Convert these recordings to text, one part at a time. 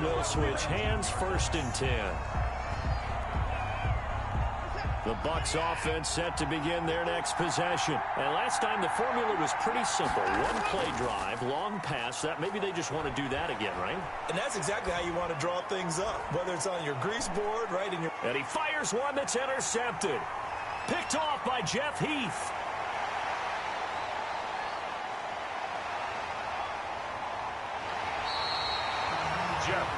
Madden will switch hands, 1st and 10. The Bucs offense set to begin their next possession. And last time the formula was pretty simple. One play drive, long pass. That maybe they just want to do that again, right? And that's exactly how you want to draw things up. Whether it's on your grease board, right in your... And he fires one that's intercepted. Picked off by Jeff Heath.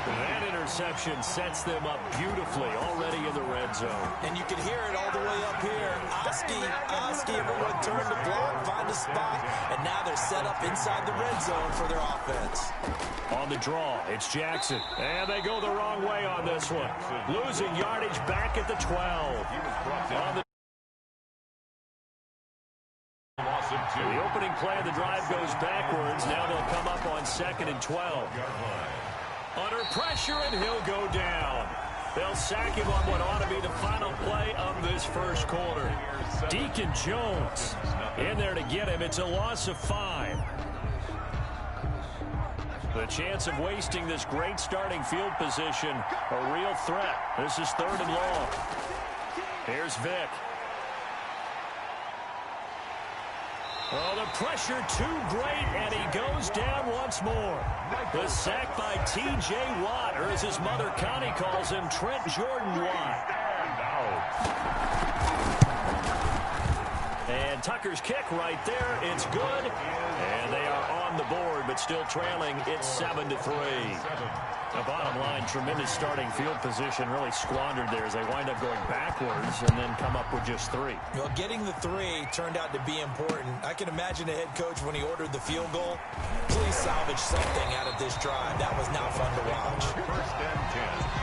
That interception sets them up beautifully already in the red zone. And you can hear it all the way up here. Oski, everyone turn the block, find a spot, and now they're set up inside the red zone for their offense. On the draw, it's Jackson. And they go the wrong way on this one. Losing yardage back at the 12. The opening play of the drive goes backwards. Now they'll come up on 2nd and 12. Under pressure, and he'll go down. They'll sack him on what ought to be the final play of this first quarter. Deacon Jones in there to get him. It's a loss of 5. The chance of wasting this great starting field position, a real threat. This is 3rd and long. Here's Vick. Oh, the pressure too great, and he goes down once more. The sack by T.J. Watt, or as his mother Connie calls him, Trent Jordan Watt. And Tucker's kick right there. It's good. And they are on the board, but still trailing. It's 7-3. The bottom line, tremendous starting field position, really squandered there as they wind up going backwards and then come up with just 3. Well, getting the 3 turned out to be important. I can imagine the head coach when he ordered the field goal. Please salvage something out of this drive. That was not fun to watch. 1st and 10.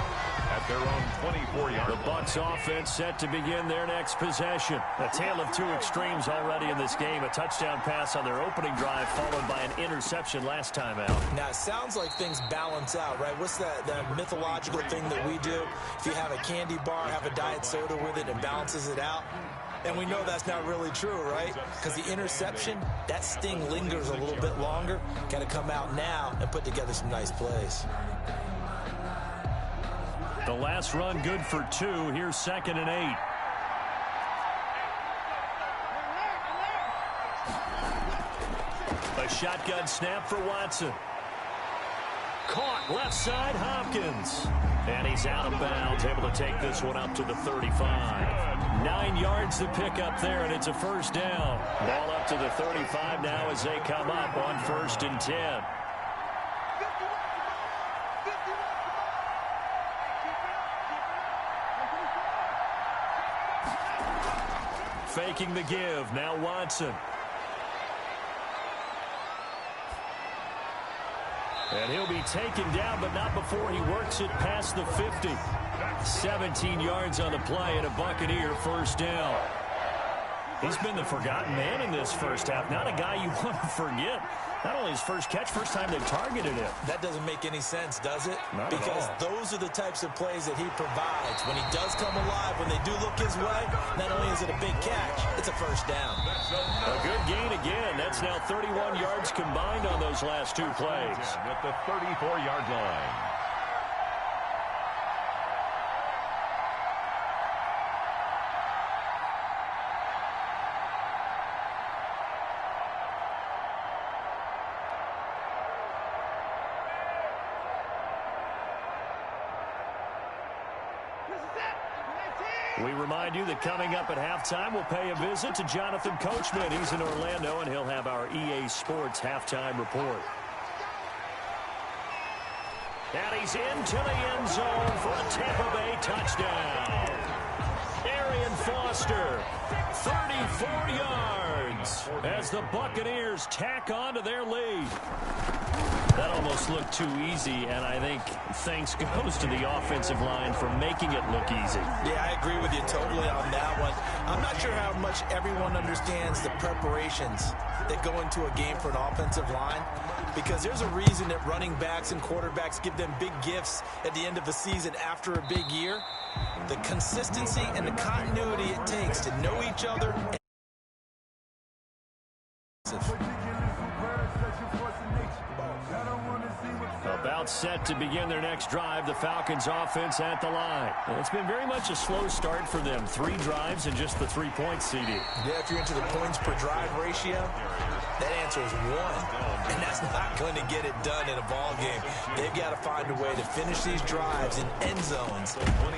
At their own 24-yard The Bucs offense set to begin their next possession. A tale of 2 extremes already in this game. A touchdown pass on their opening drive followed by an interception last time out. Now, it sounds like things balance out, right? What's that mythological thing that we do? If you have a candy bar, have a diet soda with it, it balances it out. And we know that's not really true, right? Because the interception, that sting lingers a little bit longer. Got to come out now and put together some nice plays. The last run good for 2. Here's 2nd and 8. A shotgun snap for Watson. Caught left side, Hopkins. And he's out of bounds, able to take this one up to the 35. 9 yards to pick up there, and it's a 1st down. Ball up to the 35 now as they come up on 1st and 10. Faking the give. Now Watson. And he'll be taken down, but not before he works it past the 50. 17 yards on the play and a Buccaneer 1st down. He's been the forgotten man in this first half. Not a guy you want to forget. Not only his first catch, first time they've targeted him. That doesn't make any sense, does it? Not because at all. Those are the types of plays that he provides. When he does come alive, when they do look his way, not only is it a big catch, it's a 1st down. A good gain again. That's now 31 yards combined on those last 2 plays. at the 34-yard line. We remind you that coming up at halftime, we'll pay a visit to Jonathan Coachman. He's in Orlando, and he'll have our EA Sports halftime report. And he's into the end zone for a Tampa Bay touchdown. Arian Foster, 34 yards, as the Buccaneers tack on to their lead. That almost looked too easy, and I think thanks goes to the offensive line for making it look easy. Yeah, I agree with you totally on that one. I'm not sure how much everyone understands the preparations that go into a game for an offensive line, because there's a reason that running backs and quarterbacks give them big gifts at the end of the season after a big year. The consistency and the continuity it takes to know each other. About About set to begin their next drive, the Falcons offense at the line. And it's been very much a slow start for them. 3 drives and just the 3 points, CD. Yeah, if you're into the points per drive ratio, that answer is 1. And that's not going to get it done in a ball game. They've got to find a way to finish these drives in end zones,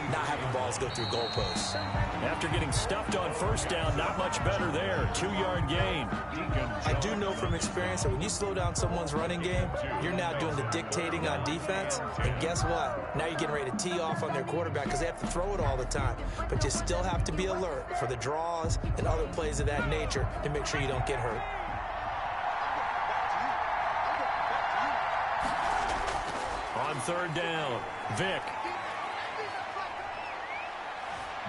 not having balls go through goalposts. After getting stuffed on first down, not much better there. 2-yard gain. I do know from experience that when you slow down someone's running game, you're now doing the dictating on defense. And guess what? Now you're getting ready to tee off on their quarterback because they have to throw it all the time. But you still have to be alert for the draws and other plays of that nature to make sure you don't get hurt. On 3rd down, Vick.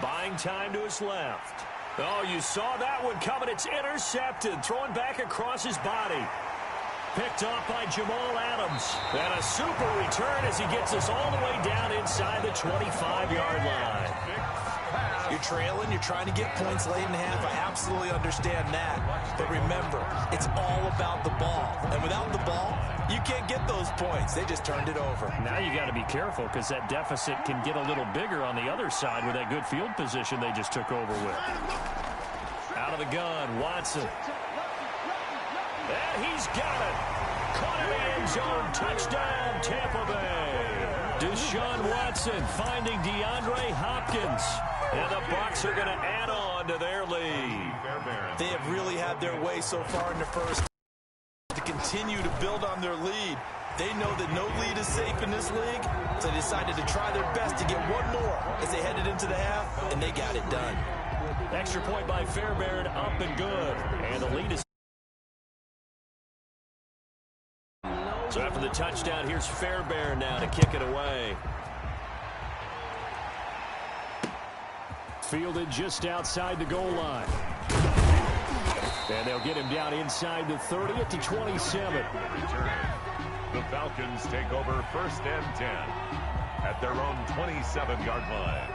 Buying time to his left. Oh, you saw that one coming. It's intercepted. Throwing back across his body. Picked off by Jamal Adams. And a super return as he gets us all the way down inside the 25-yard line. You're trailing, you're trying to get points late in the half. I absolutely understand that. But remember, it's all about the ball. And without the ball, you can't get those points. They just turned it over. Now you got to be careful because that deficit can get a little bigger on the other side with that good field position they just took over with. Out of the gun, Watson. And he's got it. Caught in the end zone. Touchdown, Tampa Bay. Deshaun Watson finding DeAndre Hopkins. And the Bucs are going to add on to their lead. They have really had their way so far in the first to continue to build on their lead. They know that no lead is safe in this league, so they decided to try their best to get one more as they headed into the half, and they got it done. Extra point by Fairbairn, up and good. And the lead is... So after the touchdown, here's Fairbairn now to kick it away. Fielded just outside the goal line. And they'll get him down inside the 30 at the 27. The Falcons take over 1st and 10 at their own 27-yard line.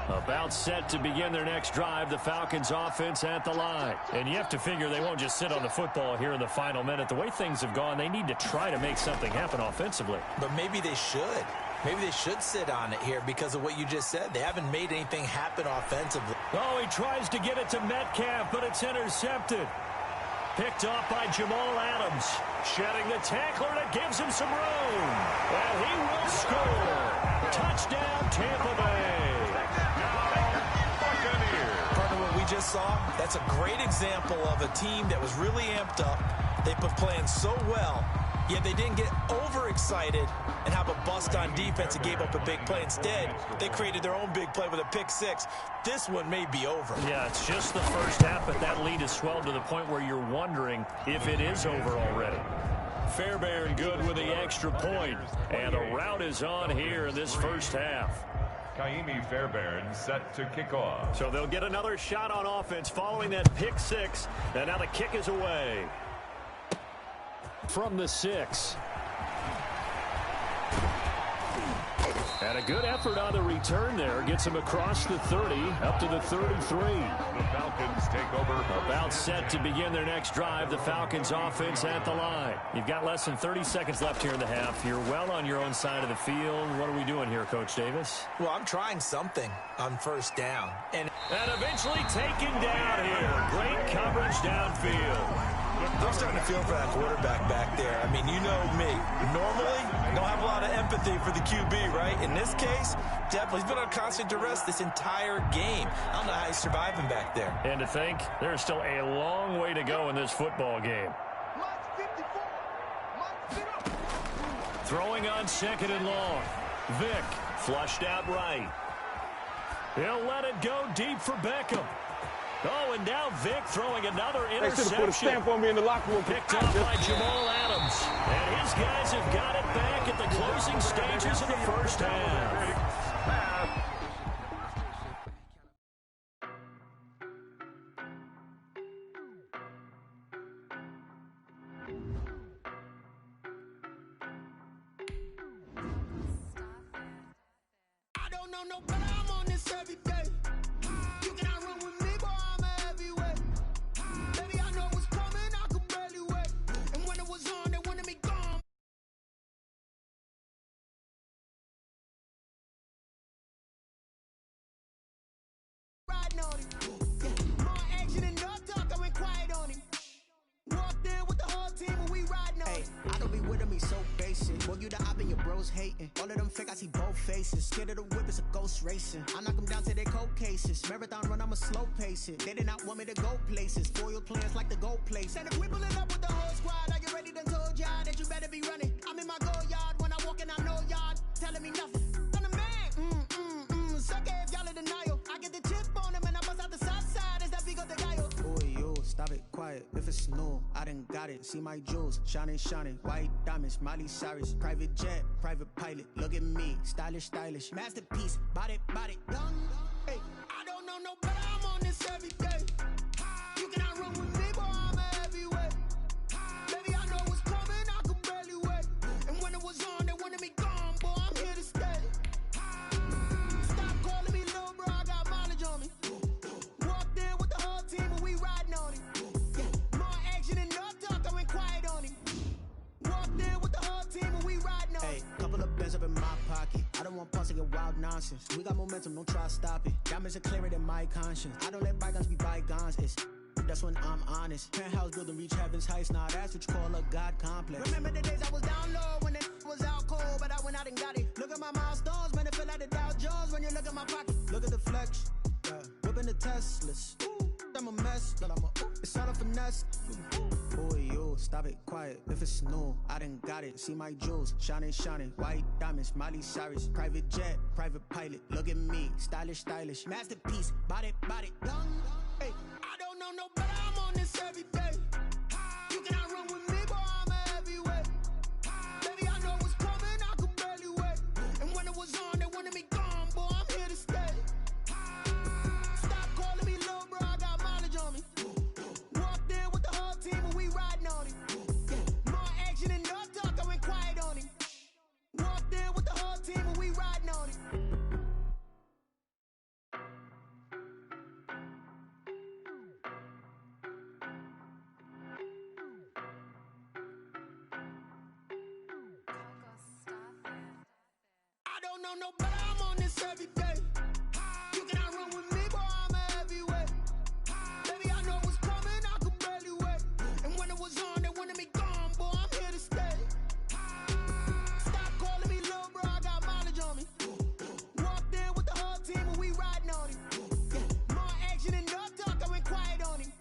About set to begin their next drive, the Falcons offense at the line. And you have to figure they won't just sit on the football here in the final minute. The way things have gone, they need to try to make something happen offensively. But maybe they should. Maybe they should sit on it here because of what you just said. They haven't made anything happen offensively. Oh, he tries to get it to Metcalf, but it's intercepted. Picked off by Jamal Adams. Shedding the tackler that gives him some room. And he will score. Touchdown, Tampa Bay. Part of what we just saw, that's a great example of a team that was really amped up. They've been playing so well, yet they didn't get overexcited and have a bust on defense and gave up a big play. Instead, they created their own big play with a pick-6. This one may be over. Yeah, it's just the first half, but that lead has swelled to the point where you're wondering if it is over already. Fairbairn good with the extra point, and the route is on here in this first half. Kaimi Fairbairn set to kick off. So they'll get another shot on offense following that pick-6, and now the kick is away. From the 6. And a good effort on the return there. Gets him across the 30, up to the 33. The Falcons take over. About set to begin their next drive. The Falcons offense at the line. You've got less than 30 seconds left here in the half. You're well on your own side of the field. What are we doing here, Coach Davis? Well, I'm trying something on first down. And eventually taken down here. Great coverage downfield. I'm starting to feel for that quarterback back there. I mean, you know me. Normally, I don't have a lot of empathy for the QB, right? In this case, definitely. He's been on constant duress this entire game. I don't know how he's surviving back there. And to think, there's still a long way to go in this football game. Throwing on 2nd and long. Vick flushed out right. He'll let it go deep for Beckham. Oh, and now Vick throwing another interception. They should have put a stamp on me in the locker room. Picked up by Jamal Adams. And his guys have got it back at the closing stages of the first half. I don't know no better, I'm on this every day. You cannot run with me, boy, I'm a heavyweight. Baby, I know what's coming, I could barely wait. And when it was on, they don't be with them, he's so basic. Boy, you the op and your bros hating. All of them fake, I see both faces. Scared of the whip, it's a ghost racing. I knock them down to their cold cases. Marathon run, I'ma slow pace it. They did not want me to go places. Foil plans like the gold place. And if we pulling up with the whole squad, are you ready? Done told y'all that you better be running. I'm in my go yard. When I walk in, I know y'all telling me nothing. I'm the man. Suck it if y'all in denial. I get the chip on him and I bust out the south side. Is that Vigo the guy? Boy, yo, stop it, quiet. If it's new, I done got it. See my jewels, shining, shining. White diamonds, Miley Cyrus. Private jet, private pilot. Look at me, stylish, stylish. Masterpiece, body, body. Hey, I don't know no better. I'm on this every day. You cannot run with me, boy. I'm a heavyweight. Baby, I know what's coming. I could barely wait. And when it was on, they wanted me gone, boy. I'm here to stay. Stop calling me little bro. I got mileage on me. Walked in with the whole team and we riding on it. Yeah, more action and no talk. I went quiet on him. Walked in with the whole team and we riding on it. Hey, couple of bands up in my pocket. I don't want pause to get wild nonsense. We got momentum, don't try to stop it. Diamonds are clearer than my conscience. I don't let bygones be bygones. That's when I'm honest. Penthouse building reach heaven's heights. Nah, that's what you call a God complex. Remember the days I was down low when it was out cold, but I went out and got it. Look at my milestones, man, it feel like the Dow Jones when you look at my pocket. Look at the flex, whipping the Teslas. I'm a mess, but it's all a finesse. Boy, yo, stop it, quiet. If it's new, I done got it. See my jewels, shining, shining. White diamonds, Miley Cyrus. Private jet, private pilot. Look at me, stylish, stylish. Masterpiece, body, body. Hey, I don't know no better. I'm on this every day. You cannot run with me, boy. I'm a heavyweight. Baby, I know what's coming. I could barely wait. And when it was on, they wanted me gone, boy. I'm here to stay. Stop calling me little bro. I got mileage on me. Walked in with the whole team and we riding on it. Yeah, more action and no talk. I went quiet on him. Walked in with the whole team and we riding on it. I don't know no better. I'm on this every day. You cannot run with me, boy. I'm a heavyweight. Baby, I know what's coming. I could barely wait. And when it was on, they wanted me gone, boy. I'm here to stay. Stop calling me little bro. I got mileage on me. Walked in with the whole team and we riding on it. Yeah, more action and no talk. I went quiet on him.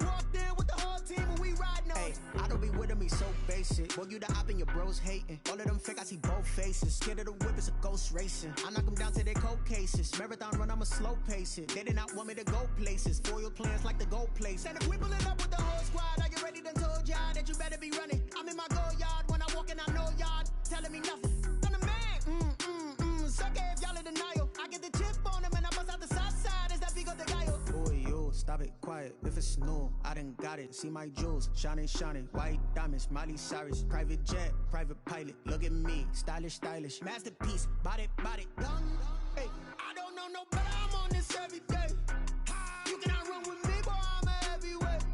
Walked in with the whole team and we riding on it. I don't be with him, he's so basic. Boy, you the op and your bros hating. All of them fake, I see both faces. Scared of the whip, it's a ghost racing. I knock them down to their cold cases. Marathon run, I'ma slow pace it. They did not want me to go places. Foil plans like the gold place. And if we pulling up with the whole squad, are you ready? Done told y'all that you better be running. I'm in my go yard. When I walk in, I know y'all telling me nothing. I'm the man. Suck it if y'all in denial. I get the chip on him and I bust out the south side. Is that Vigo the guy? Boy, yo, stop it, quiet. If it's new, I done got it. See my jewels, shining, shining. White diamonds, Miley Cyrus. Private jet, private pilot. Look at me, stylish, stylish. Masterpiece, body, body. Hey, I don't know no better. I'm on this every day. You cannot run with me, boy. I'm a heavyweight.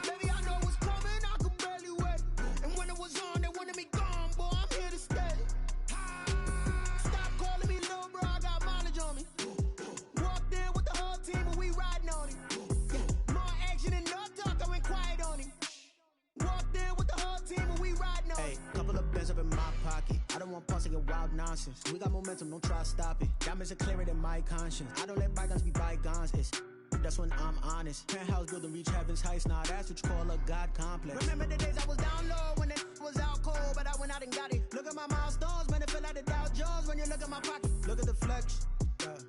Baby, I know what's coming. I could barely wait. And when it was on, they wanted me gone, boy. I'm here to stay. Stop calling me little bro. I got mileage on me. Walked in with the whole team and we riding on it. Yeah, more action and no talk. I went quiet on him. Walked in with the whole team and we riding on it. Hey, couple of bands up in my pocket. I don't want pause to get wild nonsense. We got momentum, don't try to stop it. Diamonds are clearer than my conscience. I don't let bygones be bygones. That's when I'm honest. Penthouse building reach heaven's heights. Nah, that's what you call a God complex. Remember the days I was down low when it was out cold, but I went out and got it. Look at my milestones, man, it feel like the Dow Jones when you look at my pocket. Look at the flex,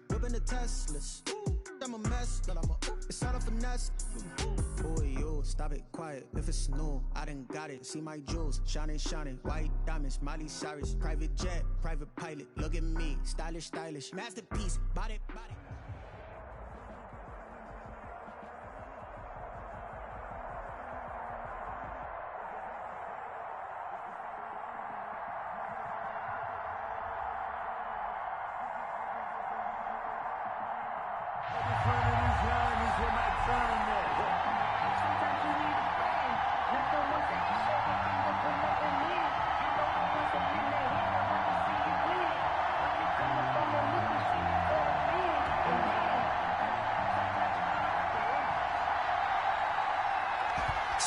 whipping the Teslas. I'm a mess, but it's all a finesse. Boy, yo, stop it, quiet. If it's new, I done got it. See my jewels, shining, shining. White diamonds, Miley Cyrus. Private jet, private pilot. Look at me, stylish, stylish. Masterpiece, body, body.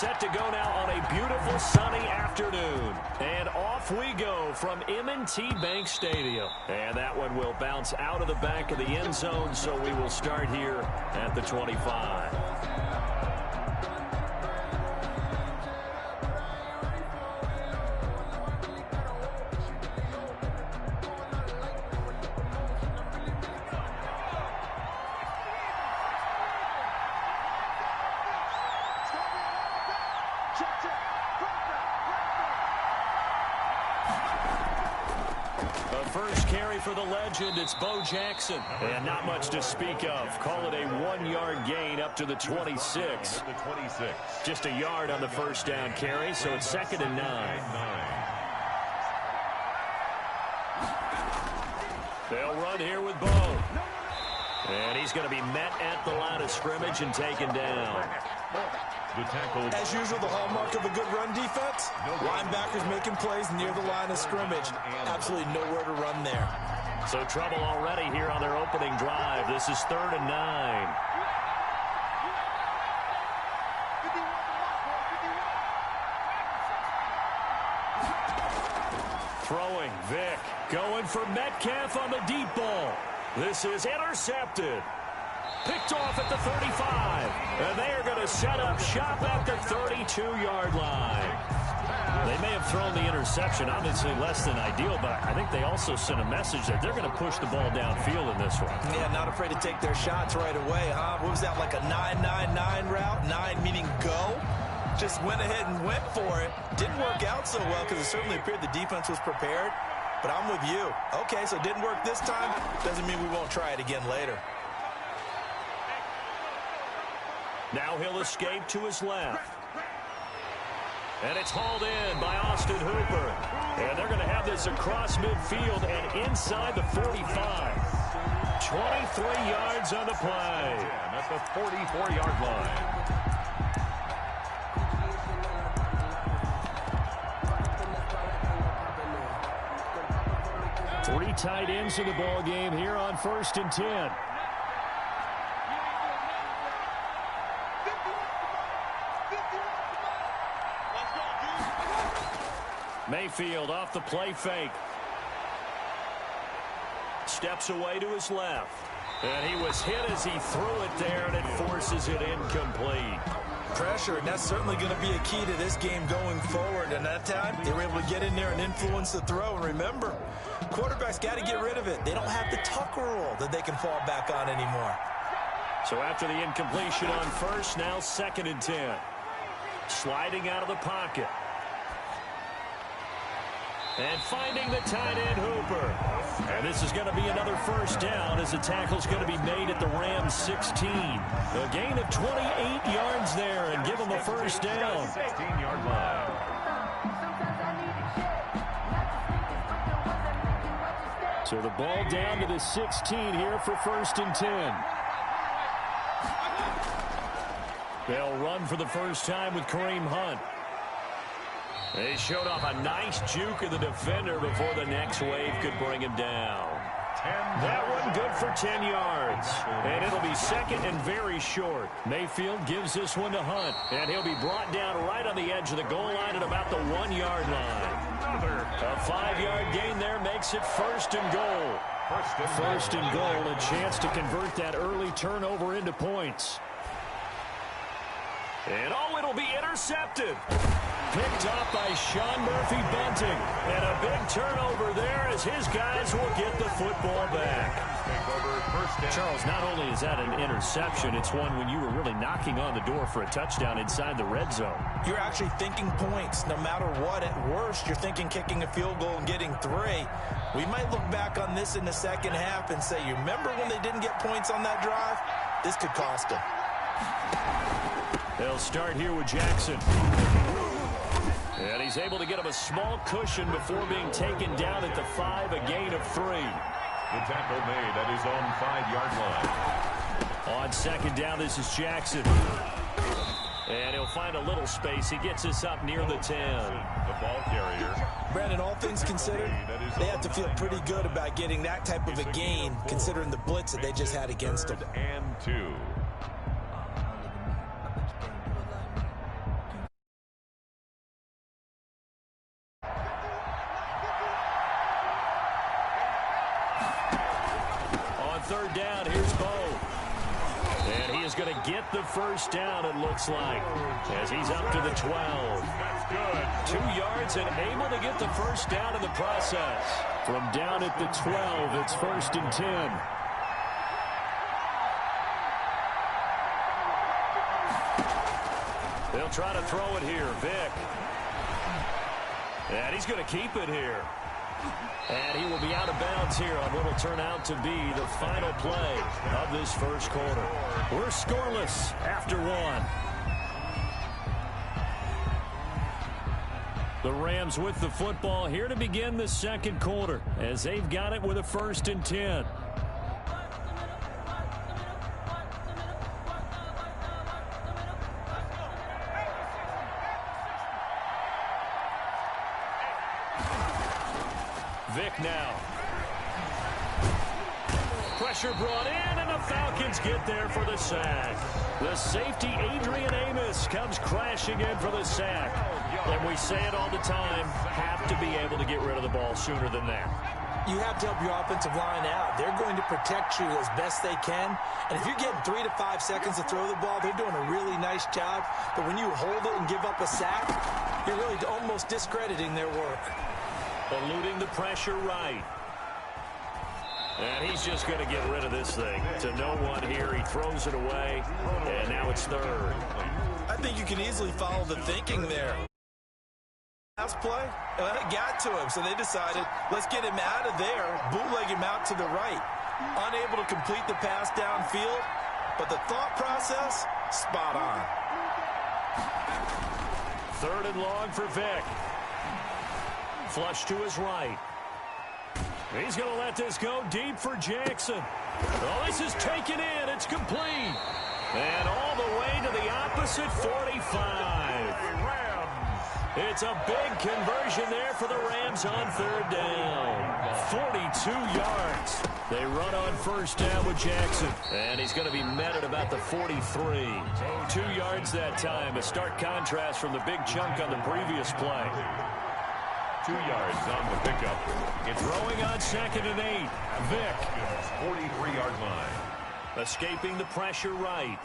set to go now on a beautiful sunny afternoon. And off we go from M&T Bank Stadium. And that one will bounce out of the back of the end zone, so we will start here at the 25. First carry for the legend, it's Bo Jackson. And not much to speak of. Call it a 1-yard gain up to the 26. Just a yard on the first down carry, so it's 2nd and 9. They'll run here with Bo. And he's going to be met at the line of scrimmage and taken down. The tackle. As usual, the hallmark of a good run defense, linebackers making plays near the line of scrimmage. Absolutely nowhere to run there. So trouble already here on their opening drive. This is 3rd and 9. Throwing, Vick. Going for Metcalf on the deep ball. This is intercepted. Picked off at the 35. And they are going to set up shop at the 32-yard line. They may have thrown the interception, obviously less than ideal, but I think they also sent a message that they're going to push the ball downfield in this one. Yeah, not afraid to take their shots right away, huh? What was that, like a 9-9-9 route? 9 meaning go? Just went ahead and went for it. Didn't work out so well because it certainly appeared the defense was prepared. But I'm with you. Okay, so it didn't work this time. Doesn't mean we won't try it again later. Now he'll escape to his left. And it's hauled in by Austin Hooper. And they're going to have this across midfield and inside the 45. 23 yards on the play. At the 44-yard line. Three tight ends in the ball game here on 1st and 10. Mayfield off the play fake. Steps away to his left. And he was hit as he threw it there, and it forces it incomplete. Pressure, and that's certainly going to be a key to this game going forward. And that time, they were able to get in there and influence the throw. And remember, quarterbacks got to get rid of it. They don't have the Tucker rule that they can fall back on anymore. So after the incompletion on first, now 2nd and 10. Sliding out of the pocket. And finding the tight end, Hooper. And this is going to be another first down as the tackle's going to be made at the Rams 16. A gain of 28 yards there and give them a first down. 16-yard line. So the ball down to the 16 here for 1st and 10. They'll run for the first time with Kareem Hunt. They showed off a nice juke of the defender before the next wave could bring him down. That one good for 10 yards. And it'll be 2nd and very short. Mayfield gives this one to Hunt. And he'll be brought down right on the edge of the goal line at about the 1-yard line. A 5-yard gain there makes it 1st and goal. 1st and goal, a chance to convert that early turnover into points. And it'll be intercepted. Picked off by Sean Murphy-Bunting. And a big turnover there as his guys will get the football back. Charles, not only is that an interception, it's one when you were really knocking on the door for a touchdown inside the red zone. You're actually thinking points. No matter what, at worst, you're thinking kicking a field goal and getting 3. We might look back on this in the second half and say, you remember when they didn't get points on that drive? This could cost them. They'll start here with Jackson. And he's able to get him a small cushion before being taken down at the 5, a gain of 3. The tackle made at his own 5-yard line. On 2nd down, this is Jackson. And he'll find a little space. He gets us up near the 10. The ball carrier. Brandon, all things considered, they have to feel pretty good about getting that type of a gain, considering the blitz that they just had against them. 3rd and 2. third down. Here's Bo. And he is going to get the first down, it looks like, as he's up to the 12. That's good. 2 yards and able to get the first down in the process. From down at the 12, it's 1st and 10. They'll try to throw it here. Vick. And he's going to keep it here. And he will be out of bounds here on what will turn out to be the final play of this first quarter. We're scoreless after 1. The Rams with the football here to begin the second quarter as they've got it with a 1st and 10. Vick now. Pressure brought in, and the Falcons get there for the sack. The safety, Adrian Amos, comes crashing in for the sack. And we say it all the time, have to be able to get rid of the ball sooner than that. You have to help your offensive line out. They're going to protect you as best they can. And if you're getting 3 to 5 seconds to throw the ball, they're doing a really nice job. But when you hold it and give up a sack, you're really almost discrediting their work. Eluding the pressure right. And he's just going to get rid of this thing. To no one here. He throws it away. And now it's 3rd. I think you can easily follow the thinking there. Last play, it got to him, so they decided, let's get him out of there, bootleg him out to the right. Unable to complete the pass downfield, but the thought process, spot on. 3rd and long for Vick. Flush to his right. He's going to let this go deep for Jackson. Oh, this is taken in. It's complete. And all the way to the opposite 45. It's a big conversion there for the Rams on 3rd down. 42 yards. They run on 1st down with Jackson. And he's going to be met at about the 43. 2 yards that time. A stark contrast from the big chunk on the previous play. 2 yards on the pickup. It's throwing on 2nd and 8. Vick. 43-yard line. Escaping the pressure right.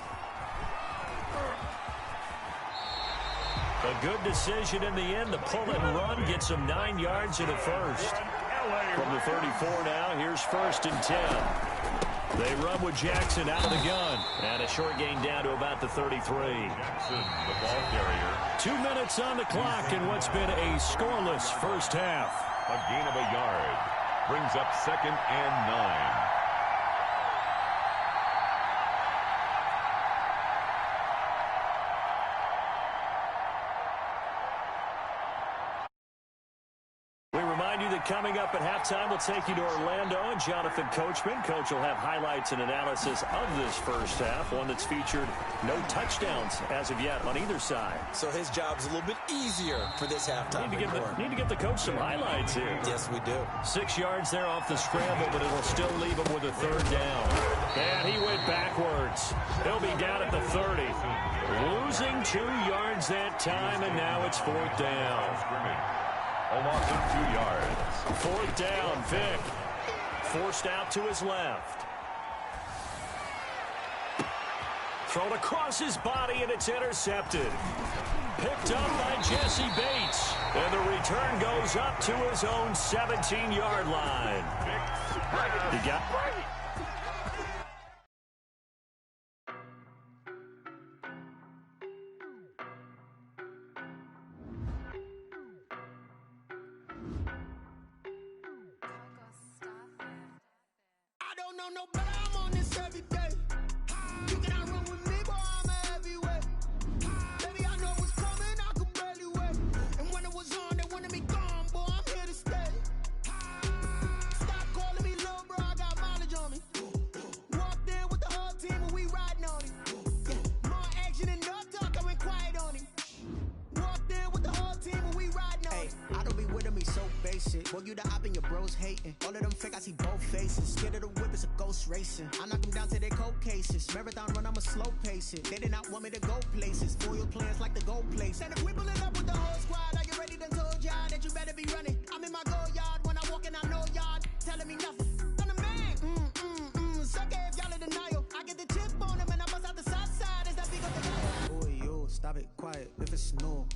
A good decision in the end to pull and run. Gets him 9 yards in the first. From the 34 now, here's 1st and 10. They run with Jackson out of the gun. And a short gain down to about the 33. Jackson, the ball carrier. 2 minutes on the clock in what's been a scoreless first half. A gain of a yard. Brings up 2nd and 9. Coming up at halftime, we'll take you to Orlando and Jonathan Coachman. Coach will have highlights and analysis of this first half, one that's featured no touchdowns as of yet on either side. So his job's a little bit easier for this halftime. Need to give the coach some highlights here. Yes, we do. 6 yards there off the scramble, but it'll still leave him with a 3rd down. And he went backwards. He'll be down at the 30. Losing 2 yards that time, and now it's 4th down. A loss of 2 yards. 4th down, Vick. Forced out to his left. Thrown across his body, and it's intercepted. Picked up by Jesse Bates. And the return goes up to his own 17-yard line. He got... No, but I'm on this every day. You cannot run with me, boy, I'm a heavyweight. Baby, I know what's coming, I could barely wait. And when it was on, they wanted me gone, boy, I'm here to stay. Stop calling me little bro, I got mileage on me. Walked in with the whole team and we riding on it. Yeah, more action and no talk, I went quiet on it. Walked in with the whole team and we riding on it. I don't be with me so basic. Boy, you the op and your bros hating. All of them fake, I see both faces. Scared of the whip, it's a ghost racing. I knock them down to their cold cases. Marathon run, I'ma slow pace it. They did not want me to go places. Foil plans like the gold place. And if we pulling up with the whole squad, are you ready? Done told y'all that you better be running. I'm in my go yard when I walk in, I know y'all telling me nothing. I'm the man. Suck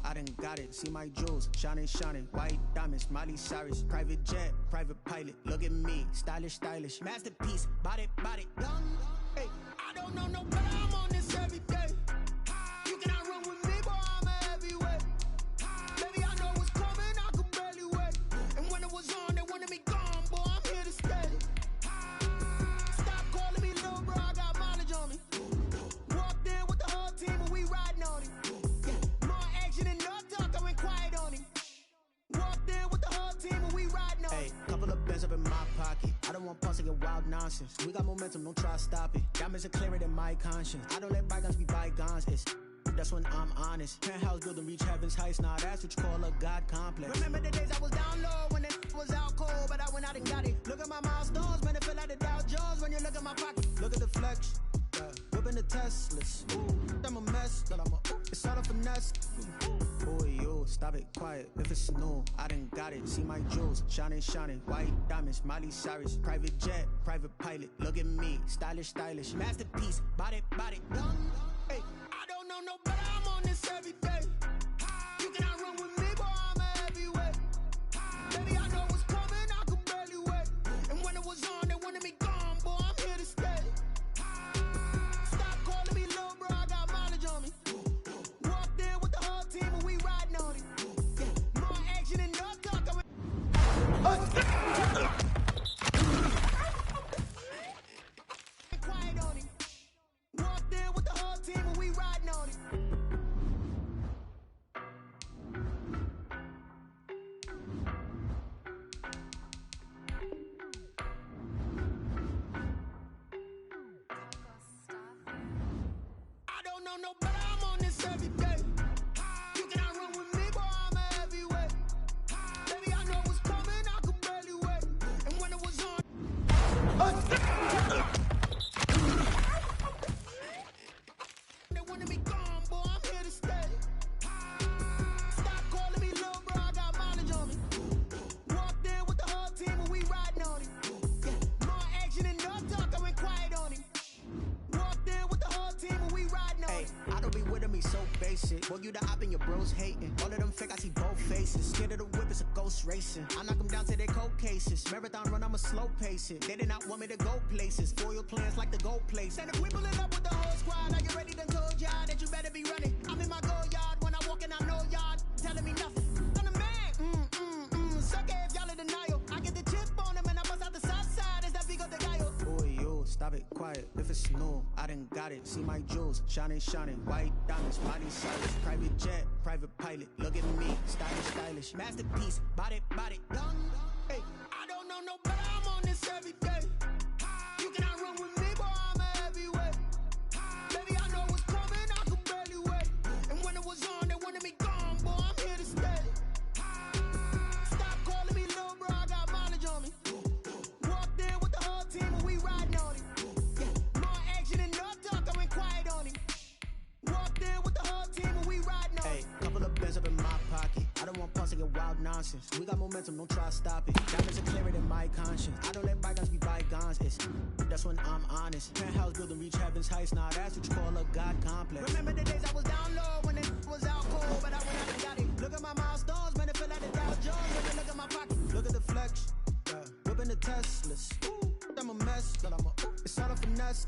I done got it. See my jewels, shining, shining. White diamonds, Miley Cyrus. Private jet, private pilot. Look at me, stylish, stylish. Masterpiece, body, body, young. Hey, I don't know no better. I'm on this every day. You cannot run with me, boy. I'm a heavyweight. Baby, I know what's coming. I could barely wait. And when it was on, they wanted me gone, boy. I'm here to stay. Stop calling me little bro. I got mileage on me. Walked in with the whole team and we riding on it. More action and no talk, I went quiet on him. Walked in with the whole team and we riding on it. Hey, couple of bands up in my pocket. I don't want pause to get wild nonsense. We got momentum, don't try to stop it. Diamonds are clearer than my conscience. I don't let bygones be bygones. That's when I'm honest. Penthouse building reach heaven's heights. Now that's what you call a God complex. Remember the days I was down low when it was out cold, but I went out and got it. Look at my milestones, man, it feel like the Dow Jones when you look at my pocket. Look at the flex. Whipping the Teslas. I'm a mess, but it's all a finesse. Boy, yo, stop it, quiet. If it's new, I done got it. See my jewels, shining, shining. White diamonds, Miley Cyrus. Private jet, private pilot. Look at me, stylish, stylish. Masterpiece, body, body, young. Hey, I don't know no better. I'm on this every day. You cannot run with me, boy. I'm a heavyweight. Baby, I know what's coming. I could barely wait. And when it was on, they wanted me gone, boy. I'm here to stay. Stop calling me little bro. I got mileage on me. Walked in with the whole team and we riding on it. More action and no talk. I went quiet on it. Walked in with the whole team and we riding on it. I don't know no better. I'm on this every day. You cannot run with me, boy. I'm a heavyweight. Baby, I know what's coming. I could barely wait. And when it was on, they wanted me gone, boy. I'm here to stay. Stop calling me little bro. I got mileage on me. Walked in with the whole team and we riding on it. More action and no talk. I went quiet on him. Walked in with the whole team and we riding on it. I don't be with me so basic. Boy, you the op and your bros hating. All of them fake, I see both faces. Scared of the whip, it's a ghost racing. I knock them down to their cold cases. Marathon run, I'ma slow pace it. They did not want me to go places. Foil plans like the gold place. And if we pulling up with the whole squad, are you ready? Done told y'all that you better be running. I'm in my go yard when I walk in, I know y'all telling me nothing. I'm the man. Suck it if y'all in denial. I get the chip on them and I bust out the south side. Is that Vigo de Gallo? Boy, yo, stop it, quiet. If it's new, I done got it. See my jewels, shining, shining. White diamonds, Miley Cyrus. Private jet, private pilot. Look at me, stylish, stylish. Masterpiece, body, body, young. Hey, I don't know no better. I'm on this every day. You cannot run with me, boy. I'm a heavyweight. Baby, I know what's coming. I could barely wait. And when it was on, they wanted me gone, boy. I'm here to stay. Stop calling me little bro. I got mileage on me. Walked in with the whole team and we riding on it. More action and no talk. I went quiet on him. Walked in with the whole team and we riding on it. Hey, couple of bands up in my pocket. I don't want pause to get wild nonsense. We got momentum, don't try to stop it. Diamonds are clearer than my conscience. I don't let bygones be bygones. That's when I'm honest. Penthouse building reach heaven's heights. Now that's what you call a God complex. Remember the days I was down low when it was out cold, but I went out and got it. Look at my milestones, man, it feel like the Dow Jones when you look at my pocket. Look at the flex. Whipping the Teslas. I'm a mess, but it's all a finesse.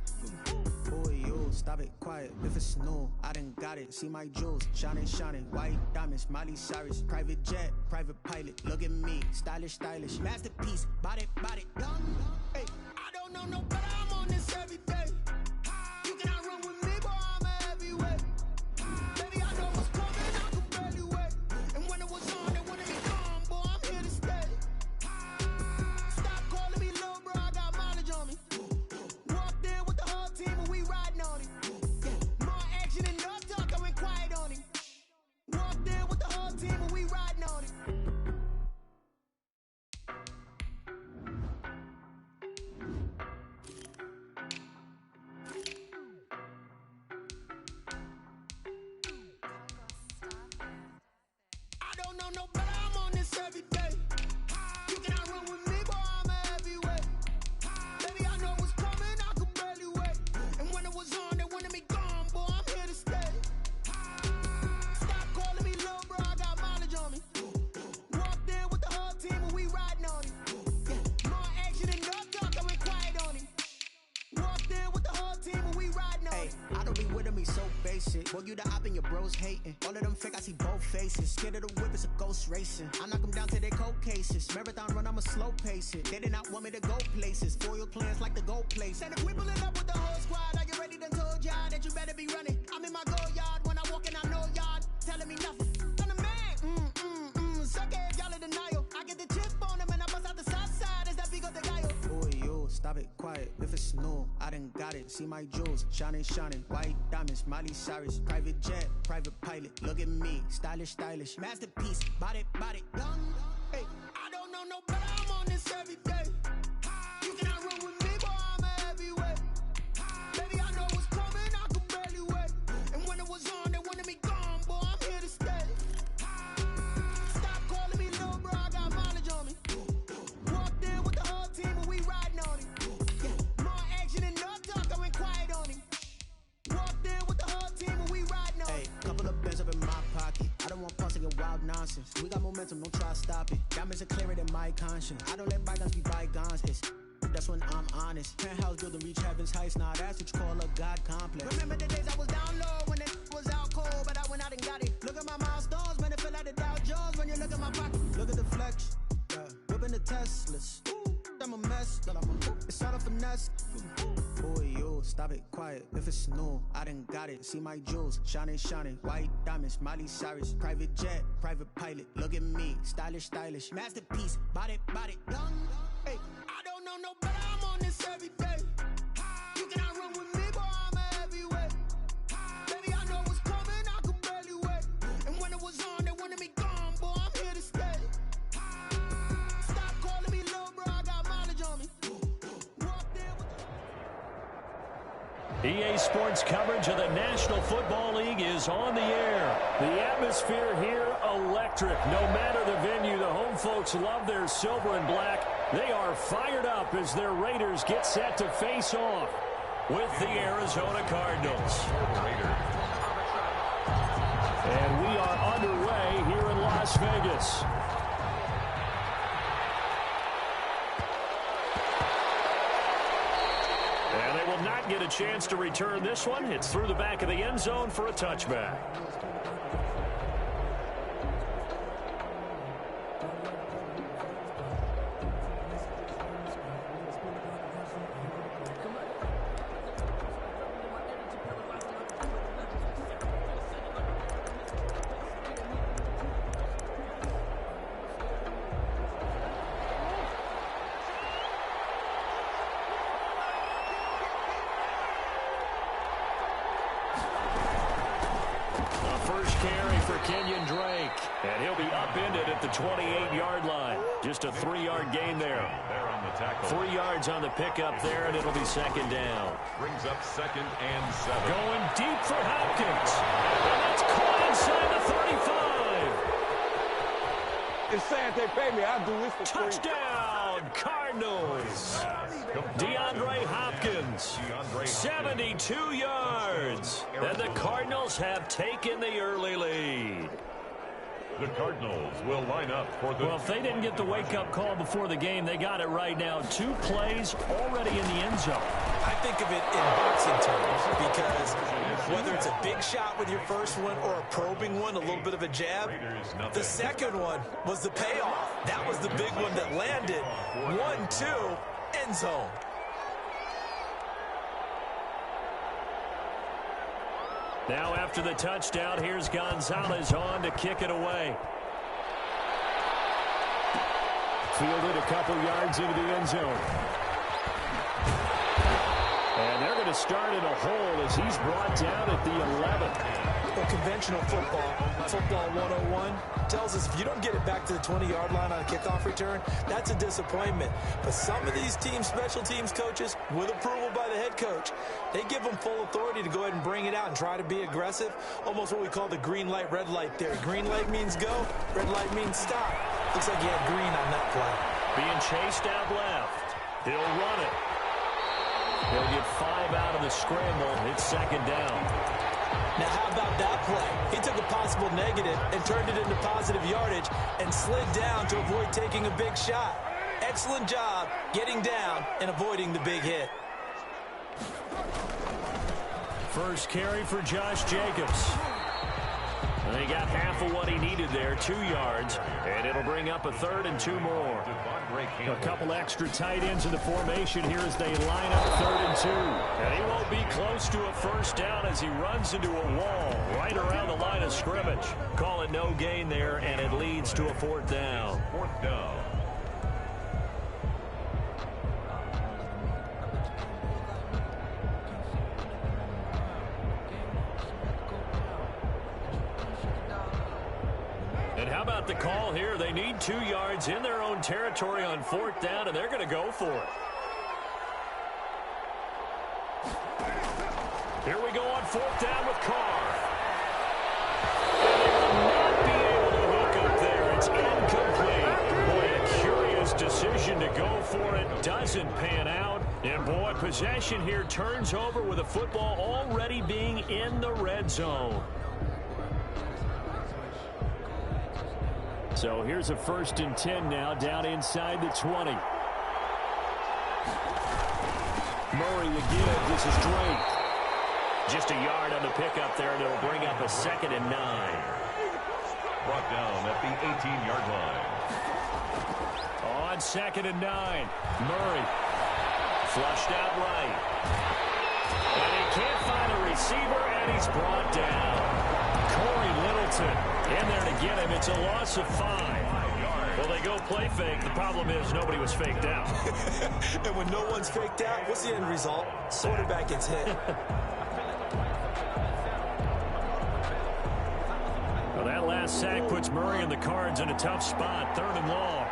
Boy, yo, stop it, quiet. If it's new, I done got it. See my jewels, shining, shining. White diamonds, Miley Cyrus. Private jet, private pilot. Look at me, stylish, stylish. Masterpiece, body, body, young. Hey, I don't know no better. I'm on this every day. You cannot run with me, boy. I'm a heavyweight. Baby, I know what's coming. I could barely wait. And when it was on, they wanted me gone, boy. I'm here to stay. Stop calling me little bro. I got mileage on me. Walked in with the whole team and we riding on it. More action and no talk. I went quiet on him. Walked in with the whole team and we riding on it. Boy, you the op and your bros hating. All of them fake, I see both faces. Scared of the whip, it's a ghost racing. I knock them down to their cold cases. Marathon run, I'ma slow pace it. They did not want me to go places. Foil plans like the gold place. And if we pulling up with the whole squad, are you ready? Done told y'all that you better be running. I'm in my go yard when I walk in, I know y'all telling me nothing. I'm the man. Suck it, y'all in denial. I get the chip on them and I bust out the south side. Is that big of the guy? Boy, yo, stop it, quiet. If it's new, I done got it. See my jewels, shining, white diamonds, Miley Cyrus, private jet, private pilot. Look at me, stylish, masterpiece, body, young. Hey, I don't know no better. I'm on this every day. You cannot run with me, boy. I'm a heavyweight. Baby, I know what's coming. I can barely wait. And when it was on, they wanted me gone, boy. I'm here to stay. Stop calling me little bro. I got mileage on me. Walked in with the whole team and we riding on it. Yeah, more action and no talk. I went quiet on him. Walked in with the whole team and we riding on it. Hey, couple of bands up in my pocket. I don't want fussing and wild nonsense. We got momentum, don't try to stop it. Diamonds are clearer than my conscience. I don't let bygones be bygones. That's when I'm honest. Penthouse building reach heaven's heights. Now that's what you call a God complex. Remember the days I was down low when it was out cold, but I went out and got it. Look at my milestones, man, it feel like the Dow Jones when you look at my pocket. Look at the flex, yeah. Whipping the Teslas. Ooh, I'm a mess, girl, it's all a finesse. Boy, yo, stop it, quiet. If it's new, I done got it. See my jewels, shining, white diamonds, Miley Cyrus, private jet, private pilot. Look at me, stylish, masterpiece, body, young. Hey, I don't know no better. I'm on this every day. You cannot run with me, boy. I'm a heavyweight. Baby, I know what's coming. I can barely wait. And when it was on, they wanted me gone, boy. I'm here to stay. Stop calling me little bro. I got mileage on me. EA Sports coverage of the National Football League is on the air. The atmosphere here, electric. No matter the venue, the home folks love their silver and black. They are fired up as their Raiders get set to face off with the Arizona Cardinals. And we are underway here in Las Vegas. And they will not get a chance to return this one. It's through the back of the end zone for a touchback. And he'll be upended at the 28-yard line. Just a 3-yard gain there. 3 yards on the pickup there, and it'll be second down. Brings up 2nd and 7. Going deep for Hopkins. And that's caught inside the 35. It's sad they pay me. I'll do this for free. Touchdown, Cardinals. DeAndre Hopkins, 72 yards. And the Cardinals have taken the early lead. The Cardinals will line up for the... Well, if they didn't get the wake-up call before the game, they got it right now. 2 plays already in the end zone. I think of it in boxing terms because whether it's a big shot with your first one or a probing one, a little bit of a jab, the second one was the payoff. That was the big one that landed. 1-2, end zone. Now after the touchdown, here's Gonzalez on to kick it away. Fielded a couple yards into the end zone. And they're going to start in a hole as he's brought down at the 11. Well, conventional football 101, tells us if you don't get it back to the 20-yard line on a kickoff return, that's a disappointment. But some of these teams, special teams coaches, with approval by the head coach, they give them full authority to go ahead and bring it out and try to be aggressive. Almost what we call the green light, red light theory. Green light means go, red light means stop. Looks like he had green on that play. Being chased out left. He'll run it. He'll get 5 out of the scramble. It's second down. Now, how about that play? He took a possible negative and turned it into positive yardage and slid down to avoid taking a big shot. Excellent job getting down and avoiding the big hit. First carry for Josh Jacobs. And he got half of what he needed there, 2 yards, and it'll bring up a 3rd and 2 more. A couple extra tight ends in the formation here as they line up 3rd and 2. And he won't be close to a first down as he runs into a wall right around the line of scrimmage. Call it no gain there, and it leads to a 4th down. 4th down. And how about the call here? They need 2 yards in their own territory on 4th down, and they're going to go for it. Here we go on 4th down with Carr. And they will not be able to hook up there. It's incomplete. Boy, a curious decision to go for it. Doesn't pan out. And, boy, possession here turns over with the football already being in the red zone. So here's a 1st and 10 now, down inside the 20. Murray to give. This is Drake. Just a yard on the pickup there, and it'll bring up a 2nd and 9. Brought down at the 18-yard line. On 2nd and 9, Murray flushed out right. And he can't find a receiver, and he's brought down. Corey Littleton in there to get him. It's a loss of 5. Well, they go play fake. The problem is nobody was faked out. And when no one's faked out, what's the end result? Quarterback gets hit. Well, that last sack puts Murray and the Cards in a tough spot. 3rd and long.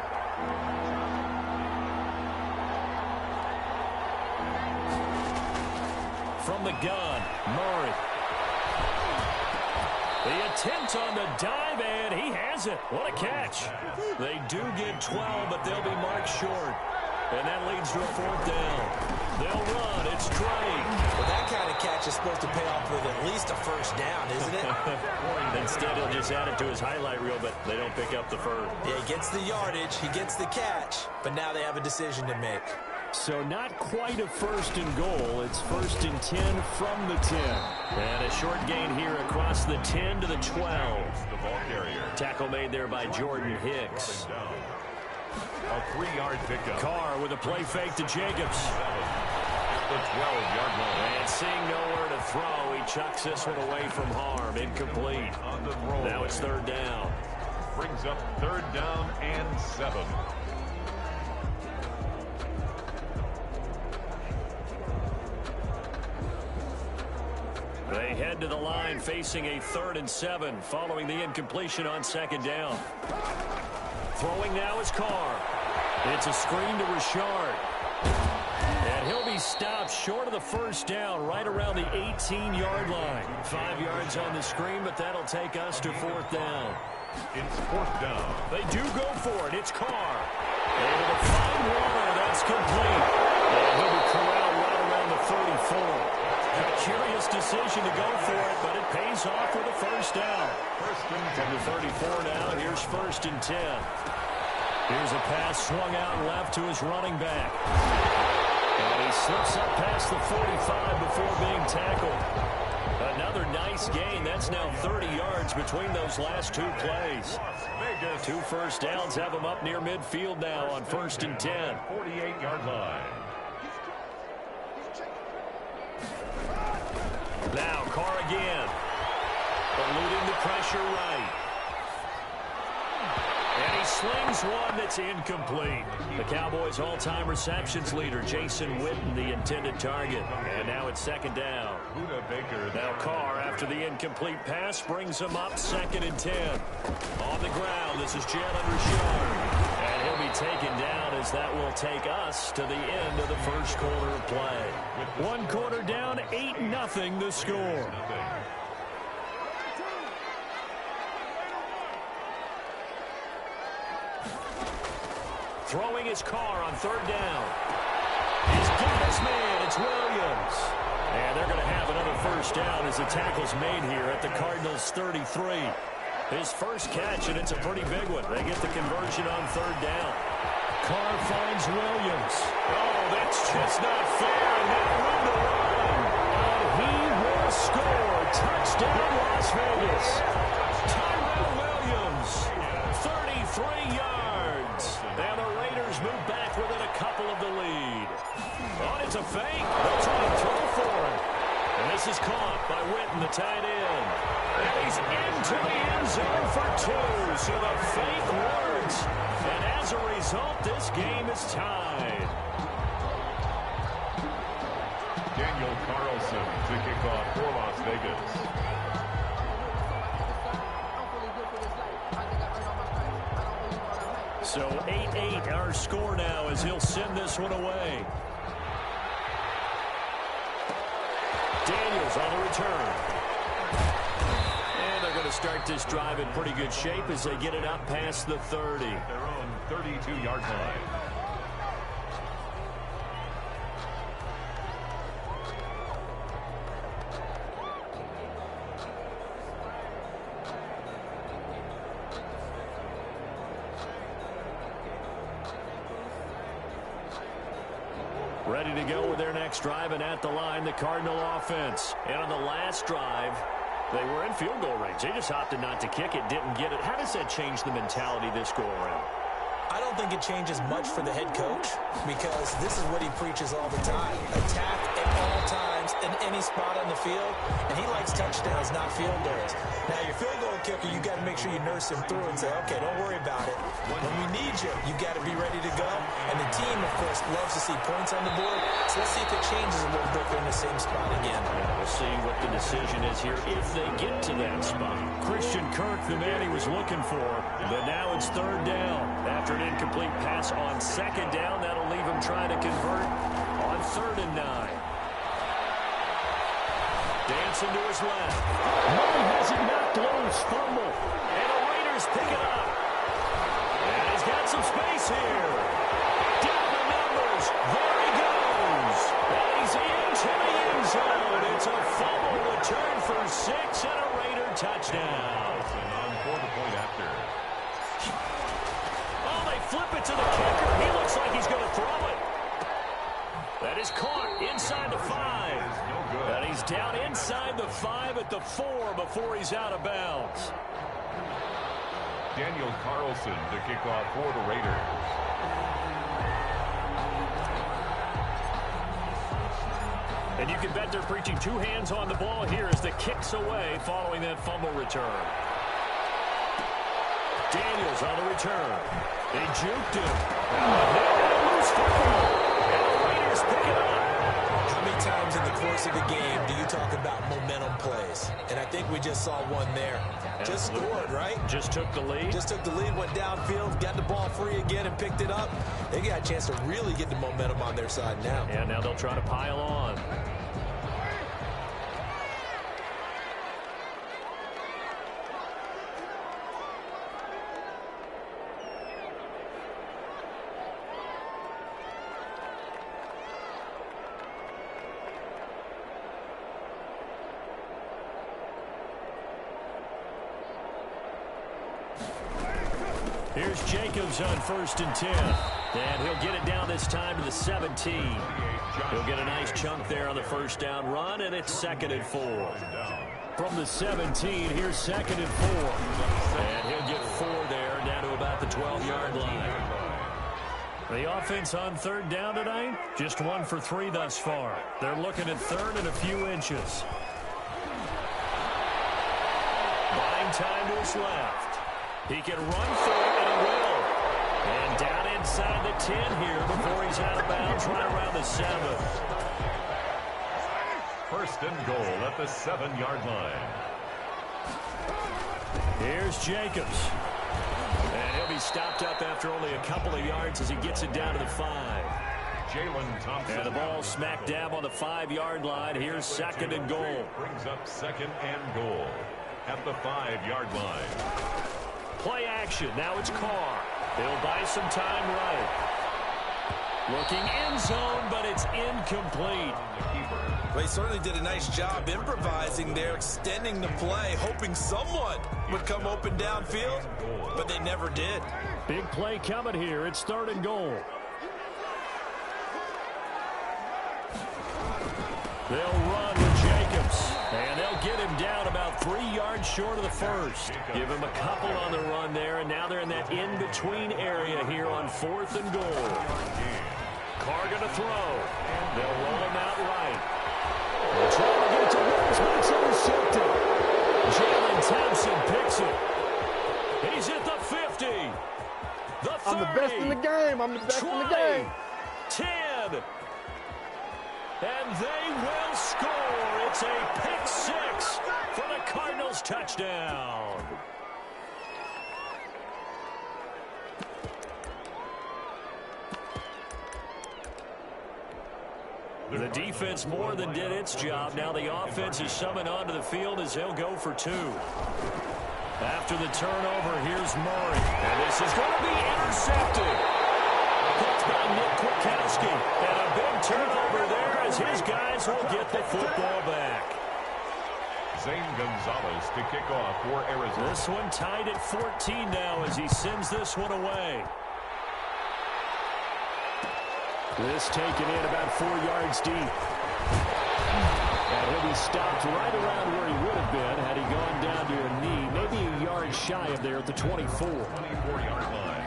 From the gun, Murray. The attempt on the dive, and he has it. What a catch. They do get 12, but they'll be marked short. And that leads to a 4th down. They'll run. It's Drake. Well, that kind of catch is supposed to pay off with at least a 1st down, isn't it? Instead, he'll just add it to his highlight reel, but they don't pick up the 1st. Yeah, he gets the yardage, he gets the catch, but now they have a decision to make. So not quite a 1st and goal. It's 1st and 10 from the 10. And a short gain here across the 10 to the 12. The ball carrier. Tackle made there by Jordan Hicks. A 3-yard pickup. Carr with a play fake to Jacobs. The 12-yard line. And seeing nowhere to throw, he chucks this one away from harm. Incomplete. On the throw. Now it's 3rd down. Brings up 3rd down and 7. They head to the line facing a 3rd and 7 following the incompletion on 2nd down. Throwing now is Carr. It's a screen to Richard. And he'll be stopped short of the 1st down right around the 18-yard line. 5 yards on the screen, but that'll take us to 4th down. It's 4th down. They do go for it. It's Carr. Able to find Warner. That's complete. And he'll be corralled right around the 34. A curious decision to go for it, but it pays off with a 1st down. From the 34 now, here's 1st and 10. Here's a pass swung out left to his running back. And he slips up past the 45 before being tackled. Another nice gain. That's now 30 yards between those last 2 plays. 2 1st downs have him up near midfield now on 1st and 10. 48-yard line. Now Carr again. Eluding the pressure right. And he slings one that's incomplete. The Cowboys' all-time receptions leader, Jason Witten, the intended target. And now it's 2nd down. Buda Baker. Now Carr, after the incomplete pass, brings him up 2nd and 10. On the ground, this is Jalen Richard. And he'll be taken down as that will take us to the end of the 1st quarter of play. 1 quarter down, 8-0 the score. Throwing his Carr on 3rd down. He's got his man. It's Williams. And they're going to have another 1st down as the tackle's made here at the Cardinals' 33. His first catch, and it's a pretty big one. They get the conversion on 3rd down. Carr finds Williams. Oh, that's just not fair, and that win the run. And he will the score. Touchdown, Las Vegas. Tyrell Williams, 33 yards. And the Raiders move back within a couple of the lead. Oh, it's a fake. They'll try and throw for him. And this is caught by Witten, the tight end. And he's into the end zone for 2. So the fake works. And as a result, this game is tied. Daniel Carlson to kick off for Las Vegas. So 8-8 our score now as he'll send this one away. Daniels on the return. And they're going to start this drive in pretty good shape as they get it up past the 30. Their own 32-yard line. Ready to go with their next drive, and at the line, the Cardinal offense. And on the last drive, they were in field goal range. They just opted not to kick it, didn't get it. How does that change the mentality this go around? I don't think it changes much for the head coach because this is what he preaches all the time. Attack at all times in any spot on the field, and he likes touchdowns, not field goals. Now, your field goal kicker, you got to make sure you nurse him through and say, okay, don't worry about it. When we need you, you got to be ready to go. And the team, of course, loves to see points on the board. So let's see if it changes a little bit. They're in the same spot again. Yeah, we'll see what the decision is here if they get to that spot. Christian Kirk, the man he was looking for, but now it's third down. After an incomplete pass on second down, that'll leave him trying to convert on 3rd and 9. Dancing to his left. No, has it knocked loose. Fumble. And the Raiders pick it up. And he's got some space here. Down the numbers. There he goes. And he's into the end zone. It's a fumble return for 6 and a Raider touchdown. On for the point after. Oh, they flip it to the kicker. He looks like he's going to throw it. That is caught inside the 5. And he's down inside the 5 at the 4 before he's out of bounds. Daniel Carlson to kick off for the Raiders. And you can bet they're preaching 2 hands on the ball here as the kick's away following that fumble return. Daniels on the return. They juked him. And loose fumble. And the Raiders pick it up. How many times in the course of a game do you talk about momentum plays? And I think we just saw one there. Just scored, right? Just took the lead. Just took the lead, went downfield, got the ball free again and picked it up. They got a chance to really get the momentum on their side now. Yeah, now they'll try to pile on. Here's Jacobs on 1st and 10. And he'll get it down this time to the 17. He'll get a nice chunk there on the first down run, and it's 2nd and 4. From the 17, here's 2nd and 4. And he'll get 4 there, down to about the 12-yard line. The offense on 3rd down tonight, just 1 for 3 thus far. They're looking at 3rd and a few inches. Buying time to his left. He can run for it, and he will. And down inside the 10 here before he's out of bounds right around the 7. 1st and goal at the 7-yard line. Here's Jacobs. And he'll be stopped up after only a couple of yards as he gets it down to the 5. Jalen Thompson. And the ball smack dab on the 5-yard line. Here's 2nd and goal. Brings up 2nd and goal at the 5-yard line. Play action. Now it's Carr. They'll buy some time right. Looking end zone, but it's incomplete. They certainly did a nice job improvising there, extending the play, hoping someone would come open downfield, but they never did. Big play coming here. It's 3rd and goal. They'll run with Jacobs. And they'll get him down about 3 yards short of the first. Give him a couple on the run there, and now they're in that in-between area here on 4th and goal. Carr going to throw. They'll roll him out right. They're trying to get it to Willis, but it's intercepted. Jalen Thompson picks it. He's at the 50. The 30. I'm the best in the game. I'm the best 20, in the game. 10. And they will score. It's a pick six for the Cardinals touchdown. The defense more than did its job. Now the offense is summoned onto the field as they'll go for 2. After the turnover, here's Murray. And this is going to be intercepted. Caught by Nick Kwiatkowski. And a big turnover there as his guys will get the football back. Zane Gonzalez to kick off for Arizona. This one tied at 14 now as he sends this one away. This taken in about 4 yards deep. And he'll be stopped right around where he would have been had he gone down to a knee, maybe a yard shy of there at the 24. 24-yard line.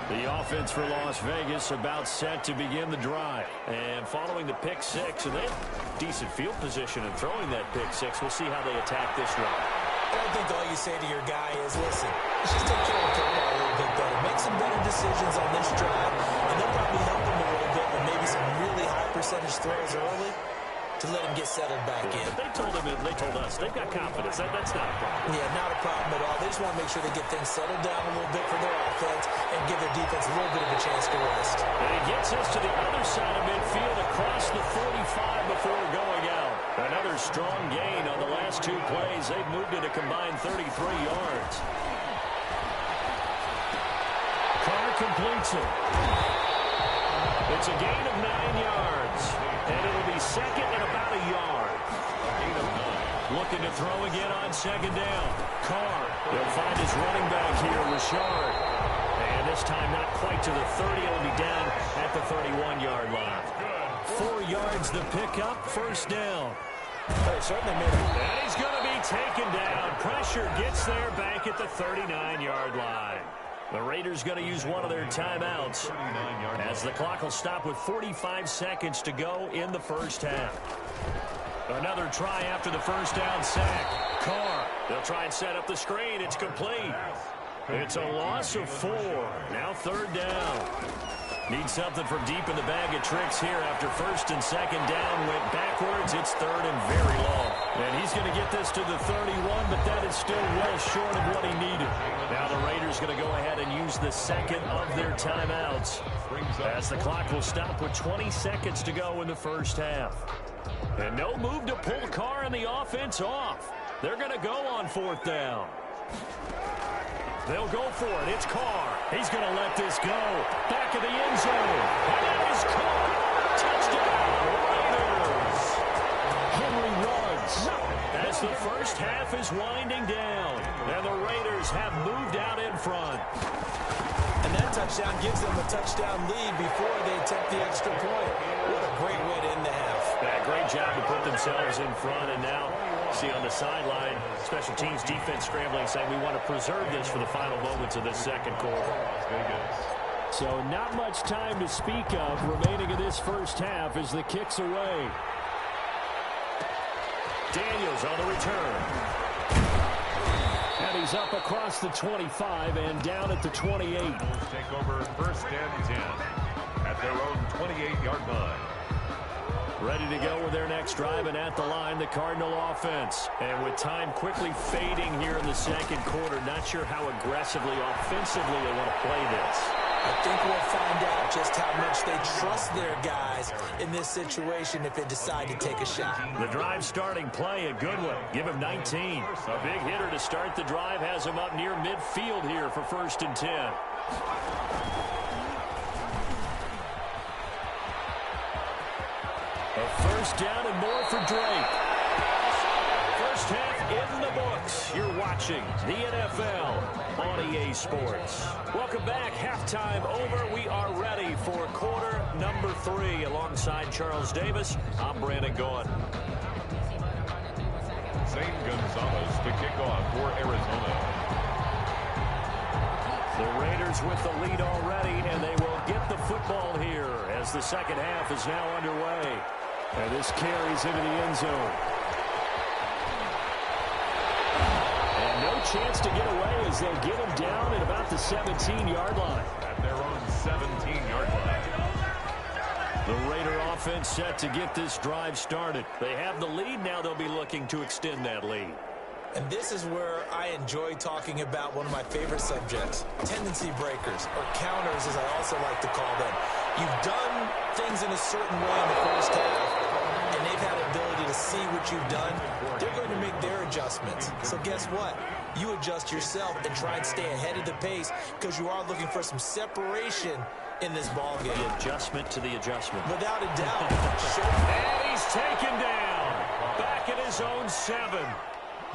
The offense for Las Vegas about set to begin the drive. And following the pick six, and they have decent field position in throwing that pick six. We'll see how they attack this drive. I think all you say to your guy is, listen, let's just take care of the football a little bit better. Make some better decisions on this drive, and they'll probably help him a little bit with maybe some really high percentage throws early to let him get settled back in. But they told us they've got confidence. That's not a problem. Yeah, not a problem at all. They just want to make sure they get things settled down a little bit for their offense and give their defense a little bit of a chance to rest. And he gets us to the other side of midfield across the 45 before going out. Another strong gain on the last 2 plays. They've moved it a combined 33 yards. Carr completes it. It's a gain of 9 yards. And it'll be second and about a yard. Gain of 9. Looking to throw again on second down. Carr. They'll find his running back here, Richard. And this time not quite to the 30. It'll be down at the 31-yard line. 4 yards the pickup, first down. Certainly made it. And he's going to be taken down. Pressure gets there back at the 39-yard line. The Raiders going to use one of their timeouts as the clock will stop with 45 seconds to go in the first half. Another try after the first down sack. Carr, they'll try and set up the screen. It's complete. It's a loss of 4. Now third down. Need something from deep in the bag of tricks here after first and second down went backwards. It's third and very long. And he's going to get this to the 31, but that is still well short of what he needed. Now the Raiders going to go ahead and use the second of their timeouts as the clock will stop with 20 seconds to go in the first half. And no move to pull Carr and the offense off. They're going to go on fourth down. They'll go for it. It's Carr. He's going to let this go. Back of the end zone. And that is caught. Touchdown, Raiders. Henry runs as the first half is winding down. And the Raiders have moved out in front. And that touchdown gives them a touchdown lead before they attempt the extra point. What a great way to end the half. Yeah, great job to put themselves in front. And now, see on the sideline, special teams defense scrambling, saying we want to preserve this for the final moments of this second quarter. So not much time to speak of remaining in this first half as the kick's away. Daniels on the return. And he's up across the 25 and down at the 28. Take over first and 10 at their own 28-yard line. Ready to go with their next drive, and at the line, the Cardinal offense. And with time quickly fading here in the second quarter, not sure how aggressively, offensively they want to play this. I think we'll find out just how much they trust their guys in this situation if they decide to take a shot. The drive starting play, a good one. Give him 19. A big hitter to start the drive has him up near midfield here for first and 10. A first down and more for Drake. First half in the books. You're watching the NFL on EA Sports. Welcome back. Halftime over. We are ready for quarter number 3. Alongside Charles Davis, I'm Brandon Gaughan. Zane Gonzalez to kick off for Arizona. The Raiders with the lead already, and they will get the football here as the second half is now underway. And this carries into the end zone. And no chance to get away as they'll get him down at about the 17-yard line. At their own 17-yard line. The Raider offense set to get this drive started. They have the lead. Now they'll be looking to extend that lead. And this is where I enjoy talking about one of my favorite subjects, tendency breakers, or counters as I also like to call them. You've done things in a certain way in the first half, and they've had the ability to see what you've done. They're going to make their adjustments. So guess what? You adjust yourself and try and stay ahead of the pace because you are looking for some separation in this ball game. The adjustment to the adjustment. Without a doubt. And he's taken down. Back at his own 7.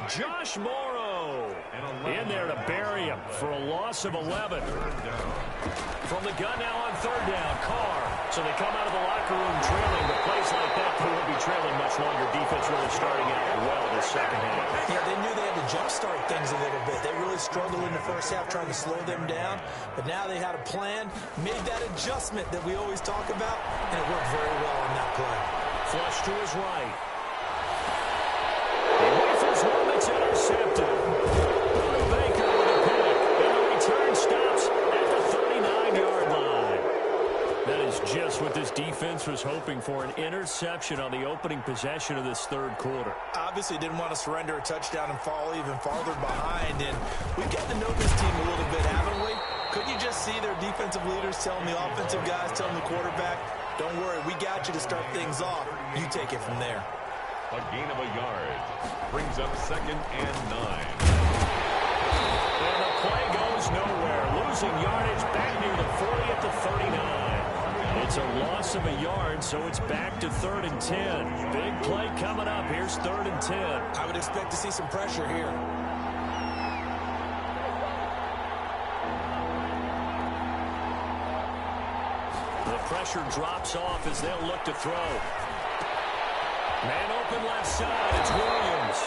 Josh Morrow in there to bury him for a loss of 11. From the gun now on third down, Carr. So they come out of the locker room trailing, but plays like that, they won't be trailing much longer. Defense really starting out well this second half. Yeah, they knew they had to jumpstart things a little bit. They really struggled in the first half trying to slow them down, but now they had a plan, made that adjustment that we always talk about, and it worked very well on that play. Flush to his right. He whiffles one that's intercepted. Baker with a pick, and the return stops at the 39-yard line. That is just what this defense was hoping for, an interception on the opening possession of this third quarter. Obviously didn't want to surrender a touchdown and fall even farther behind, and we've gotten to know this team a little bit, haven't we? Couldn't you just see their defensive leaders telling the offensive guys, telling the quarterback, don't worry, we got you to start things off. You take it from there. A gain of a yard. Brings up 2nd and 9. And the play goes nowhere. Losing yardage back near the 40 at the 39. It's a loss of a yard, so it's back to 3rd and 10. Big play coming up. Here's 3rd and 10. I would expect to see some pressure here. The pressure drops off as they'll look to throw. Man open left side, it's Williams.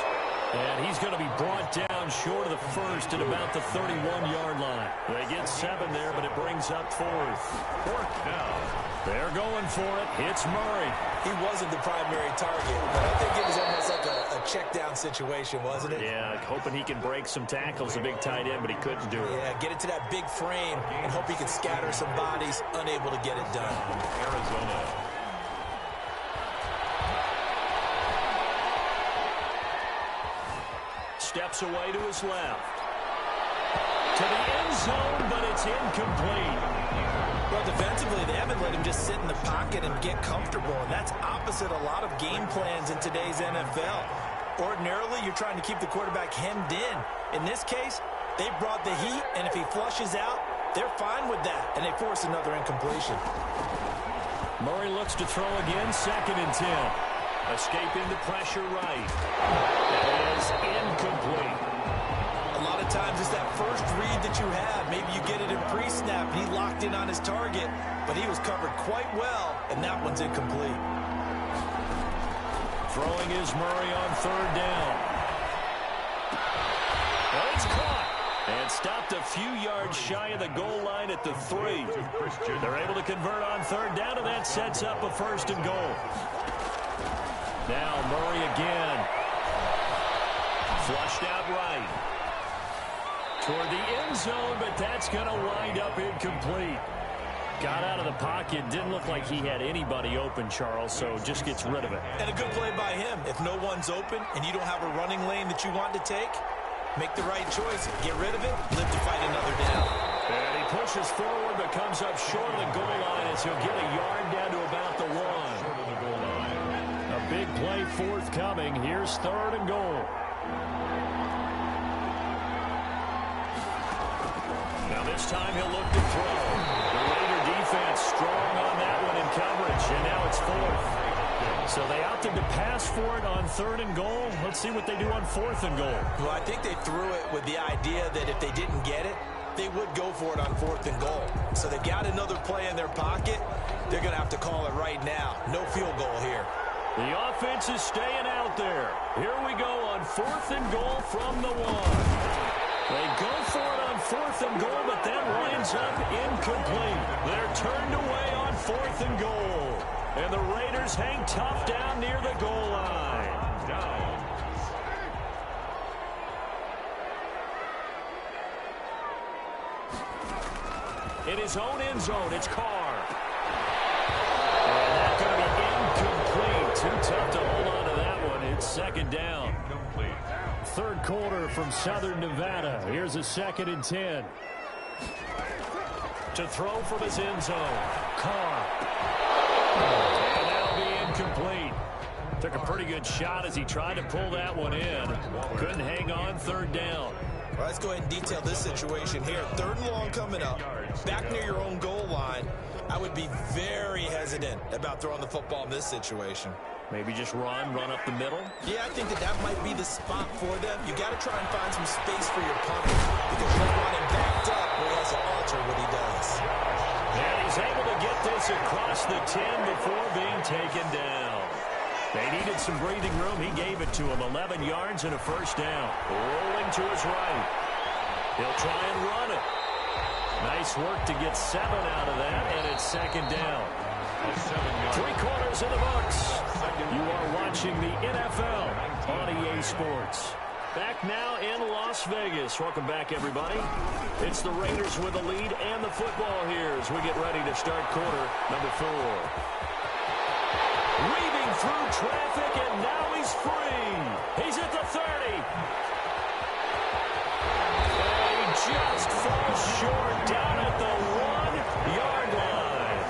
And he's going to be brought down short of the first at about the 31-yard line. They get 7 there, but it brings up 4th. 4th down. They're going for it. It's Murray. He wasn't the primary target, but I think it was almost like a check-down situation, wasn't it? Yeah, hoping he can break some tackles, a big tight end, but he couldn't do it. Yeah, get it to that big frame and hope he can scatter some bodies, unable to get it done. Arizona. Steps away to his left. To the end zone, but it's incomplete. Well, defensively, they haven't let him just sit in the pocket and get comfortable, and that's opposite a lot of game plans in today's NFL. Ordinarily, you're trying to keep the quarterback hemmed in. In this case, they brought the heat, and if he flushes out, they're fine with that, and they force another incompletion. Murray looks to throw again, 2nd and 10. Escape into pressure right. That is incomplete. A lot of times it's that first read that you have. Maybe you get it in pre-snap, and he locked in on his target, but he was covered quite well, and that one's incomplete. Throwing is Murray on 3rd down. Well, it's caught. And stopped a few yards shy of the goal line at the 3. They're able to convert on 3rd down, and that sets up a 1st and goal. Now Murray again. Flushed out right. Toward the end zone, but that's going to wind up incomplete. Got out of the pocket. Didn't look like he had anybody open, Charles, so just gets rid of it. And a good play by him. If no one's open and you don't have a running lane that you want to take, make the right choice. Get rid of it. Live to fight another down. And he pushes forward, but comes up short of the goal line as he'll get a yard down to about the 1. A big play forthcoming. Here's 3rd and goal. Now this time he'll look to throw. The Raider defense strong on that one in coverage, and now it's 4th. So they opted to pass for it on 3rd and goal. Let's see what they do on 4th and goal. Well, I think they threw it with the idea that if they didn't get it, they would go for it on 4th and goal. So they've got another play in their pocket. They're going to have to call it right now. No field goal here. The offense is staying out out there. Here we go on 4th and goal from the 1. They go for it on 4th and goal, but that winds up incomplete. They're turned away on 4th and goal. And the Raiders hang tough down near the goal line. Down. In his own end zone, it's Carr. And that's going to be incomplete. Too tough to hold on to that one. It's 2nd down. Incomplete. 3rd quarter from Southern Nevada. Here's a 2nd and 10. To throw from his end zone. Carr. And that'll be incomplete. Took a pretty good shot as he tried to pull that one in. Couldn't hang on. 3rd down. Well, let's go ahead and detail this situation here. 3rd and long coming up. Back near your own goal line. I would be very hesitant about throwing the football in this situation. Maybe just run up the middle. Yeah, I think that might be the spot for them. You got to try and find some space for your punter because you don't want him backed up where he has to alter what he does. And he's able to get this across the 10 before being taken down. They needed some breathing room. He gave it to him. 11 yards and a 1st down. Rolling to his right. He'll try and run it. Nice work to get 7 out of that, and it's 2nd down. 3 quarters in the books. You are watching the NFL on EA Sports. Back now in Las Vegas. Welcome back, everybody. It's the Raiders with the lead and the football here as we get ready to start quarter number 4. Weaving through traffic, and now he's free. He's at the 30. And he just falls short down at the 1-yard line.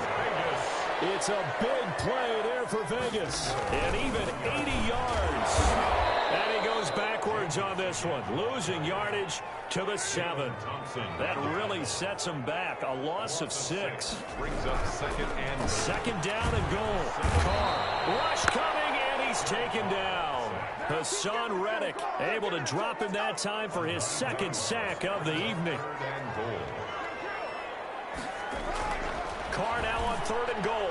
It's a big play there for Vegas. And even 80 yards. And he goes backwards on this one. Losing yardage to the 7. That really sets him back. A loss of 6. Brings up 2nd down and goal. Carr. Rush coming, and he's taken down. Hassan Reddick able to drop him that time for his 2nd sack of the evening. Carr now on 3rd and goal.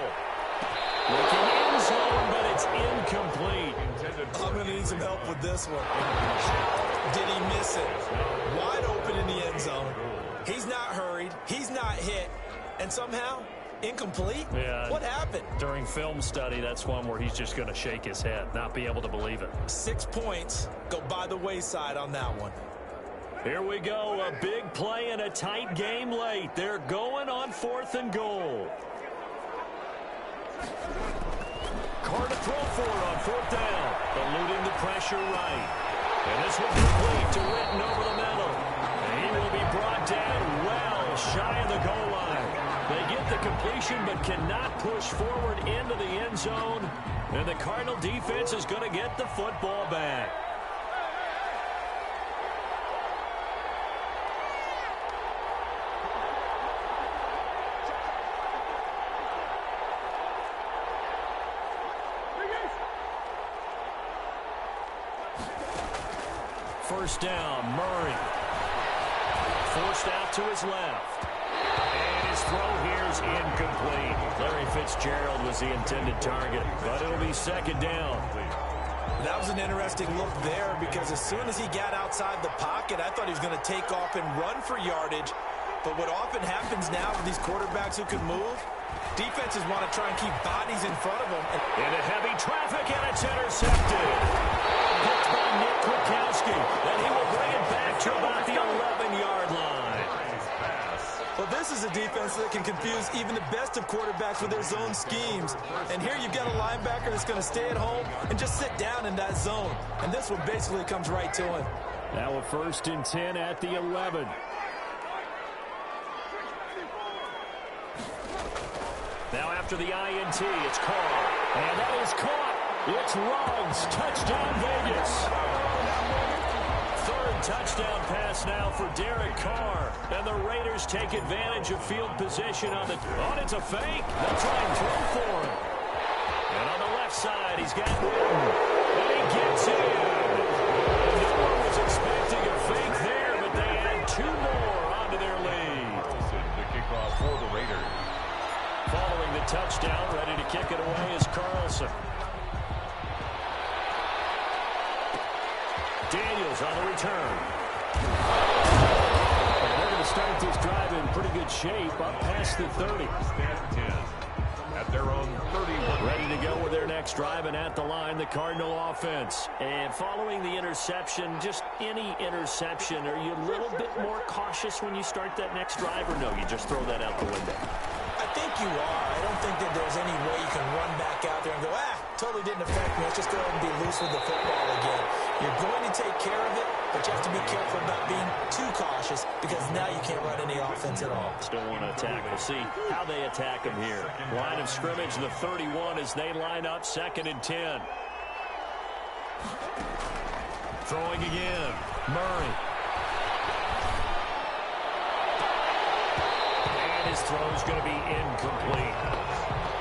Looking in zone, but it's incomplete. I'm going to need some help with this one. How did he miss it? Wide open in the end zone. He's not hurried. He's not hit. And somehow, incomplete? Yeah. What happened? During film study, that's one where he's just going to shake his head, not be able to believe it. 6 points go by the wayside on that one. Here we go. A big play in a tight game late. They're going on 4th and goal. Carr to throw for it on 4th down. Eluding the pressure right. And this will complete to Witten over the middle. And he will be brought down well shy of the goal line. They get the completion but cannot push forward into the end zone. And the Cardinal defense is going to get the football back. First down, Murray. Forced out to his left. And his throw here is incomplete. Larry Fitzgerald was the intended target, but it'll be 2nd down. That was an interesting look there because as soon as he got outside the pocket, I thought he was going to take off and run for yardage. But what often happens now with these quarterbacks who can move, defenses want to try and keep bodies in front of them. Into heavy traffic, and it's intercepted. Picked by Nick Kwiatkowski, and he will bring it back to about the 11-yard line. Well, this is a defense that can confuse even the best of quarterbacks with their zone schemes. And here you've got a linebacker that's going to stay at home and just sit down in that zone. And this one basically comes right to him. Now a 1st and 10 at the 11. Now after the INT, it's Carr. And that is caught. It's Ruggs. Touchdown, Vegas. 3rd touchdown pass now for Derek Carr. And the Raiders take advantage of field position on the... Oh, it's a fake. They'll try and throw for him. And on the left side, he's got Witten. And he gets in. No one was expecting a fake there, but they add 2 more onto their lead. The kickoff for the Raiders. Following the touchdown, ready to kick it away is Carlson. McDaniels on the return. And they're going to start this drive in pretty good shape up past the 30. First and 10 at their own 31. Ready to go with their next drive, and at the line, the Cardinal offense. And following the interception, just any interception, are you a little bit more cautious when you start that next drive, or no, you just throw that out the window? I think you are. I don't think that there's any way you can run back out there and go, totally didn't affect me. Let's just go ahead and be loose with the football again. You're going to take care of it, but you have to be careful about being too cautious because now you can't run any offense at all. Still want to attack. We'll see how they attack him here. Line of scrimmage, the 31 as they line up 2nd and 10. Throwing again. Murray. And his throw's going to be incomplete.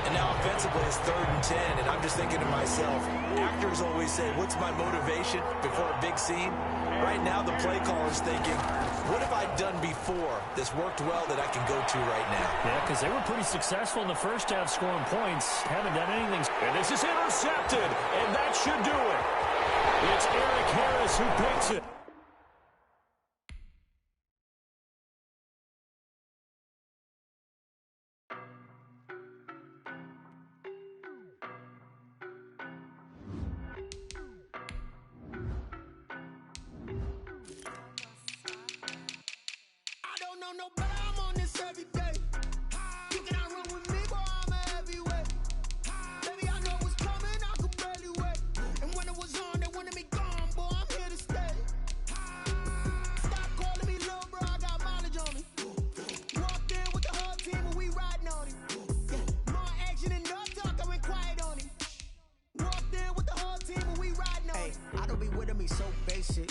And now offensively it's 3rd and 10, and I'm just thinking to myself, actors always say, what's my motivation before a big scene? Right now the play caller's thinking, what have I done before that's worked well that I can go to right now? Yeah, because they were pretty successful in the first half scoring points. Haven't done anything. And this is intercepted, and that should do it. It's Eric Harris who picks it.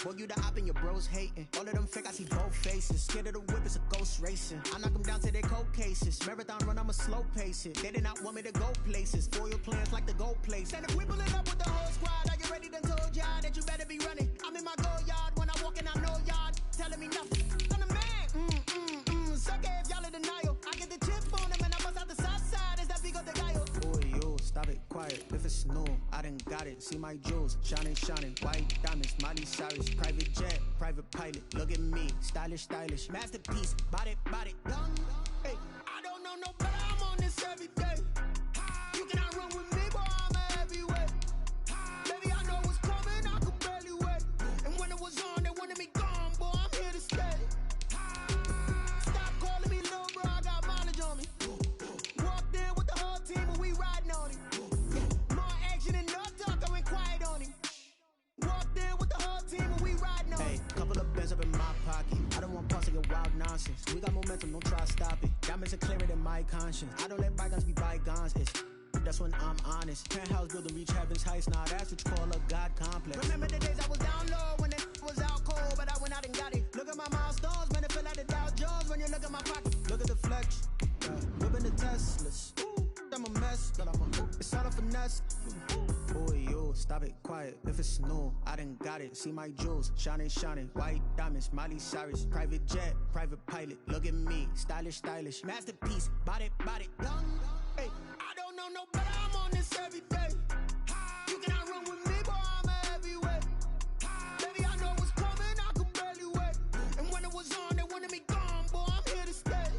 Boy, you the op and your bros hating. All of them fake, I see both faces. Scared of the whip, it's a ghost racing. I knock them down to their cold cases. Marathon run, I'ma slow pace it. They did not want me to go places. Foil plans like the go place. And if we pulling up with the whole squad, are you ready? Done told y'all that you better be running. I'm in my go yard when I walk in, I know y'all telling me nothing. I'm the man. Suck it if y'all in denial. I get the chip on them and I bust out the south side. Is that Vigo de Gallo? Boy, yo, stop it, quiet. If it's new, I done got it. See my jewels, shining, shining. White diamonds, Miley Cyrus. Private jet, private pilot. Look at me, stylish, stylish. Masterpiece, body, done. Hey, I don't know no better. I'm on this every day. You cannot run with me, boy, I'm a heavyweight. Baby, I know what's coming, I could barely wait. And when it was on, they wanted me gone, boy, I'm here to stay. Stop calling me little bro, I got mileage on me. Walked in with the whole team and we riding on him. More action and no talk, I went quiet on him. Walked in with the whole team and we riding on him. Hey, couple of bands up in my pocket. I don't want parts of your wild nonsense. We got momentum, don't try to stop it. Diamonds are clearer than my conscience. I don't let bygones be bygones. That's when I'm honest. Penthouse building, reach heaven's heights. Now that's what you call a God complex. Remember the days I was down low when it was out cold, but I went out and got it. Look at my milestones, man, it feel like the Dow Jones when you look at my pocket. Look at the flex, whipping the Teslas. I'm a mess, but it's all a finesse. Boy, yo, stop it, quiet. If it's new, I done got it. See my jewels, shining, shining. White diamonds, Miley Cyrus. Private jet, private pilot. Look at me, stylish, stylish. Masterpiece, body, done. Hey, I don't know no better. I'm on this every day. You cannot run with me, boy, I'm a heavyweight. Baby, I know what's coming, I could barely wait. And when it was on, they wanted me gone, boy, I'm here to stay.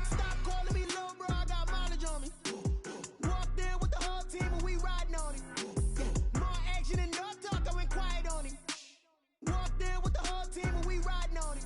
Stop calling me little bro, I got mileage on me. Walked in with the whole team and we riding on him. More action and no talk, I went quiet on him. Walked in with the whole team and we riding on him.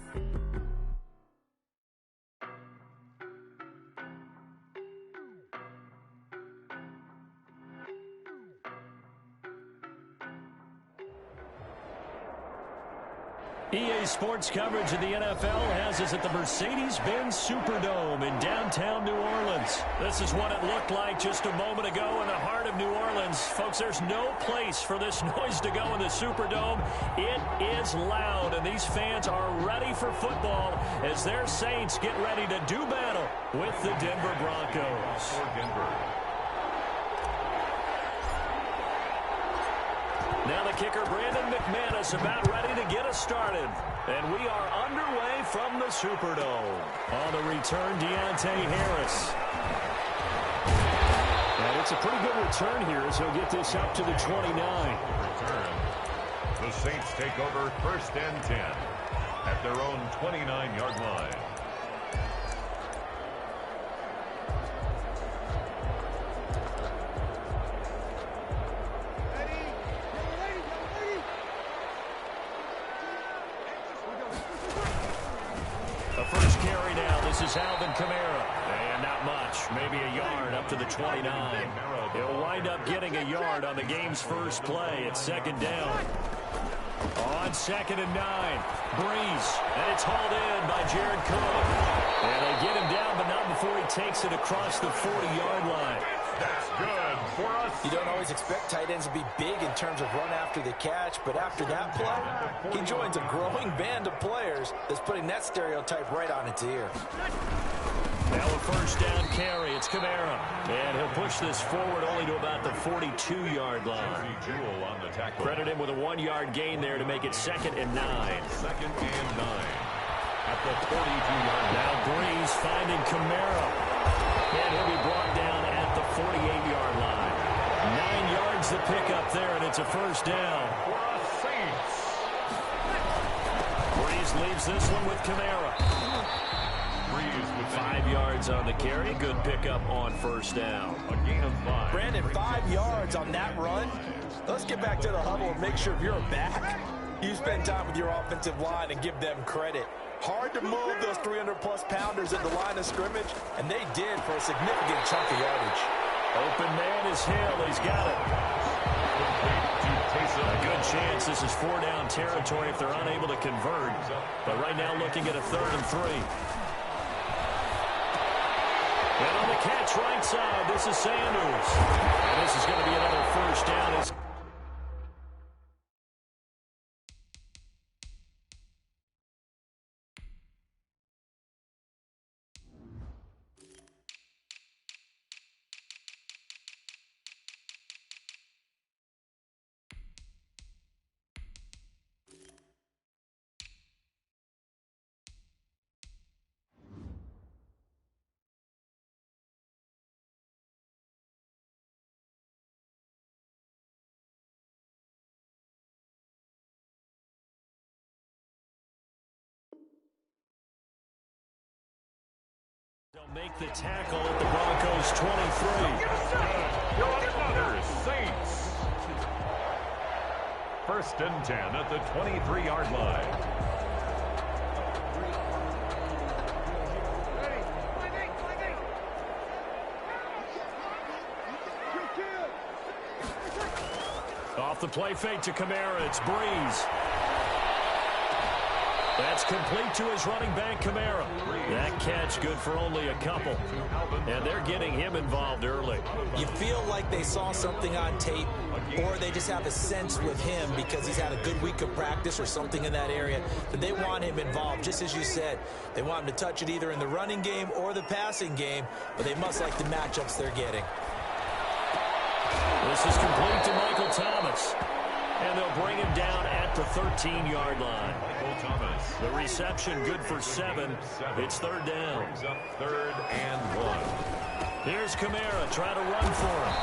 EA Sports coverage of the NFL has us at the Mercedes-Benz Superdome in downtown New Orleans. This is what it looked like just a moment ago in the heart of New Orleans. Folks, there's no place for this noise to go in the Superdome. It is loud, and these fans are ready for football as their Saints get ready to do battle with the Denver Broncos. Now the kicker, Brandon McManus, about ready to get us started. And we are underway from the Superdome. On the return, Deontay Harris. And it's a pretty good return here as he'll get this up to the 29. The Saints take over 1st and 10 at their own 29-yard line. The first carry now. This is Alvin Kamara. And not much. Maybe a yard up to the 29. He'll wind up getting a yard on the game's first play. It's 2nd down. On 2nd and 9. Breeze. And it's hauled in by Jared Cook. And they get him down, but not before he takes it across the 40-yard line. That's good for us. You don't always expect tight ends to be big in terms of run after the catch, but after that play, he joins a growing band of players that's putting that stereotype right on its ear. Now a first down carry. It's Kamara. And he'll push this forward only to about the 42-yard line. Credit him with a 1-yard gain there to make it 2nd and 9. 2nd and 9 at the 42-yard line. Now Breeze finding Kamara. And he'll be brought down at the 48-yard line. 9 yards to pick up there, and it's a first down. For us Saints. Breeze leaves this one with Kamara. 5 yards on the carry. Good pickup on first down. A gain of 5. Brandon, 5 yards on that run. Let's get back to the huddle and make sure if you're back, you spend time with your offensive line and give them credit. Hard to move those 300-plus pounders at the line of scrimmage, and they did for a significant chunk of yardage. Open man is Hill. He's got it. A good chance this is 4-down territory if they're unable to convert. But right now looking at a 3rd and 3. And on the catch right side, this is Sanders. And this is going to be another first down. They'll make the tackle at the Broncos 23. Another Saints. 1st and 10 at the 23-yard line. Off the play fake to Kamara, it's Breeze. That's complete to his running back, Kamara. That catch good for only a couple. And they're getting him involved early. You feel like they saw something on tape, or they just have a sense with him because he's had a good week of practice or something in that area, but they want him involved. Just as you said, they want him to touch it either in the running game or the passing game, but they must like the matchups they're getting. This is complete to Michael Thomas. And they'll bring him down at the 13-yard line. Thomas. The reception good for 7. It's 3rd down. 3rd and 1. Here's Kamara trying to run for him.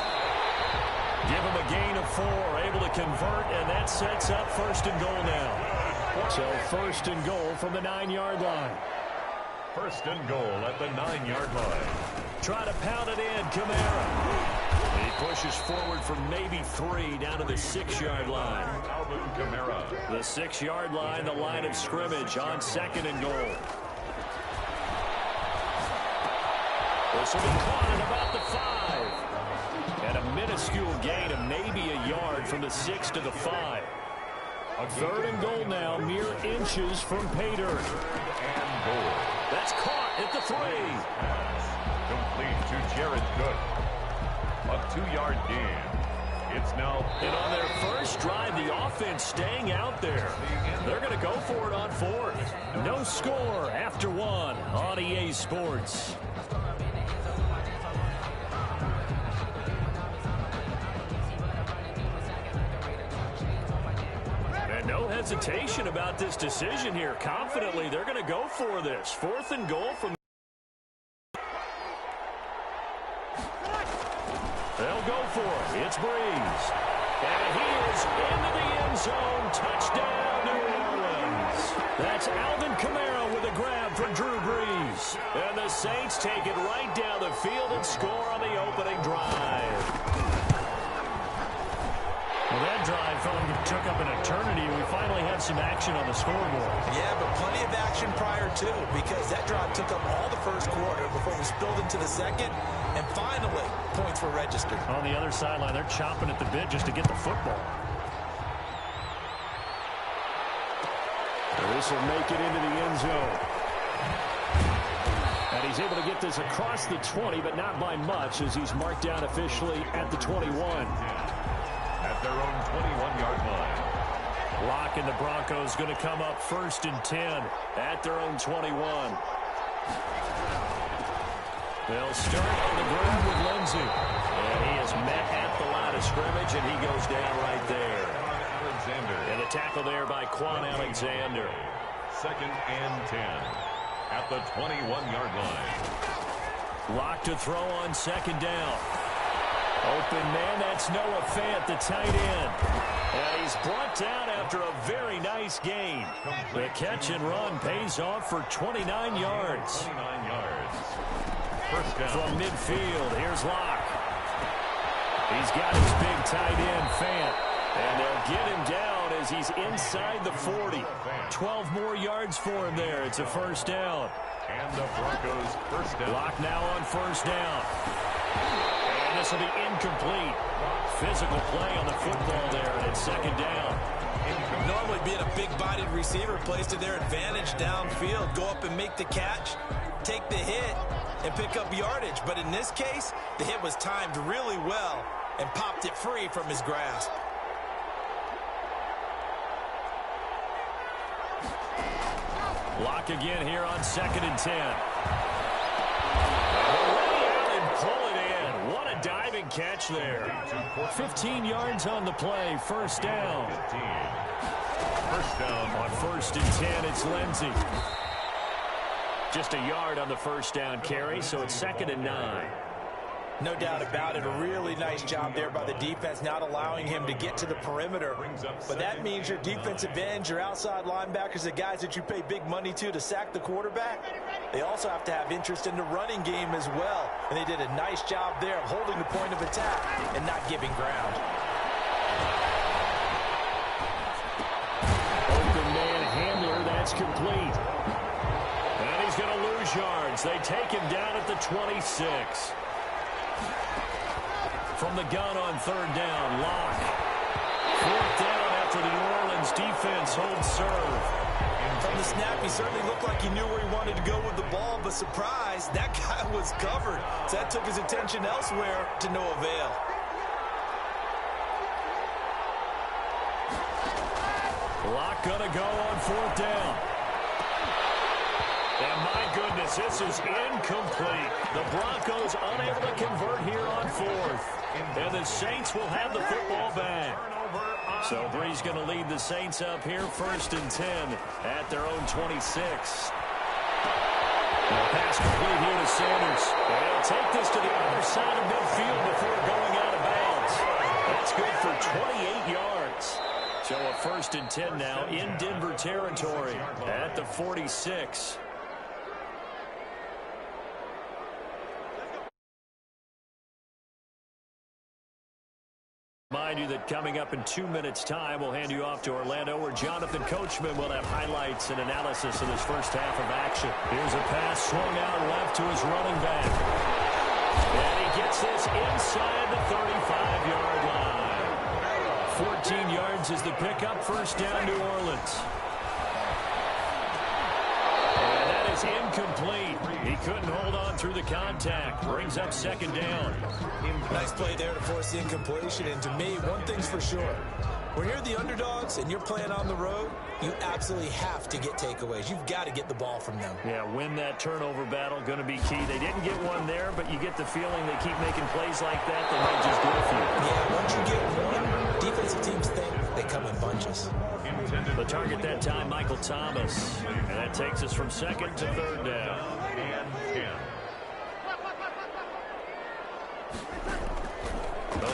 Give him a gain of 4. Able to convert, and that sets up 1st and goal now. So 1st and goal from the 9-yard line. 1st and goal at the 9-yard line. Try to pound it in, Kamara. He pushes forward for maybe 3 down to the 6-yard line. Alvin Kamara. The 6-yard line, the line of scrimmage on 2nd and goal. This will be caught at about the 5. And a minuscule gain of maybe a yard from the 6 to the 5. 3rd and goal now, mere inches from pay dirt. And goal. That's caught at the 3. Complete to Jared Cook. A 2-yard gain. It's now. And on their first drive, the offense staying out there. They're going to go for it on 4th. No score after 1 on EA Sports. And no hesitation about this decision here. Confidently, they're going to go for this. 4th and goal from. They'll go for it. It's Breeze. And he is into the end zone. Touchdown, New Orleans. That's Alvin Kamara with a grab for Drew Brees. And the Saints take it right down the field and score on the opening drive. Well, that drive took up an eternity. We finally had some action on the scoreboard. Yeah, but plenty of action prior to, because that drive took up all the first quarter before we spilled into the second, and finally, points were registered. On the other sideline, they're chomping at the bit just to get the football. This will make it into the end zone. And he's able to get this across the 20, but not by much, as he's marked down officially at the 21. At their own 21-yard line. Locke and the Broncos going to come up 1st and 10 at their own 21. They'll start on the ground with Lindsey. And he is met at the line of scrimmage, and he goes down right there. Alexander. And the tackle there by Quan Alexander. 2nd and 10 at the 21-yard line. Locke to throw on 2nd down. Open man, that's Noah Fant, the tight end. And he's brought down after a very nice gain. The catch and run pays off for 29 yards. 29 yards. First down. From midfield, here's Locke. He's got his big tight end, Fant. And they'll get him down as he's inside the 40. 12 more yards for him there. It's a first down. And the Broncos first down. Locke now on 1st down. And this will be incomplete. Physical play on the football there, and it's 2nd down. Normally being a big-bodied receiver plays to their advantage downfield. Go up and make the catch, take the hit, and pick up yardage. But in this case, the hit was timed really well and popped it free from his grasp. Locke again here on 2nd and 10. Way out and pull it in. What a diving catch there. 15 yards on the play. First down. 15. First down. On 1st and 10, it's Lindsey. Just a yard on the first down carry, so it's 2nd and 9. No doubt about it. A really nice job there by the defense, not allowing him to get to the perimeter. But that means your defensive ends, your outside linebackers, the guys that you pay big money to sack the quarterback, they also have to have interest in the running game as well. And they did a nice job there of holding the point of attack and not giving ground. Open man handler, that's complete. And he's going to lose yards. They take him down at the 26. From the gun on 3rd down, Locke. 4th down after the New Orleans defense holds serve. From the snap, he certainly looked like he knew where he wanted to go with the ball, but surprise, that guy was covered. So that took his attention elsewhere to no avail. Locke going to go on 4th down. And my goodness, this is incomplete. The Broncos unable to convert here on 4th. And the Saints will have the football back. So Brees going to lead the Saints up here, 1st and 10 at their own 26. Pass complete here to Sanders. And he'll take this to the other side of midfield before going out of bounds. That's good for 28 yards. So a 1st and 10 now in Denver territory at the 46. Remind you that coming up in 2 minutes' time, we'll hand you off to Orlando, where Jonathan Coachman will have highlights and analysis of this first half of action. Here's a pass swung out left to his running back. And he gets this inside the 35-yard line. 14 yards is the pickup. First down, New Orleans. And that is incomplete. He couldn't hold on through the contact. Brings up 2nd down. Nice play there to force the incompletion. And to me, one thing's for sure. When you're the underdogs and you're playing on the road, you absolutely have to get takeaways. You've got to get the ball from them. Yeah, win that turnover battle, going to be key. They didn't get one there, but you get the feeling they keep making plays like that, they might just go for you. Yeah, once you get one, defensive teams think they come in bunches. The target that time, Michael Thomas. And that takes us from 2nd to 3rd down.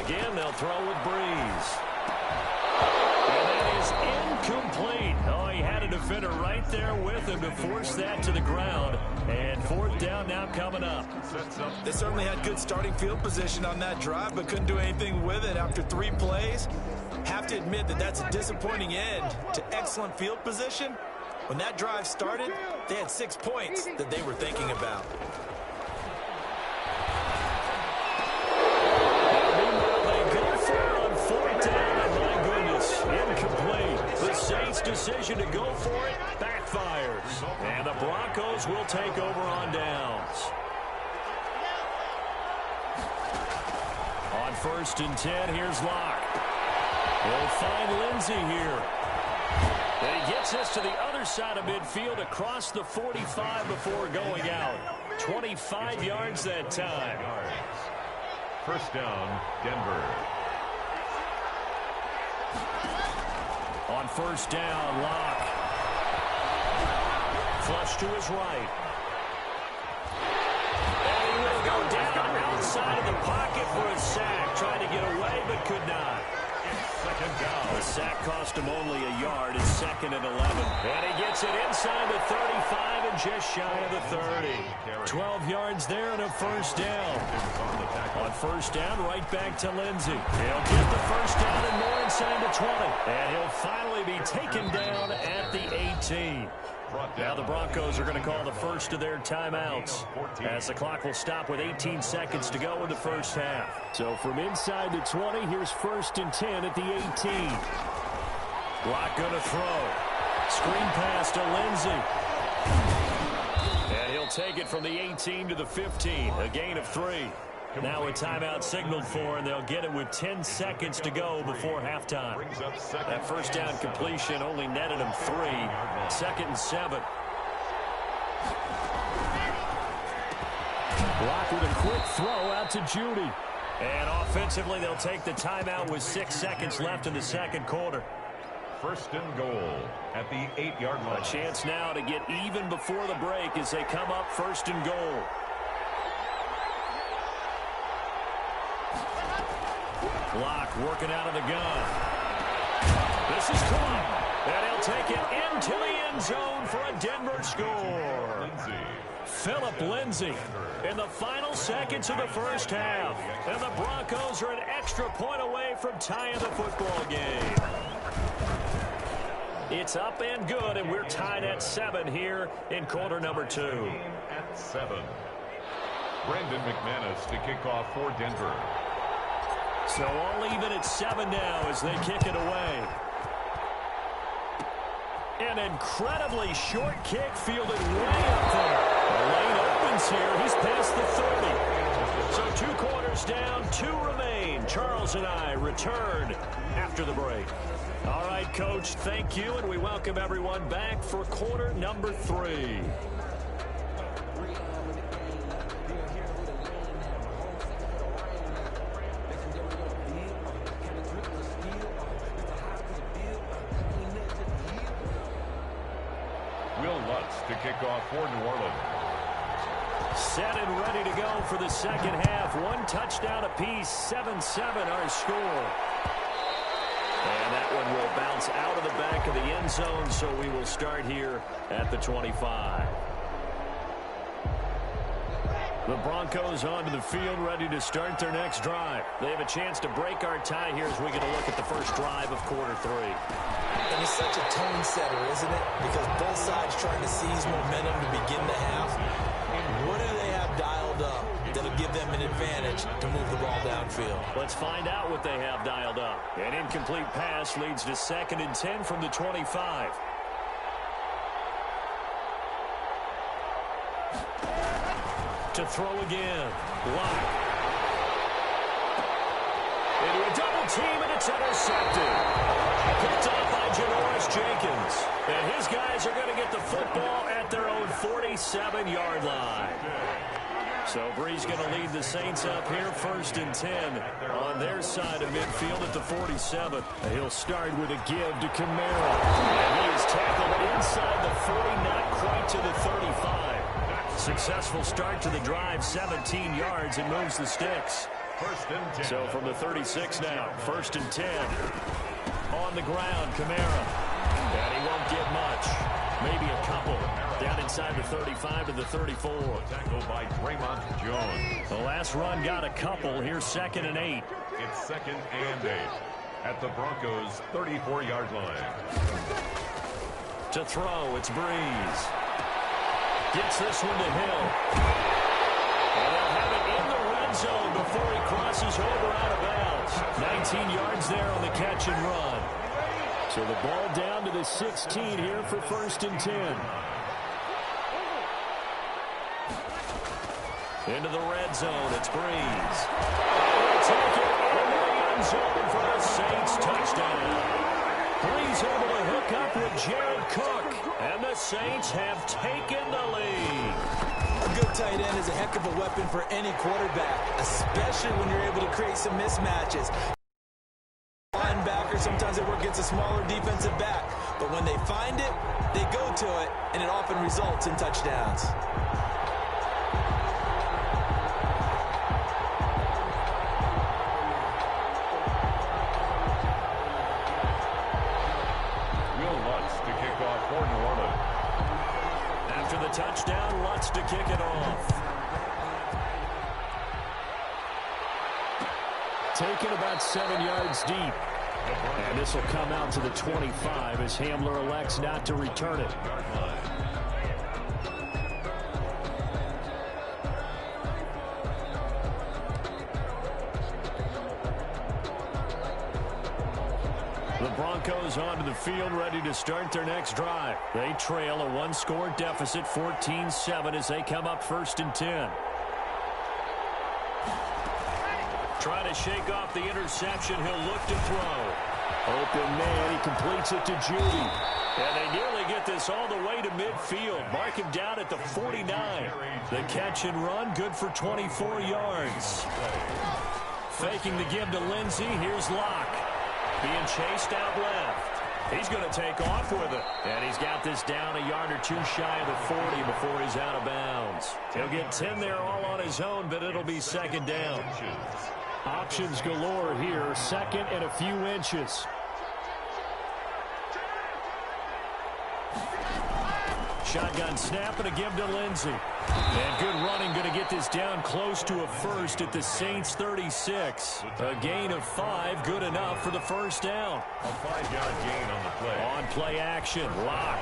Again, they'll throw with Brees. And that is incomplete. Oh, he had a defender right there with him to force that to the ground. And fourth down now coming up. They certainly had good starting field position on that drive, but couldn't do anything with it after 3 plays. Have to admit that that's a disappointing end to excellent field position. When that drive started, they had 6 points that they were thinking about. The Saints' decision to go for it backfires. And the Broncos will take over on downs. On 1st and 10, here's Locke. He'll find Lindsey here. And he gets us to the other side of midfield across the 45 before going out. 25 yards that time. First down, Denver. On 1st down, Locke. Flush to his right. And he will go down outside of the pocket for a sack. Tried to get away, but could not. Second down. The sack cost him only a yard. It's 2nd and 11. And he gets it inside the 35 and just shy of the 30. 12 yards there and a first down. On 1st down, right back to Lindsey. He'll get the first down and more inside the 20. And he'll finally be taken down at the 18. Now the Broncos are going to call the first of their timeouts as the clock will stop with 18 seconds to go in the first half. So from inside the 20, here's 1st and 10 at the 18. Locke going to throw. Screen pass to Lindsey. And he'll take it from the 18 to the 15, a gain of 3. Now a timeout signaled for, and they'll get it with 10 seconds to go before halftime. That first down completion only netted him 3. 2nd and 7. Locke with a quick throw out to Judy. And offensively, they'll take the timeout with 6 seconds left in the second quarter. First and goal at the 8-yard line. A chance now to get even before the break as they come up 1st and goal. Locke working out of the gun. This is caught. And he'll take it into the end zone for a Denver score. Philip Lindsey in the final seconds of the first half. And the Broncos are an extra point away from tying the football game. It's up and good, and we're tied at 7 here in quarter number 2. At 7. Brandon McManus to kick off for Denver. So all even at 7 now as they kick it away. An incredibly short kick fielded way up there. The lane opens here. He's past the 30. So 2 quarters down, 2 remain. Charles and I return after the break. All right, Coach, thank you, and we welcome everyone back for quarter number 3. To kick off for New Orleans. Set and ready to go for the second half. 1 touchdown apiece, 7-7 our score. And that one will bounce out of the back of the end zone, so we will start here at the 25. The Broncos onto the field, ready to start their next drive. They have a chance to break our tie here as we get a look at the first drive of quarter 3. And it's such a tone setter, isn't it? Because both sides trying to seize momentum to begin the half. What do they have dialed up that'll give them an advantage to move the ball downfield? Let's find out what they have dialed up. An incomplete pass leads to 2nd and 10 from the 25. To throw again. Locke. Into a double team, and it's intercepted. Picked off by Janoris Jenkins. And his guys are going to get the football at their own 47-yard line. So Bree's going to lead the Saints up here, 1st and 10 on their side of midfield at the 47. He'll start with a give to Kamara. And he is tackled inside the 40, not quite to the 35. Successful start to the drive, 17 yards, and moves the sticks. First and 10. So from the 36 now, 1st and 10. On the ground, Kamara. And he won't get much. Maybe a couple. Down inside the 35 to the 34. Tackle by Draymond Jones. The last run got a couple. Here's 2nd and 8. It's 2nd and 8 at the Broncos' 34-yard line. To throw, it's Breeze. Gets this one to Hill. And they'll have it in the red zone before he crosses over out of bounds. 19 yards there on the catch and run. So the ball down to the 16 here for 1st and 10. Into the red zone, it's Breeze. They take it in the end zone for the Saints touchdown. Breeze able to hook up with Jared Cook, and the Saints have taken the lead. A good tight end is a heck of a weapon for any quarterback, especially when you're able to create some mismatches. Linebacker, sometimes they work against a smaller defensive back, but when they find it, they go to it, and it often results in touchdowns. Touchdown, Lutz to kick it off. Taken about 7 yards deep. And this will come out to the 25 as Hamler elects not to return it. The Broncos onto the field, ready to start their next drive. They trail a one-score deficit, 14-7, as they come up 1st and 10. Trying to shake off the interception. He'll look to throw. Open man. He completes it to Judy. And they nearly get this all the way to midfield. Mark him down at the 49. The catch and run, good for 24 yards. Faking the give to Lindsey. Here's Locke. Being chased out left. He's going to take off with it. And he's got this down a yard or two shy of the 40 before he's out of bounds. He'll get 10 there all on his own, but it'll be 2nd down. Options galore here. 2nd and a few inches. Shotgun snap and a give to Lindsey. And good running, going to get this down close to a first at the Saints 36. A gain of 5, good enough for the first down. A 5-yard gain on the play. On play action, Locke.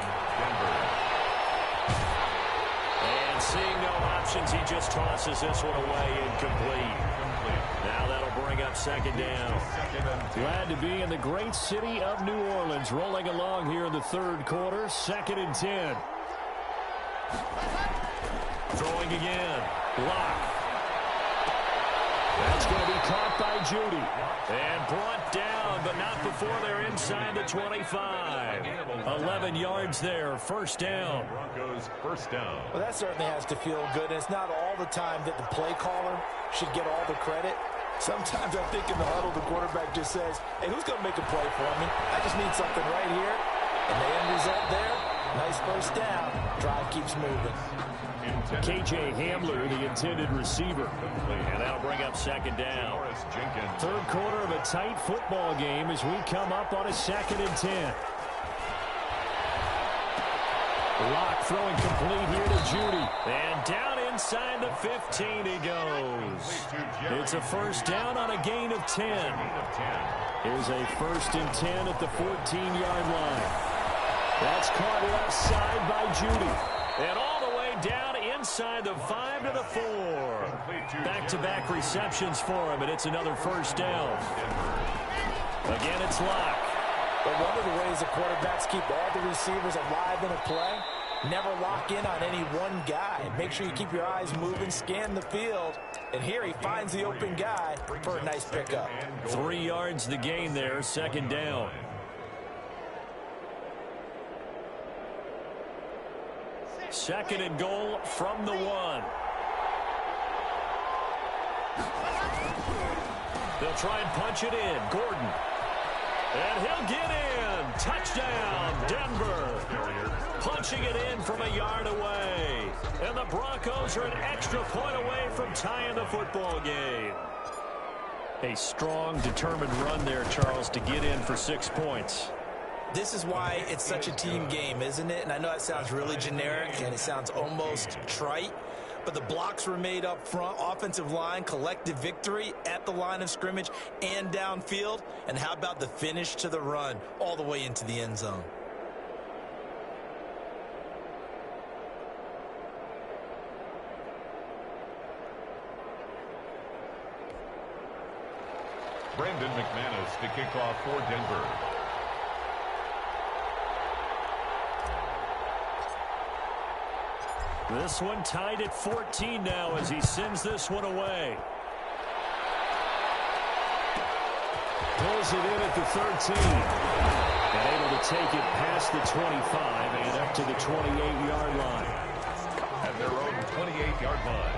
And seeing no options, he just tosses this one away, incomplete. Now that'll bring up 2nd down. Glad to be in the great city of New Orleans, rolling along here in the 3rd quarter, 2nd and 10. Throwing again. Locke. That's going to be caught by Judy. And brought down, but not before they're inside the 25. 11 yards there. 1st down. Broncos 1st down. Well, that certainly has to feel good. And it's not all the time that the play caller should get all the credit. Sometimes I think in the huddle, the quarterback just says, hey, who's going to make a play for me? I just need something right here. And the end result there, nice 1st down. Drive keeps moving. KJ Hamler, the intended receiver. And that'll bring up 2nd down. 3rd quarter of a tight football game as we come up on a 2nd and 10. Locke throwing complete here to Judy. And down inside the 15 he goes. It's a 1st down on a gain of 10. Here's a 1st and 10 at the 14-yard line. That's caught left side by Judy. And all the way down inside the 5 to the 4. Back-to-back receptions for him, and it's another 1st down. Again, it's Locke. But one of the ways the quarterbacks keep all the receivers alive in a play, never lock in on any one guy. Make sure you keep your eyes moving, scan the field. And here he finds the open guy for a nice pickup. 3 yards the gain there, 2nd down. 2nd and goal from the 1. They'll try and punch it in. Gordon. And he'll get in. Touchdown, Denver. Punching it in from a yard away. And the Broncos are an extra point away from tying the football game. A strong, determined run there, Charles, to get in for 6 points. This is why it's such a team game, isn't it? And I know that sounds really generic and it sounds almost trite, but the blocks were made up front, offensive line, collective victory at the line of scrimmage and downfield. And how about the finish to the run all the way into the end zone? Brandon McManus to kick off for Denver. This one tied at 14 now as he sends this one away. Pulls it in at the 13. And able to take it past the 25 and up to the 28-yard line. At their own 28-yard line.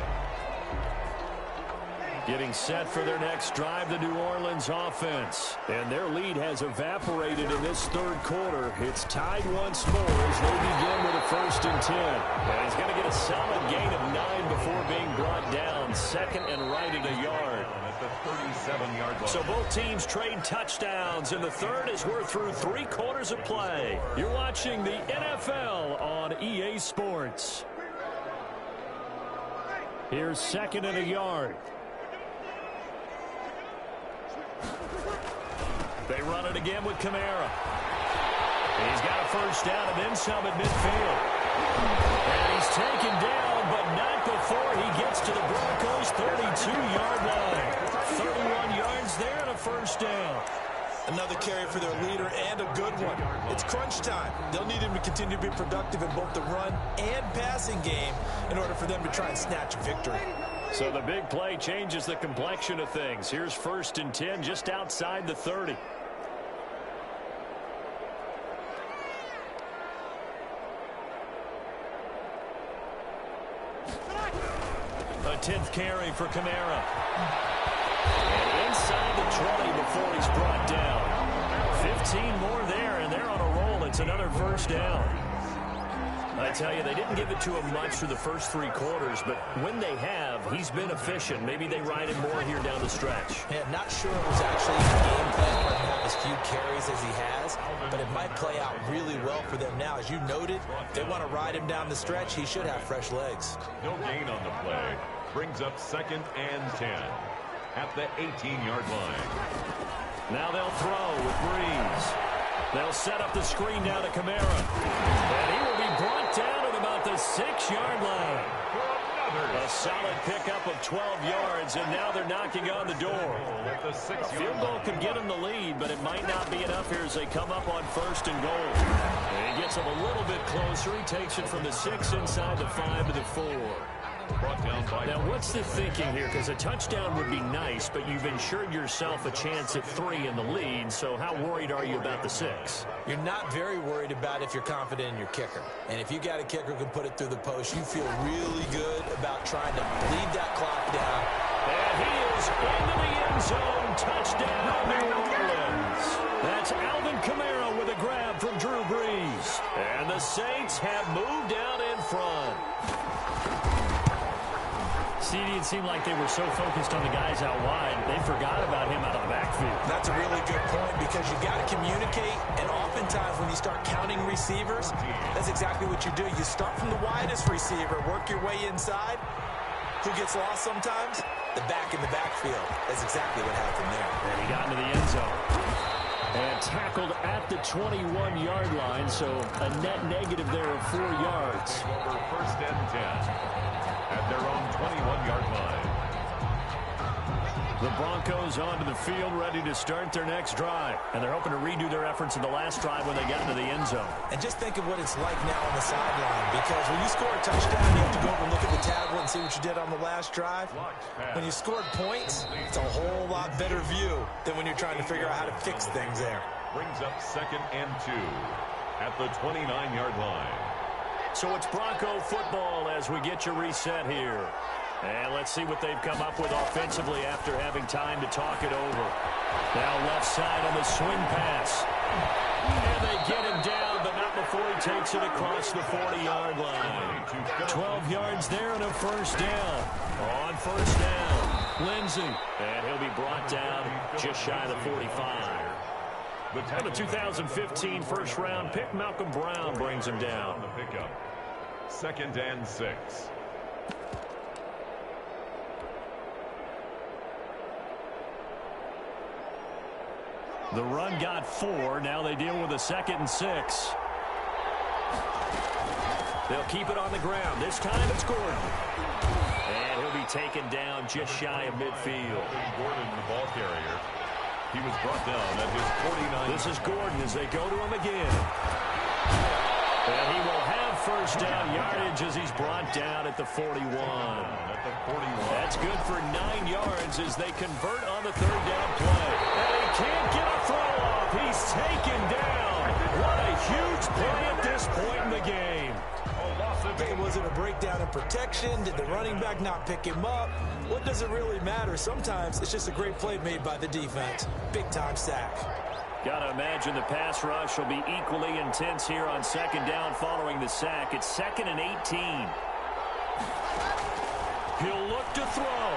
Getting set for their next drive, the New Orleans offense. And their lead has evaporated in this third quarter. It's tied once more as they begin with a 1st and 10. And he's going to get a solid gain of 9 before being brought down. 2nd and right at a yard. At the 37-yard line. So both teams trade touchdowns in the third as we're through 3 quarters of play. You're watching the NFL on EA Sports. Here's 2nd and a yard. They run it again with Kamara. He's got a 1st down and then some at midfield. And he's taken down, but not before he gets to the Broncos' 32-yard line. 31 yards there and a 1st down. Another carry for their leader and a good one. It's crunch time. They'll need him to continue to be productive in both the run and passing game in order for them to try and snatch a victory. So the big play changes the complexion of things. Here's 1st and 10 just outside the 30. A 10th carry for Kamara. And inside the 20 before he's brought down. 15 more there, and they're on a roll. It's another 1st down. I tell you, they didn't give it to him much through the first 3 quarters, but when they have, he's been efficient. Maybe they ride him more here down the stretch. Yeah, not sure it was actually the game plan for him to have as few carries as he has, but it might play out really well for them now. As you noted, if they want to ride him down the stretch, he should have fresh legs. No gain on the play. Brings up 2nd and 10 at the 18-yard line. Now they'll throw with Breeze. They'll set up the screen down to Kamara. And he will be brought down at about the 6-yard line. A solid pickup of 12 yards, and now they're knocking on the door. A field goal could get them the lead, but it might not be enough here as they come up on 1st and goal. And he gets them a little bit closer. He takes it from the 6 inside the 5 to the 4. Now, what's the thinking here? Because a touchdown would be nice, but you've ensured yourself a chance at 3 in the lead, so how worried are you about the 6? You're not very worried about if you're confident in your kicker. And if you got a kicker who can put it through the post, you feel really good about trying to bleed that clock down. And he is into the end zone. Touchdown, New Orleans. That's Alvin Kamara with a grab from Drew Brees. And the Saints have moved out in front. It seemed like they were so focused on the guys out wide, they forgot about him out of the backfield. That's a really good point because you got to communicate, and oftentimes when you start counting receivers, that's exactly what you do. You start from the widest receiver, work your way inside. Who gets lost sometimes? The back in the backfield. That's exactly what happened there. And he got into the end zone. And tackled at the 21-yard line, so a net negative there of 4 yards. Over 1st and 10. At their own 21-yard line. The Broncos onto the field, ready to start their next drive. And they're hoping to redo their efforts in the last drive when they got into the end zone. And just think of what it's like now on the sideline, because when you score a touchdown, you have to go over and look at the tablet and see what you did on the last drive. When you scored points, it's a whole lot better view than when you're trying to figure out how to fix things there. Brings up 2nd and 2 at the 29-yard line. So it's Bronco football as we get you reset here. And let's see what they've come up with offensively after having time to talk it over. Now left side on the swing pass. And they get him down, but not before he takes it across the 40-yard line. 12 yards there and a 1st down. On 1st down. Lindsey. And he'll be brought down just shy of the 45. And the 2015 first-round pick, Malcolm Brown, brings him down. The pickup. 2nd and 6. The run got 4. Now they deal with a 2nd and 6. They'll keep it on the ground. This time it's Gordon. And he'll be taken down just shy of midfield. Gordon, the ball carrier. He was brought down at his 49. This is Gordon as they go to him again. And he will have first down yardage as he's brought down at the 41. At the 41. That's good for 9 yards as they convert on the 3rd down play. And he can't get a throw off. He's taken down. What a huge play at this point in the game. Hey, was it a breakdown in protection? Did the running back not pick him up? What does it really matter? Sometimes it's just a great play made by the defense. Big-time sack. Got to imagine the pass rush will be equally intense here on 2nd down following the sack. It's 2nd and 18. He'll look to throw.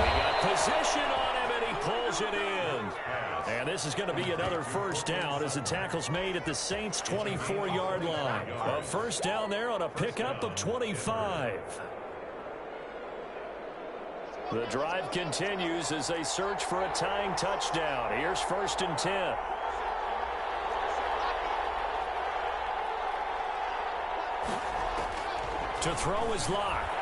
He got possession on him, and he pulls it in. And this is going to be another first down as the tackle's made at the Saints' 24-yard line. A first down there on a pickup of 25. The drive continues as they search for a tying touchdown. Here's 1st and 10. To throw is Locke.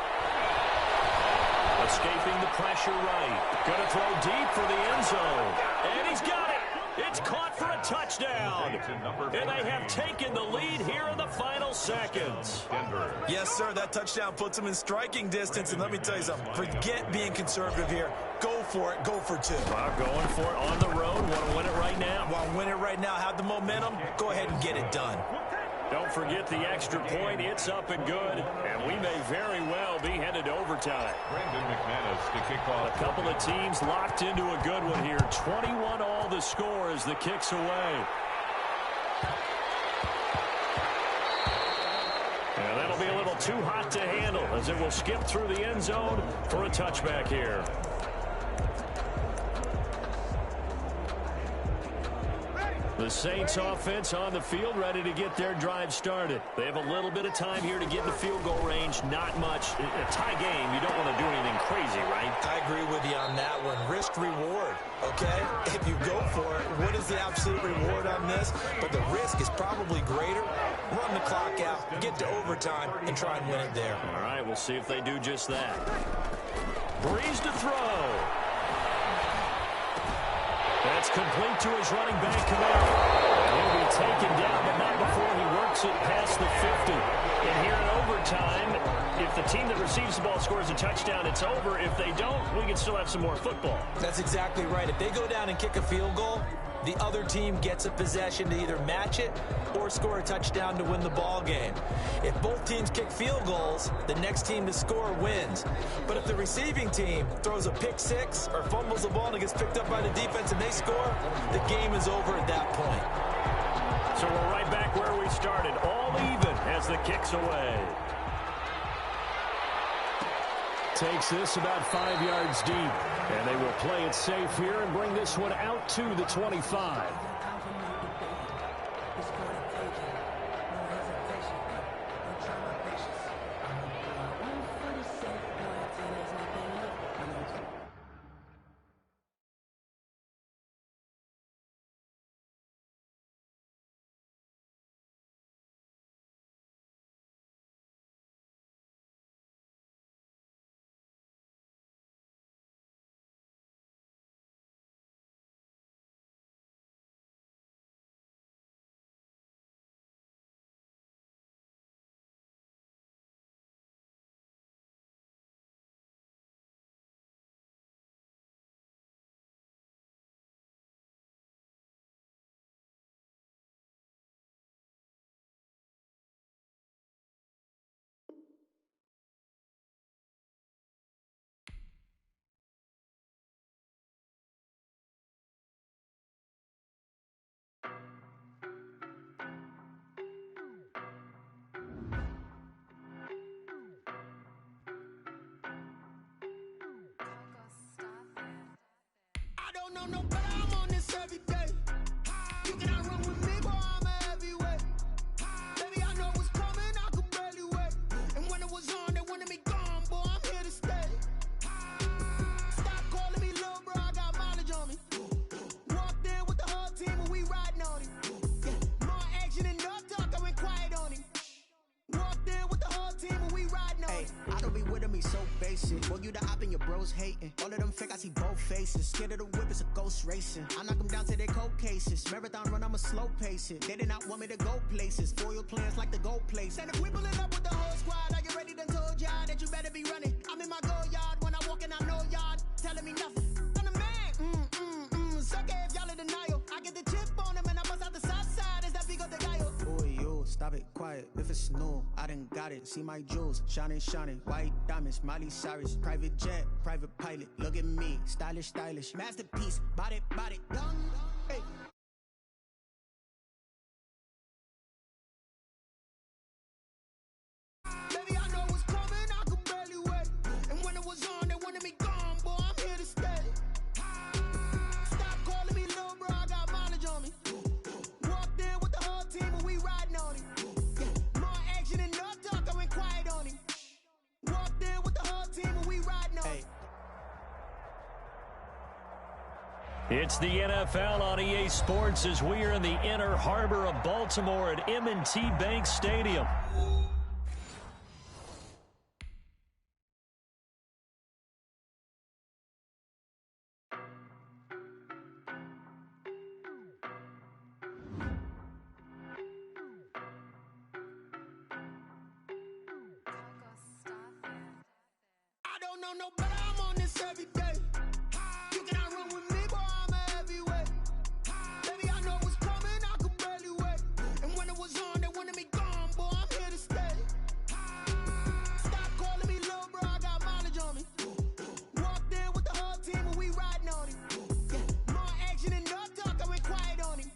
Escaping the pressure right. Going to throw deep for the end zone. And he's got it. It's caught for a touchdown. And they have taken the lead here in the final seconds. Yes, sir. That touchdown puts them in striking distance. And let me tell you something. Forget being conservative here. Go for it. Go for 2. Going for it on the road. Want to win it right now. Want to win it right now. Have the momentum. Go ahead and get it done. Don't forget the extra point. It's up and good. And we may very well be headed to overtime. Brandon McManus to kick off. A couple of teams locked into a good one here. 21 all the score as the kick's away. And that'll be a little too hot to handle as it will skip through the end zone for a touchback here. The Saints offense on the field ready to get their drive started. They have a little bit of time here to get in the field goal range. Not much. In a tie game, you don't want to do anything crazy, right? I agree with you on that one. Risk reward, okay? If you go for it, what is the absolute reward on this? But the risk is probably greater. Run the clock out, get to overtime, and try and win it there. All right, we'll see if they do just that. Breeze to throw. That's complete to his running back, Kamara. He'll be taken down, but not before he works it past the 50. And here in overtime, if the team that receives the ball scores a touchdown, it's over. If they don't, we can still have some more football. That's exactly right. If they go down and kick a field goal, the other team gets a possession to either match it or score a touchdown to win the ball game. If both teams kick field goals, the next team to score wins. But if the receiving team throws a pick six or fumbles the ball and it gets picked up by the defense and they score, the game is over at that point. So we're right back where we started, all even as the kick's away. Takes this about 5 yards deep, and they will play it safe here and bring this one out to the 25. know no better, I'm on this every day. You cannot run with me, boy, I'm a heavyweight. Baby, I know what's coming, I could barely wait. And when it was on, they wanted me gone, boy, I'm here to stay. Stop calling me little bro, I got mileage on me. Walked in with the whole team and we riding on him. Yeah, more action and no talk, I went quiet on him. Walked in with the whole team and we riding on him. I don't be with me so basic. Boy, you the op and your bros hating. All of them fake, I see both faces. Scared of the whip, it's a ghost racing. I knock them down to their cold cases. Marathon run, I'ma slow pace it. They did not want me to go places. Foil plans like the gold place. And if we pulling up with the whole squad, I get ready done told y'all that you better be running. I'm in my go yard when I walk in, I know y'all telling me nothing. I'm the man, sucker if y'all in denial. I get the chip on them and I bust out the south side. Is that big of the guy? Boy, yo, stop it, quiet. If it's new, I done got it. See my jewels, shining, shining. White diamonds, Miley Cyrus. Private jet, private pilot. Look at me, stylish, stylish. Masterpiece, body, young. Hey. Baby, I know what's coming, I could barely wait. And when it was on, they wanted me gone, boy, I'm here to stay. Stop calling me little bro, I got mileage on me. Walked in with the whole team and we riding on him. Yeah, more action and no talk, I went quiet on him. Walked in with the whole team and we riding on him. It's the NFL on EA Sports as we are in the inner harbor of Baltimore at M&T Bank Stadium. I don't know no better, I'm on this every day. You cannot run with me, boy, I'm a heavyweight. Baby, I know what's coming, I could barely wait. And when it was on, they wanted me gone, boy, I'm here to stay. Stop calling me little bro, I got mileage on me. Walked in with the whole team and we riding on him. Yeah, more action and no talk, I went quiet on him.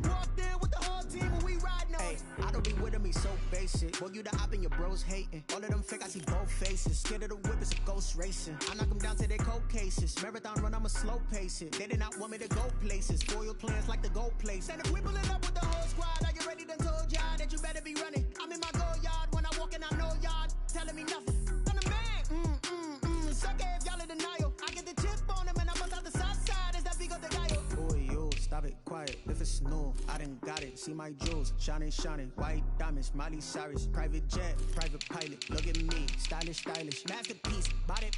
Walked in with the whole team and we riding on him. I don't be with me so basic. Boy, you the op and your bros hating. All of them fake, I see both faces. Scared of the whip, it's a ghost racing. I knock them down to their cold cases. Marathon run, I'ma slow pace it. They did not want me to go places. Foil plans like the gold place. And if we pulling up with the whole squad, I get ready done told y'all that you better be running. I'm in my go yard when I walk in, I know y'all telling me nothing. I'm the man, sucker if y'all in denial. I get the chip on them and I bust out the south side. Is that big of the guy? Boy, yo, stop it, quiet. If it's new, I done got it. See my jewels, shining, shining. White diamonds, Miley Cyrus. Private jet, private pilot. Look at me, stylish, stylish. Masterpiece, body,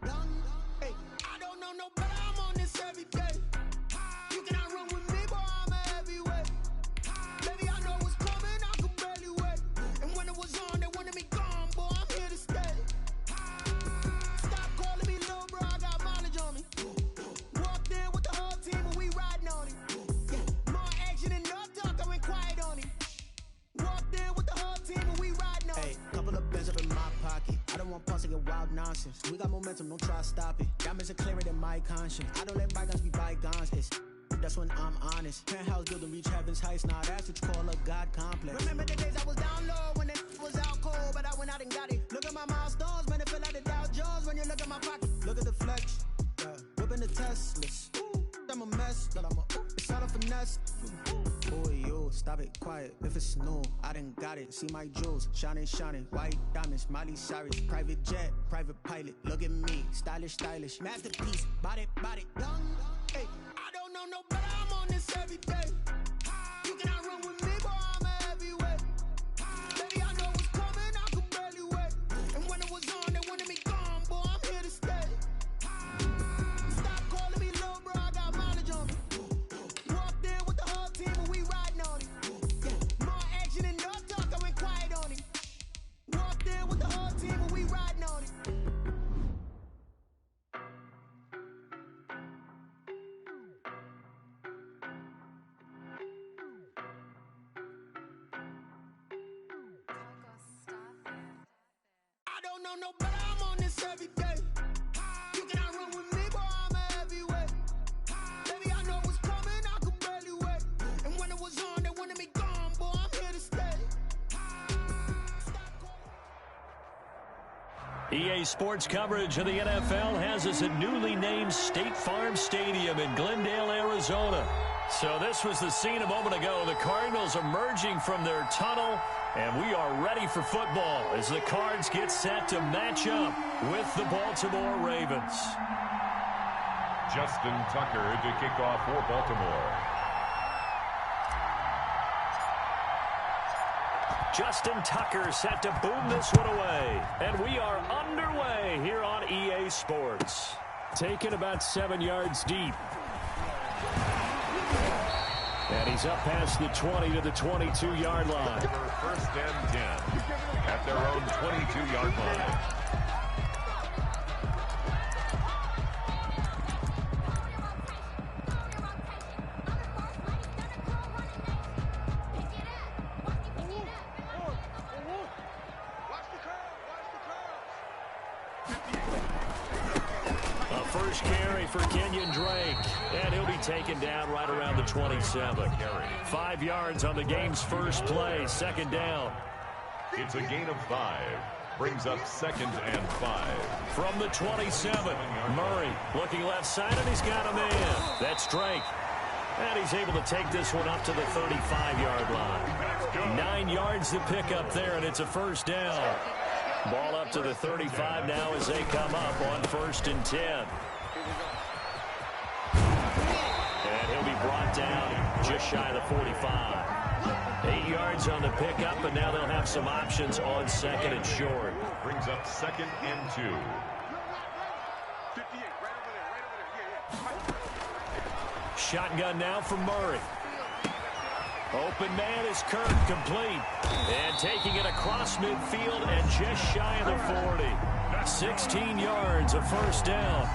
young. Hey, I don't know no better, I'm on this every day. You cannot run with me, boy, I'm a heavyweight. Baby, I know what's coming, I could barely wait. And when it was on, they wanted me gone, boy, I'm here to stay. Stop calling me little bro, I got mileage on me. Walked in with the whole team and we riding on him. Yeah, more action and no talk, I went quiet on him. Walked in with the whole team and we riding on him. Hey, couple of bins up in my pocket. I don't want pause to get wild nonsense. We got momentum, don't try to stop it. Diamonds are clearer than my conscience. I don't let bygones be bygones. That's when I'm honest. Penthouse building reach heaven's heights. Now that's what you call a God complex. Remember the days I was down low when it was out cold, but I went out and got it. Look at my milestones, man, it feel like the Dow Jones when you look at my pocket. Look at the flex, whipping the Teslas. I'm a mess, but it's all a finesse. Boy, yo, stop it, quiet. If it's new, I done got it. See my jewels, shining, shining. White diamonds, Miley Cyrus. Private jet, private pilot. Look at me, stylish, stylish. Masterpiece, body, young. Hey, I don't know no better, I'm on this every day. You cannot run with me, boy, I'm a heavyweight. Baby, I know what's coming, I could barely wait. And when it was on, they wanted me gone, boy, I'm here to stay. Stop calling me little bro, I got mileage on me. Walked in with the whole team and we riding on him. Yeah, more action and no talk, I went quiet on him. Walked in with the whole team and we riding on him. I don't know no better, I'm on this every day. You cannot run with me, boy, I'm a heavyweight. Baby, I know what's coming, I could barely wait. And when it was on, they wanted me gone, boy, I'm here to stay. EA Sports coverage of the NFL has us at newly named State Farm Stadium in Glendale, Arizona. So this was the scene a moment ago. The Cardinals emerging from their tunnel, and we are ready for football as the Cards get set to match up with the Baltimore Ravens. Justin Tucker to kick off for Baltimore. Justin Tucker set to boom this one away. And we are underway here on EA Sports. Taken about 7 yards deep. And he's up past the 20 to the 22-yard line. First and 10 at their own 22-yard line. First carry for Kenyon Drake, and he'll be taken down right around the 27. 5 yards on the game's first play, second down. It's a gain of 5. Brings up 2nd and 5. From the 27, Murray looking left side, and he's got a man. That's Drake. And he's able to take this one up to the 35-yard line. 9 yards to pick up there, and it's a first down. Ball up to the 35 now as they come up on 1st and 10. And he'll be brought down just shy of the 45. 8 yards on the pickup, and now they'll have some options on 2nd and short. Brings up 2nd and 2. Shotgun now from Murray. Open man is Kirk, complete. And taking it across midfield and just shy of the 40. 16 yards, a first down.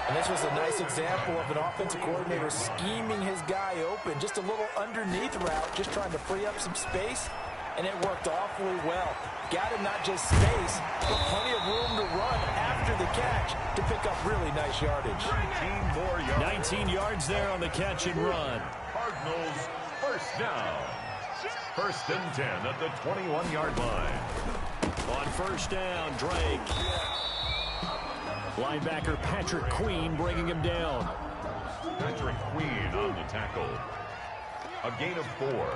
And this was a nice example of an offensive coordinator scheming his guy open. Just a little underneath route, just trying to free up some space. And it worked awfully well. Got him not just space, but plenty of room to run after the catch to pick up really nice yardage. 19 yards there on the catch and run. Cardinals first down. 1st and 10 at the 21-yard line. On first down, Drake. Linebacker Patrick Queen bringing him down. Patrick Queen on the tackle. A gain of 4.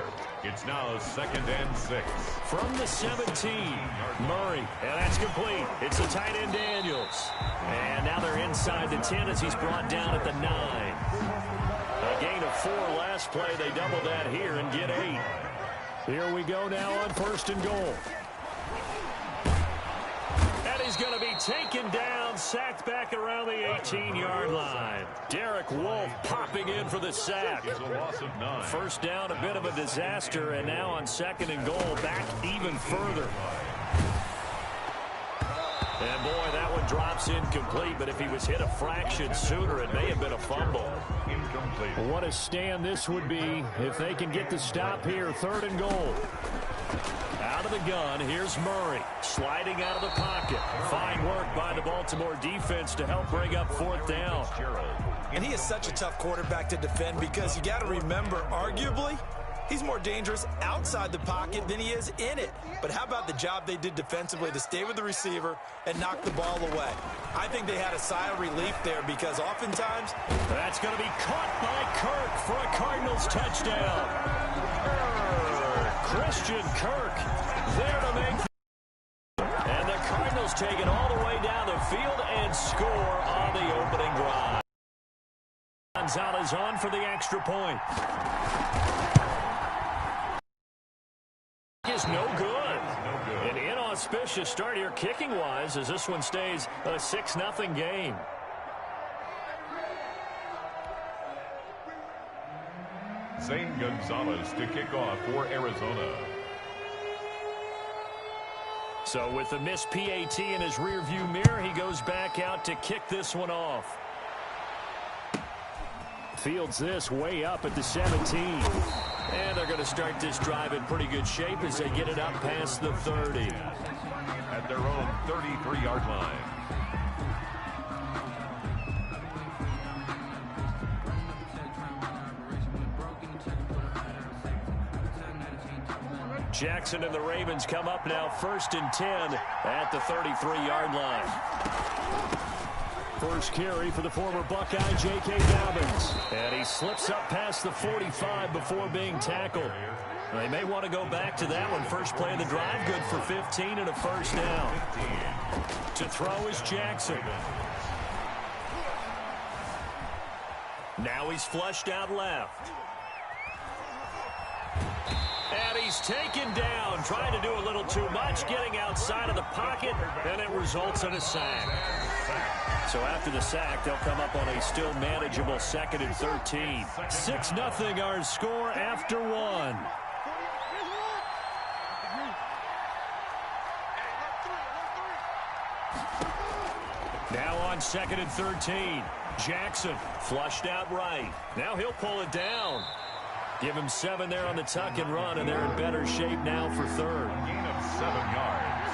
It's now 2nd and 6. From the 17, Murray, and that's complete. It's the tight end Daniels. And now they're inside the 10 as he's brought down at the 9. A gain of 4 last play. They double that here and get 8. Here we go now on 1st and goal. And he's going to be taken down, sacked back around the 18-yard line. Derek Wolfe popping in for the sack. It's a loss of 9. First down, a bit of a disaster, and now on 2nd and goal, back even further. And boy, that one drops incomplete, but if he was hit a fraction sooner, it may have been a fumble. Incomplete. What a stand this would be if they can get the stop here. 3rd and goal. Out of the gun, here's Murray, sliding out of the pocket. Fine work by the Baltimore defense to help bring up 4th down. And he is such a tough quarterback to defend because you got to remember, arguably, he's more dangerous outside the pocket than he is in it. But how about the job they did defensively to stay with the receiver and knock the ball away? I think they had a sigh of relief there because oftentimes... That's going to be caught by Kirk for a Cardinals touchdown. Christian Kirk there to make... And the Cardinals take it all the way down the field and score on the opening drive. Gonzalez on for the extra point. Is no good. An inauspicious start here kicking-wise as this one stays a 6-0 game. Zane Gonzalez to kick off for Arizona. So with the missed PAT in his rearview mirror, he goes back out to kick this one off. Fields this way up at the 17. And they're going to start this drive in pretty good shape as they get it up past the 30. At their own 33-yard line. Jackson and the Ravens come up now 1st and 10 at the 33-yard line. First carry for the former Buckeye, J.K. Dobbins. And he slips up past the 45 before being tackled. They may want to go back to that one. First play of the drive, good for 15 and a first down. To throw is Jackson. Now he's flushed out left. And he's taken down, trying to do a little too much, getting outside of the pocket, and it results in a sack. So after the sack, they'll come up on a still manageable 2nd and 13. 6-0 our score after one. Now on 2nd and 13. Jackson flushed out right. Now he'll pull it down. Give him 7 there on the tuck and run, and they're in better shape now for third. Gain of 7 yards.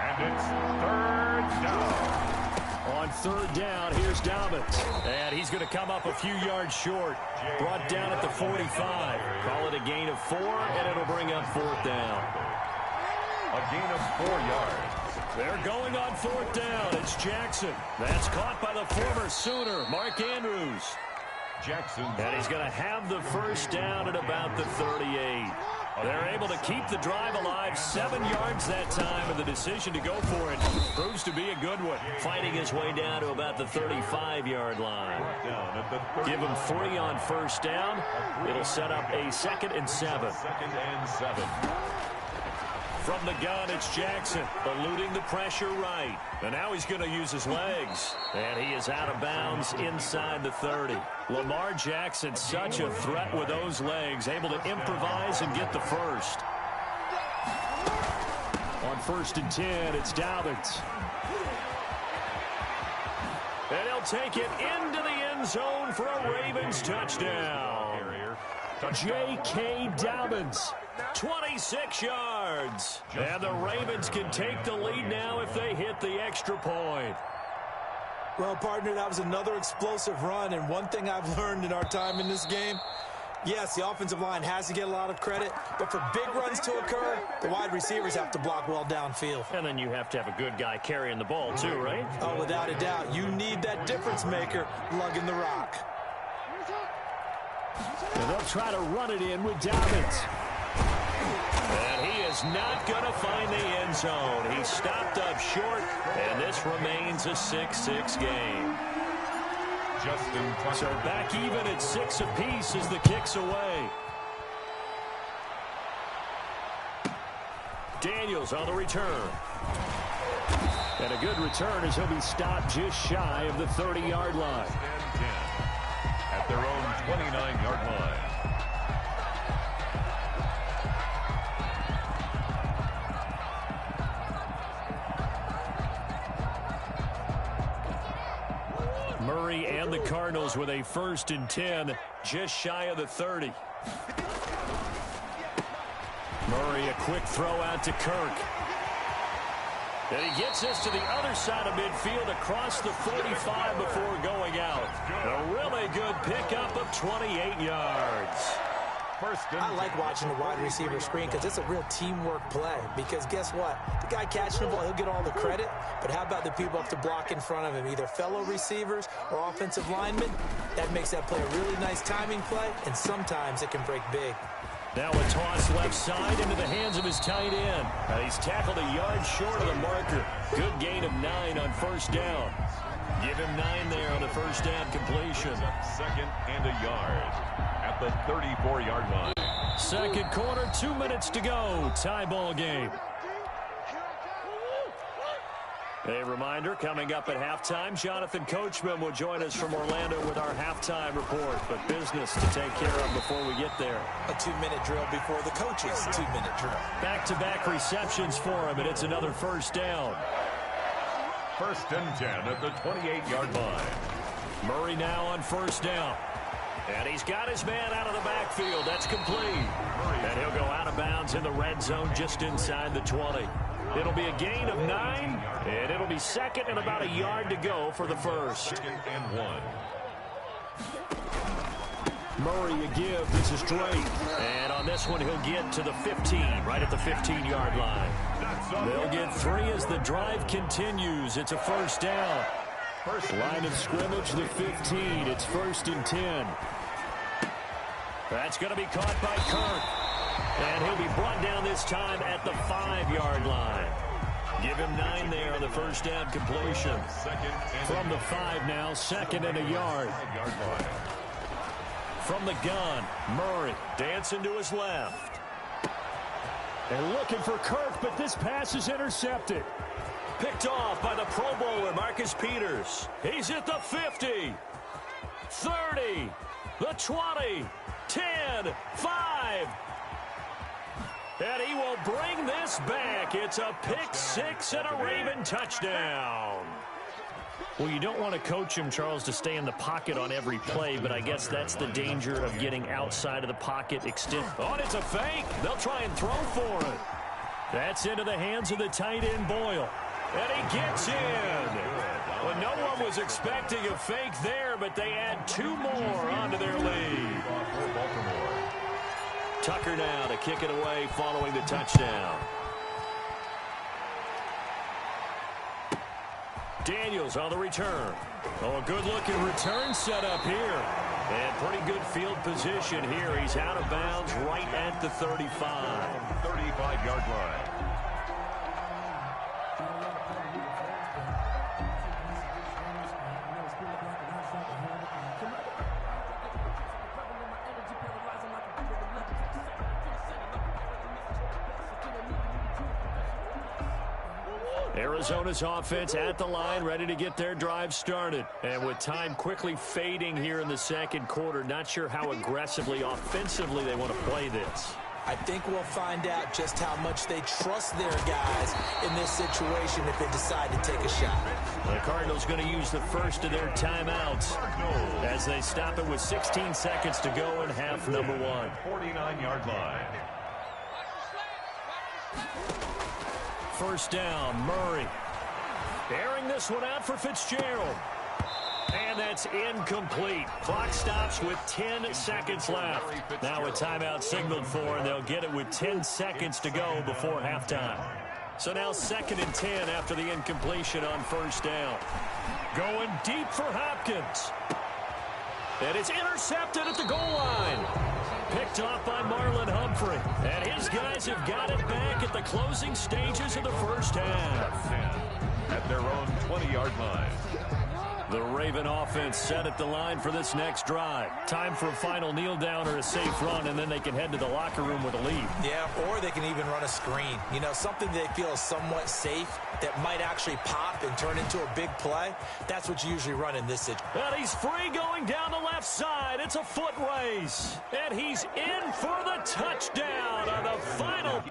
And it's 3rd down. On 3rd down, here's Dobbins. And he's going to come up a few yards short. Brought down at the 45. Call it a gain of 4, and it'll bring up 4th down. A gain of 4 yards. They're going on 4th down. It's Jackson. That's caught by the former Sooner, Mark Andrews. Jackson. And he's going to have the first down at about the 38. They're able to keep the drive alive, 7 yards that time, and the decision to go for it proves to be a good one. Fighting his way down to about the 35-yard line. Give him 3 on first down. It'll set up a 2nd and 7. 2nd and 7. From the gun, it's Jackson, eluding the pressure right. And now he's going to use his legs. And he is out of bounds inside the 30. Lamar Jackson, such a threat with those legs, able to improvise and get the first. On 1st and 10, it's Dobbins. And he'll take it into the end zone for a Ravens touchdown. J.K. Dobbins. 26 yards. And the Ravens can take the lead now if they hit the extra point. Well, partner, that was another explosive run, and one thing I've learned in our time in this game, yes, the offensive line has to get a lot of credit, but for big runs to occur, the wide receivers have to block well downfield. And then you have to have a good guy carrying the ball too, right? Oh, without a doubt. You need that difference maker lugging the rock. And they'll try to run it in with Dobbins. And he is not going to find the end zone. He stopped up short, and this remains a 6-6 game. So back even at 6 apiece as the kick's away. Daniels on the return. And a good return as he'll be stopped just shy of the 30-yard line. At their own 29-yard line. Murray and the Cardinals with a 1st and 10, just shy of the 30. Murray, a quick throw out to Kirk. And he gets this to the other side of midfield across the 45 before going out. A really good pickup of 28 yards. I like watching the wide receiver screen because it's a real teamwork play. Because guess what? The guy catching the ball, he'll get all the credit. But how about the people up to block in front of him, either fellow receivers or offensive linemen? That makes that play a really nice timing play, and sometimes it can break big. Now a toss left side into the hands of his tight end. He's tackled a yard short of the marker. Good gain of 9 on first down. Give him 9 there on the first down completion. 2nd and a yard at the 34-yard line. Second quarter, 2 minutes to go. Tie ball game. A reminder, coming up at halftime, Jonathan Coachman will join us from Orlando with our halftime report. But business to take care of before we get there. A 2-minute drill before the coaches' 2-minute drill. Back-to-back receptions for him, and it's another first down. 1st and 10 at the 28-yard line. Murray now on first down. And he's got his man out of the backfield. That's complete. And he'll go out of bounds in the red zone just inside the 20. It'll be a gain of 9, and it'll be 2nd and about a yard to go for the first. 2nd and 1. Murray a give. This is Drake. And on this one, he'll get to the 15, right at the 15-yard line. They'll get 3 as the drive continues. It's a first down. Line of scrimmage, the 15. It's 1st and 10. That's going to be caught by Kirk. And he'll be brought down this time at the 5-yard line. Give him 9 there on the first down completion. From the 5 now, 2nd and a yard. From the gun, Murray dancing to his left. And looking for Kirk, but this pass is intercepted. Picked off by the Pro Bowler, Marcus Peters. He's at the 50, 30, the 20, 10, 5. And he will bring this back. It's a pick 6 and a Raven touchdown. Well, you don't want to coach him, Charles, to stay in the pocket on every play, but I guess that's the danger of getting outside of the pocket. Oh, and it's a fake. They'll try and throw for it. That's into the hands of the tight end, Boyle. And he gets in. Well, no one was expecting a fake there, but they add 2 more onto their lead. Tucker now to kick it away following the touchdown. Daniels on the return. Oh, a good-looking return set up here. And pretty good field position here. He's out of bounds right at the 35. 35-yard line. Arizona's offense at the line, ready to get their drive started. And with time quickly fading here in the second quarter, not sure how aggressively, offensively they want to play this. I think we'll find out just how much they trust their guys in this situation if they decide to take a shot. The Cardinals going to use the first of their timeouts as they stop it with 16 seconds to go in half number 1. 49-yard line. First down, Murray. Airing this one out for Fitzgerald. And that's incomplete. Clock stops with 10 seconds left. Now a timeout signaled for, and they'll get it with 10 seconds to go before halftime. So now 2nd and 10 after the incompletion on first down. Going deep for Hopkins. And it's intercepted at the goal line. Picked off by Marlon Humphrey. And his guys have got it back at the closing stages of the first half. At their own 20-yard line. The Raven offense set at the line for this next drive. Time for a final kneel down or a safe run, and then they can head to the locker room with a lead. Yeah, or they can even run a screen. You know, something they feel is somewhat safe that might actually pop and turn into a big play. That's what you usually run in this situation. And he's free going down the left side. It's a foot race. And he's in for the touchdown on the final.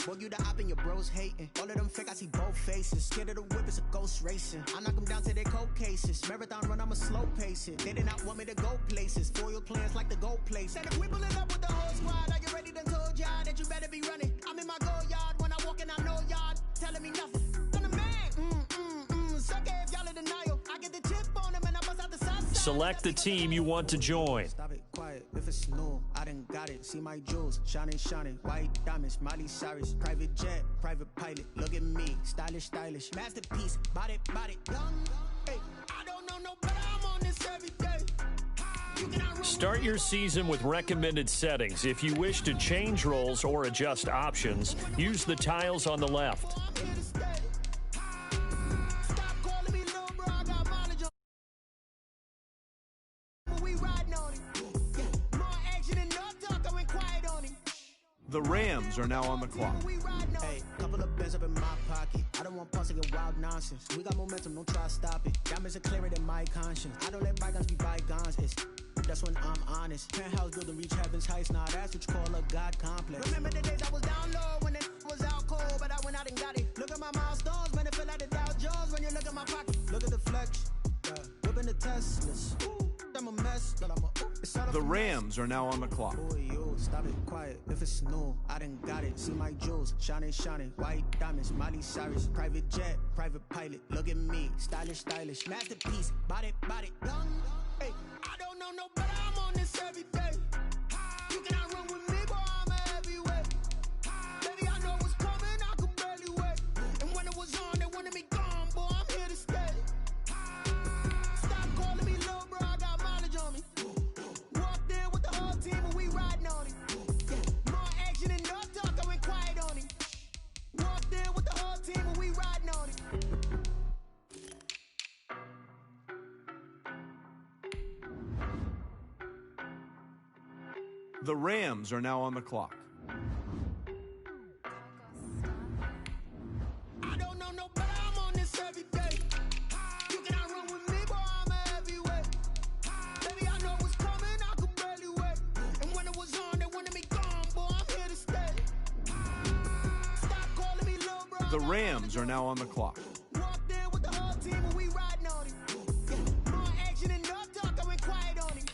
Boy, you the op and your bros hating. All of them fake, I see both faces. Scared of the whip, it's a ghost racing. I knock them down to their cold cases. Marathon run, I'ma slow pace it. They did not want me to go places. Foil plans like the go place. And if we pulling up with the whole squad, are you ready? Done told y'all that you better be running. I'm in my go yard. When I walk in, I know y'all telling me nothing. I'm the man. Suck it if y'all in denial. I get the chip on them and I bust out the side. Select the team you want to join. Stop it, quiet. If it's new, I done got it. See my jewels, shining, shining. White diamonds, Miley Cyrus. Private jet, private pilot. Look at me, stylish, stylish. Masterpiece, body, done. Hey, I don't know no better. I'm on this every day. Start your season with recommended settings. If you wish to change roles or adjust options, use the tiles on the left. The Rams are now on the clock. Hey, couple of bands up in my pocket. I don't want pause to get wild nonsense. We got momentum, don't try to stop it. Diamonds are clearer than my conscience. I don't let bygones be bygones. That's when I'm honest. Penthouse building reach heaven's heights. Nah, that's what you call a God complex. Remember the days I was down low when it was out cold, but I went out and got it. Look at my milestones, man, it feel like the Dow Jones when you look at my pocket. Look at the flex, whipping the Teslas. I'm a mess, but I'm a. The Rams are now on the clock. Boy, yo, stop it, quiet. If it's new, I done got it. See my jewels, shining, shining. White diamonds, Miley Cyrus. Private jet, private pilot. Look at me, stylish, stylish. Masterpiece, body, young. Hey, I don't know no better. I'm on this every day. You cannot run with me, boy. I'm a heavyweight. Baby, I know what's coming. I could barely wait. And when it was on, they wanted me gone, boy. I'm here to stay. Stop calling me low, bro. I got mileage on me. Walked in with the whole team and we riding on it. More action and no talk, I went quiet on it. Walked in with the whole team and we riding on it. The Rams are now on the clock. I don't know no better. I'm on this every day. You cannot run with me, boy. I'm a heavyweight. Baby, I know what's coming. I could barely wait. And when it was on, they wanted me gone, boy. I'm here to stay. Stop calling me low, bro. The Rams are now on the clock. Walked in with the whole team and we riding on it. More action and no talk, I went quiet on it.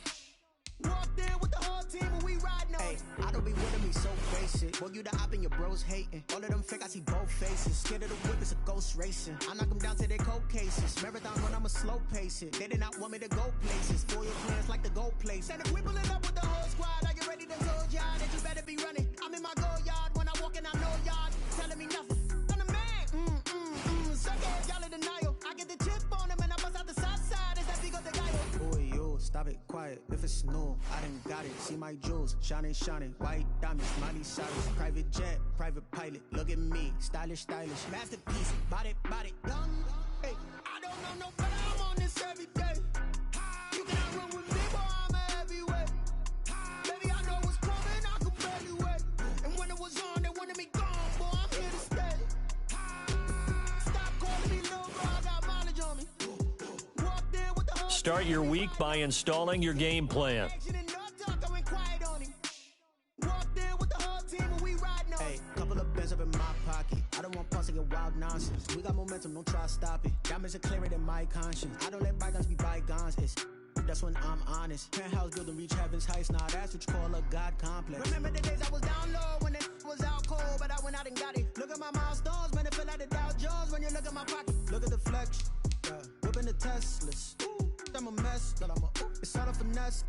Walked in with the whole team and we riding on it. I don't be with me so basic. Boy, you the op and your bros hating. All of them fake, I see both faces. Scared of the whip, it's a ghost racing. I knock them down to their cold cases. Marathon run, I'ma slow pace it. They did not want me to go places. For your plans like the goal place. And if we pulling up with the whole squad, are you ready to told y'all that you better be running? I'm in my go yard. When I walk in, I know y'all telling me nothing. I'm the man. Suck ass, y'all in denial. I get the chip on them and I bust out the south side. Is that big of the guy? Boy, yo, stop it, quiet. If it's new, I done got it. See my jewels, shining, shining. White diamonds, Miley Cyrus. Private jet, private pilot. Look at me, stylish, stylish. Masterpiece, body, young. Hey, I don't know no better. I'm on this every day. You cannot run with me, boy. I'm a heavyweight. Baby, I know what's coming. I could barely wait. And when it was on, they wanted me gone, boy. I'm here to stay. Stop calling me low, bro. I got mileage on me. Walked in with the whole. Start your week by installing your game plan. Hey, couple of bands up in my pocket. I don't want pause to get wild nonsense. We got momentum, don't try to stop it. Diamonds are clearer than my conscience. I don't let bygones be bygones. That's when I'm honest. Penthouse building reach heaven's heights. Nah, that's what you call a God complex. Remember the days I was down low when it was out cold, but I went out and got it. Look at my milestones, man, it feel like the Dow Jones when you look at my pocket. Look at the flex, whipping the Teslas. I'm a mess, but it's all a finesse.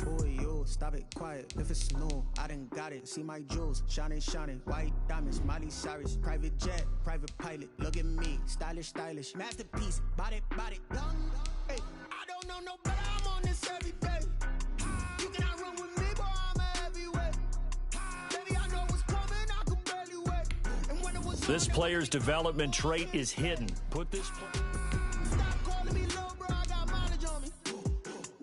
Boy, yo, stop it, quiet. If it's new, I done got it. See my jewels, shining, shining. White diamonds, Miley Cyrus. Private jet, private pilot. Look at me, stylish, stylish. Masterpiece, body, young. Hey, I don't know no better. I'm on this every day. You cannot run with me, boy. I'm a heavyweight. Baby, I know what's coming. I could barely wait. And when it was This player's development trait is hidden. Put this play. Stop calling me low, bro. I got mileage on me.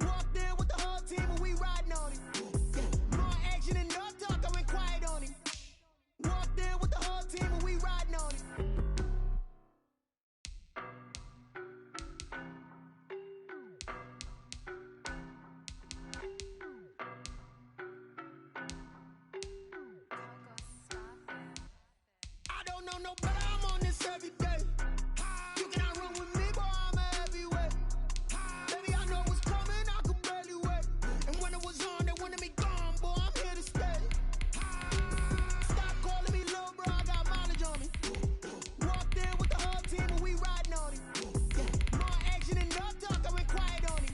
Walked in with the whole team and we riding on it. More action and no talk, I went quiet on it. Walked in with the whole team and we riding on it. I don't know no better. I'm on this every day. You cannot run with me, boy. I'm a heavyweight. Baby, I know what's coming. I could barely wait. And when it was on, they wanted me gone, boy. I'm here to stay. Stop calling me low, bro. I got mileage on me. Walked in with the whole team and we riding on it. More action and no talk, I went quiet on it.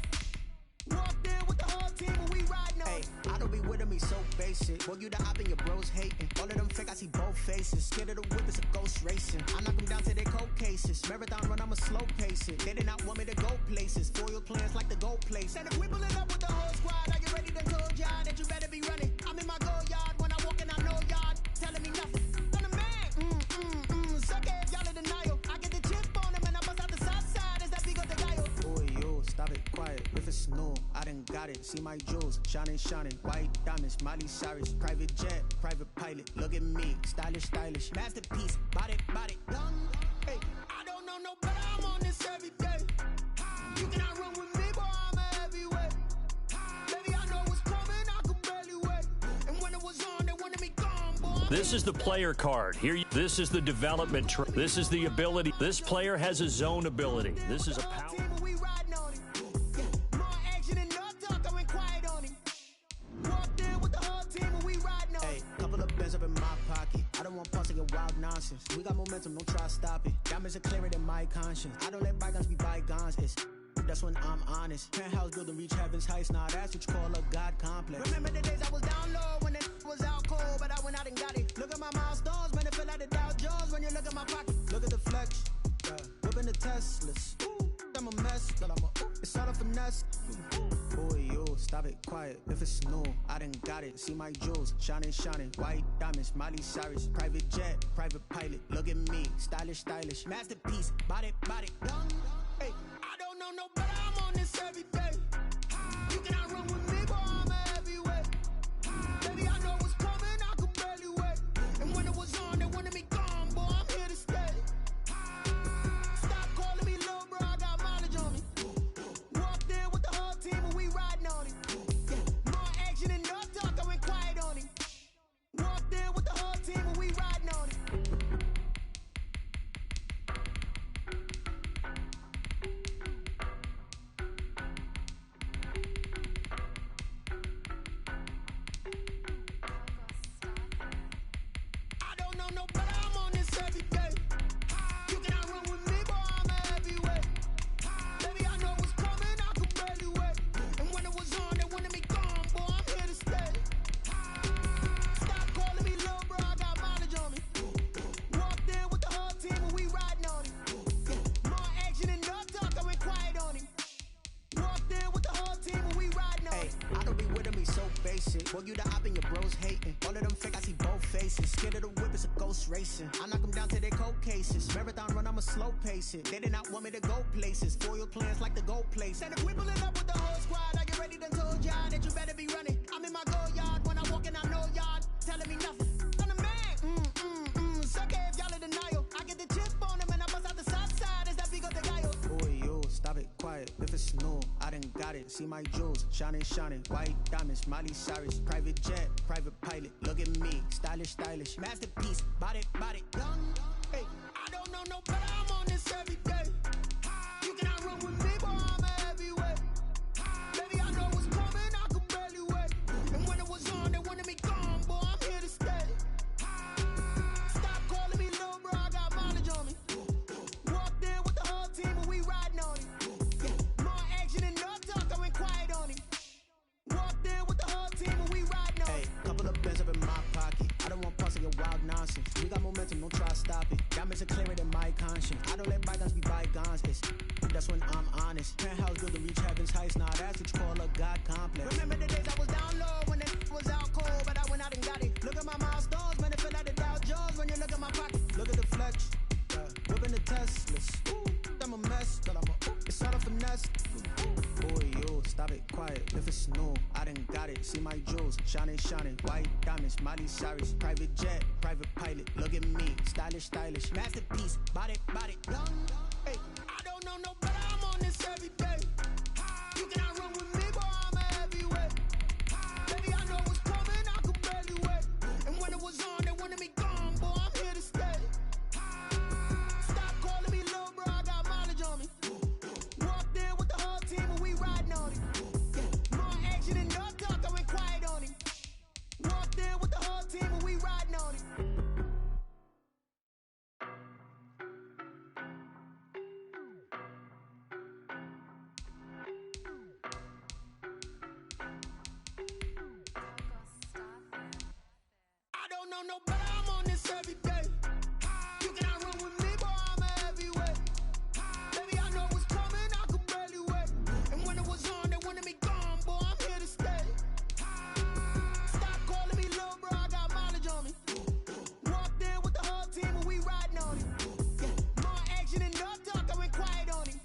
Walked in with the whole team and we riding on it. I don't be with me so basic. Boy, you the op and your bros hating. All of them fake, I see both faces. Scared of the whip, it's a ghost racing. I knock them down to their cold cases. Marathon run, I'ma slow pace it. They did not want me to go places. For your plans like the goal place. And if we pulling up with the whole squad, are you ready to told y'all that you better be running? I'm in my go yard. When I walk in, I know y'all telling me nothing. I'm the man. Suck ass, y'all in denial. I get the chip on them and I bust out the south side. Is that big of the guy? Boy, yo, stop it, quiet. If it's new, I done got it. See my jewels, shining, shining. White diamonds, Miley Cyrus. Private jet, private pilot. Look at me, stylish, stylish. Masterpiece, body, body. Young, hey, I don't know no better. I'm on this every day. You cannot run with me, boy, I'm a heavyweight. Baby, I know what's coming, I could barely wait. And when it was on, they wanted me gone, boy. This is the player card. This is the development. This is the ability. This player has a zone ability. This is a power. Nonsense. We got momentum, don't try to stop it. Diamonds are clearer than my conscience. I don't let bygones be bygones. That's when I'm honest. Penthouse building, reach heaven's heights. Nah, that's what you call a God complex. Remember the days I was down low when it was out cold, but I went out and got it. Look at my milestones, man, it feel like the Dow Jones when you look at my pocket. Look at the flex, whipping the Teslas. I'm a mess, but it's all a finesse. Boy, yo, stop it, quiet. If it's new, I done got it. See my jewels, shining, shining. White diamonds, Miley Cyrus. Private jet, private pilot. Look at me, stylish, stylish. Masterpiece, body, body. Young, hey, I don't know no better. I'm on this every day. You cannot run with me, boy, I'm a heavyweight. Baby, I know what's coming, I could barely wait. And when it was on, they wanted me gone, boy, I'm here to stay. Stop calling me low, bro, I got mileage on me. Walked in with the whole team and we riding on it. More action and no talk, I went quiet on it. Walked in with the whole team and we riding on it. I don't know no better, I'm on this every day. You cannot run with me, boy, I'm a heavyweight. Baby, I know what's coming, I could barely wait. And when it was on, they wanted me gone, boy, I'm here to stay. Stop calling me low, bro, I got mileage on me. Walked in with the whole team and we riding on it. More action and no talk, I went quiet on it. Walked in with the whole team and we riding on it. I don't be with me so basic. Boy, you the op and your bros hating. All of them fake, I see both faces. Scared of the whip, it's a ghost racing. I knock them down to their cold cases. Marathon run, I'ma slow pace it. They did not want me to go places. Foil plans like the go place. And if we pulling up with the whole squad, I get ready to told y'all that you better be running. I'm in my go yard when I walk in, I know y'all telling me nothing. I'm the man. Suck it if y'all in denial. I get the chip on them and I bust out the south side. Is that big of the guy? Boy, yo, stop it, quiet. If it's new, I done got it. See my jewels, shining, shining. White diamonds, Miley Cyrus. Private jet, private pilot. Look at me, stylish, stylish. Masterpiece, body, body. Young, hey, I don't know no better. I'm on this every day. You cannot run with me, boy, I'm a heavyweight. Baby, I know what's coming, I could barely wait. And when it was on, they wanted me gone, boy, I'm here to stay. Stop calling me low, bro, I got mileage on me. Walked in with the whole team and we riding on it. More action and no talk, I went quiet on it. Walked in with the whole team and we riding on it. Hey, couple of bands up in my pocket. I don't want parts of your wild nonsense. We got momentum, don't try to stop it. Diamonds are clearer than my conscience. I don't let bygones be bygones. That's when I'm honest. Penthouse building, reach heaven's heights. Nah, that's what you call a God complex. Remember the days I was down low when it was out cold, but I went out and got it. Look at my milestones, man, it feel like the Dow Jones when you look at my pocket. Look at the flex, whipping the Teslas. I'm a mess, but it's all a finesse. Boy, yo, stop it, quiet. If it's new, I done got it. See my jewels, shining, shining. White diamonds, Miley Cyrus. Private jet, private pilot. Look at me, stylish, stylish. Masterpiece, body, body. Young, hey, I don't know no better. I'm on this every day. You cannot run with me, boy, I'm a heavyweight. Baby, I know what's coming, I could barely wait. And when it was on, they wanted me gone, boy, I'm here to stay. Stop calling me low, bro, I got mileage on me. Walked in with the whole team and we riding on it. More action and no talk, I went quiet on it. Walked in with the whole team and we riding on it. I don't know no better, I'm on this every day. You cannot run with me, boy, I'm a heavyweight. Baby, I know what's coming, I could barely wait. And when it was on, they wanted me gone, boy, I'm here to stay. Stop calling me low, bro, I got mileage on me. Walked in with the whole team and we riding on it. More action and no talk, I went quiet on it.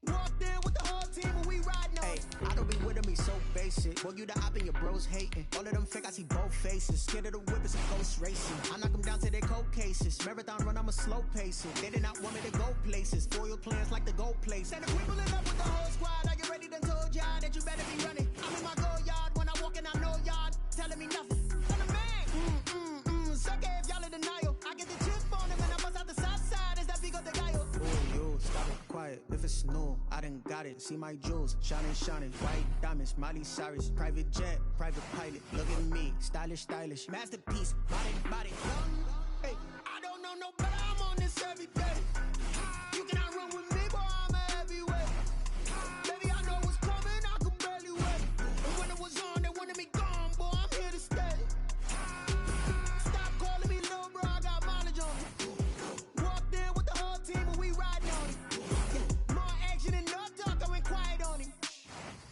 Walked in with the whole team and we riding on it. I don't be with them me so basic. Boy, you the op and your bros hating. All of them fake, I see both faces. Scared of the whip, it's a ghost racing. I knock them down to their cold cases. Marathon run, I'm a slow pacer. They did not want me to go places. Foil plans like the go place. And if we pulling up with the whole squad, are you ready? Done told y'all that you better be running. I'm in my go yard when I walk in, I know y'all telling me nothing. I'm the man. Suck it if y'all in denial. I get the chip on him and I bust out the south side. Is that Vigo de Gallo? Oh, yo, stop it, quiet. If it's new, I done got it. See my jewels, shining, shining. White diamonds, Miley Cyrus. Private jet, private pilot. Look at me, stylish, stylish. Masterpiece, body. Hey, I don't know no better. I'm on this every day. You cannot run with me, boy. I'm a heavyweight. Baby, I know what's coming. I could barely wait. And when it was on, they wanted me gone, boy. I'm here to stay. Stop calling me little bro. I got mileage on me. Walked in with the whole team and we riding on it. More action and no talk. I went quiet on him.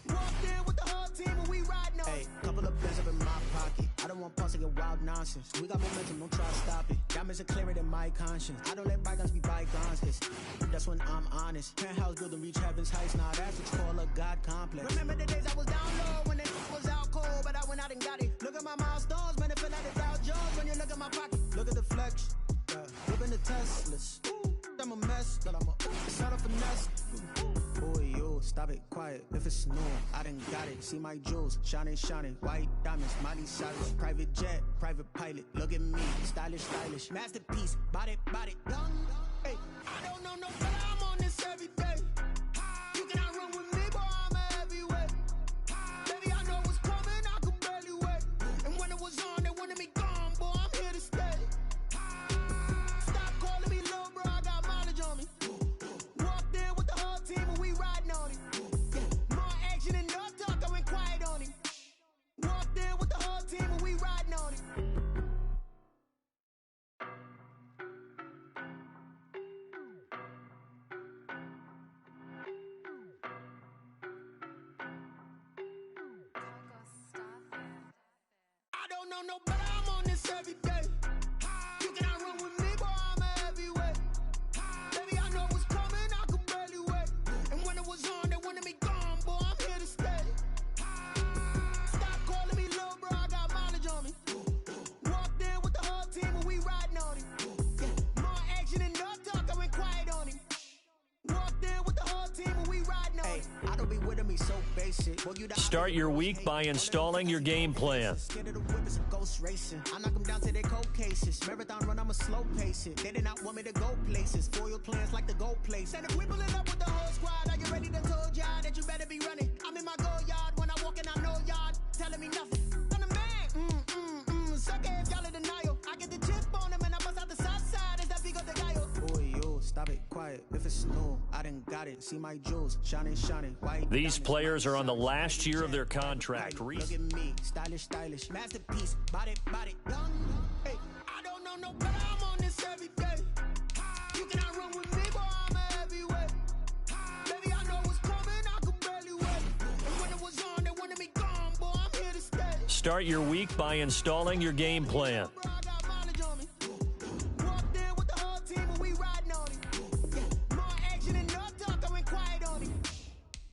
Walked in with the whole team and we riding on it. Hey, couple of bands up in my pocket. I don't want pause to get wild nonsense. We got momentum, don't try to stop it. Diamonds are clearer than my conscience. I don't let bygones be bygones. That's when I'm honest. Penthouse building reach heaven's heights. Now that's what you call a God complex. Remember the days I was down low when it was out cold, but I went out and got it. Look at my milestones, man, it feel like the Dow Jones when you look at my pocket. Look at the flex, whipping the Teslas. I'm a mess, but I'm a set up finesse. Boy, yo, stop it, quiet. If it's new, I done got it. See my jewels, shining, shining. White diamonds, Miley Cyrus. Private jet, private pilot. Look at me, stylish, stylish. Masterpiece, body. Young, hey, I don't know no better. I'm on this every day. You cannot run with me, boy. I'm a heavyweight. Baby, I know what's coming. I could barely wait. And when it was on, they wanted me gone, boy. I'm here to stay. Stop calling me little bro. I got mileage on me. Walked in with the whole team and we riding on it. More action and no talk. I went quiet on him. Walked in with the whole team and we riding on it. I don't know no better. I'm on this every day. You cannot run with me, boy. I'm a heavyweight. Baby, I know what's coming. I could barely wait. And when it was on, they wanted me gone, boy. I'm here to stay. Stop calling me little bro. I got mileage on me. Walked in with the whole team and we riding on it. More action and no talk. I went quiet on him. Walked in with the whole team and we riding on it. I don't be with me so basic. Boy, you the Start your week by installing your game plan. Scared of the whip, it's a ghost racing. I knock them down to their cold cases. Marathon run, I'm a slow pace it. They did not want me to go places. Foil plans like the go place. And if we pulling up with the whole squad, are you ready? Done told y'all that you better be running. I'm in my go yard when I walk in, I know y'all telling me nothing. I'm the man. Suck it if y'all in denial. I get the chip on him and I bust out the south side. Is that Vigo de Gallo? Boy, yo, stop it, quiet. If it's new, I done got it. See my jewels, shining, shining. White These diamonds, players are on the Miley Cyrus. last year of their contract. Look at me, stylish, stylish. Masterpiece, body. Young, hey, I don't know no better. I'm on this every day. You cannot run with me, boy. I'm a heavyweight. Baby, I know what's coming. I could barely wait. And when it was on, they wanted me gone, boy. I'm here to stay. Start your week by installing your game plan. Bro, I got mileage on me. Walked in with the whole team and we riding on it. More action and no talk. I went quiet on him.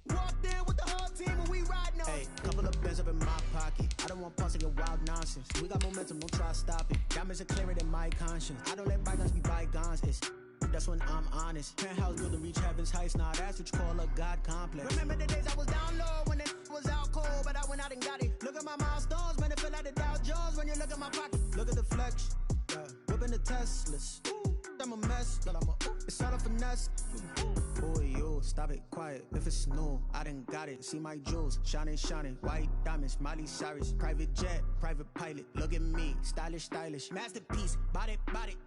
Walked in with the whole team and we riding on it. Hey, couple of bands up in my pocket. I don't want pause to get wild nonsense. We got momentum, don't try to stop it. Diamonds are clearer than my conscience. I don't let bygones be bygones. That's when I'm honest. Penthouse building reach heaven's heights. Now that's what you call a God complex. Remember the days I was down low when it was out cold, but I went out and got it. Look at my milestones, man, it feel like the Dow Jones when you look at my pocket. Look at the flex, whipping the Teslas. I'm a mess, but it's all a finesse. Boy, yo, stop it, quiet. If it's new, I done got it. See my jewels, shining, shining. White diamonds, Miley Cyrus. Private jet, private pilot. Look at me, stylish, stylish. Masterpiece, body.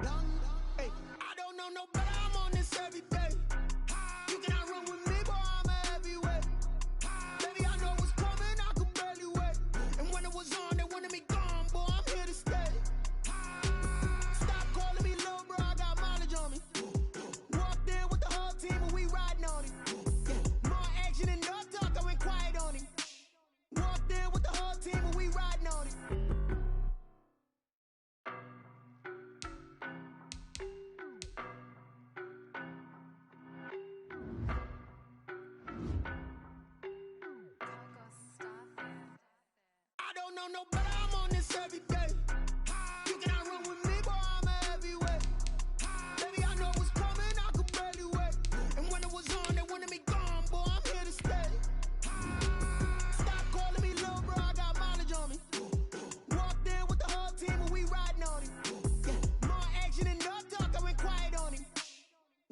Young, hey, I don't know no better. I'm on this every day. You cannot run with me, boy. I'm a heavyweight. Baby, I know what's coming. I could barely wait. And when it was on, they wanted me gone, boy. I'm here to stay. Stop calling me little bro. I got mileage on me. Walked in with the whole team and we riding on it. More action and no talk. I went quiet on him. Walked in with the whole team and we riding on it. know no better, I'm on this every day. You cannot run with me, boy, I'm a heavyweight. Baby, I know what's coming, I could barely wait. And when it was on, they wanted me gone, boy, I'm here to stay. Stop calling me little bro, I got mileage on me. Walked in with the whole team and we riding on him. Yeah, more action and no talk, I went quiet on him.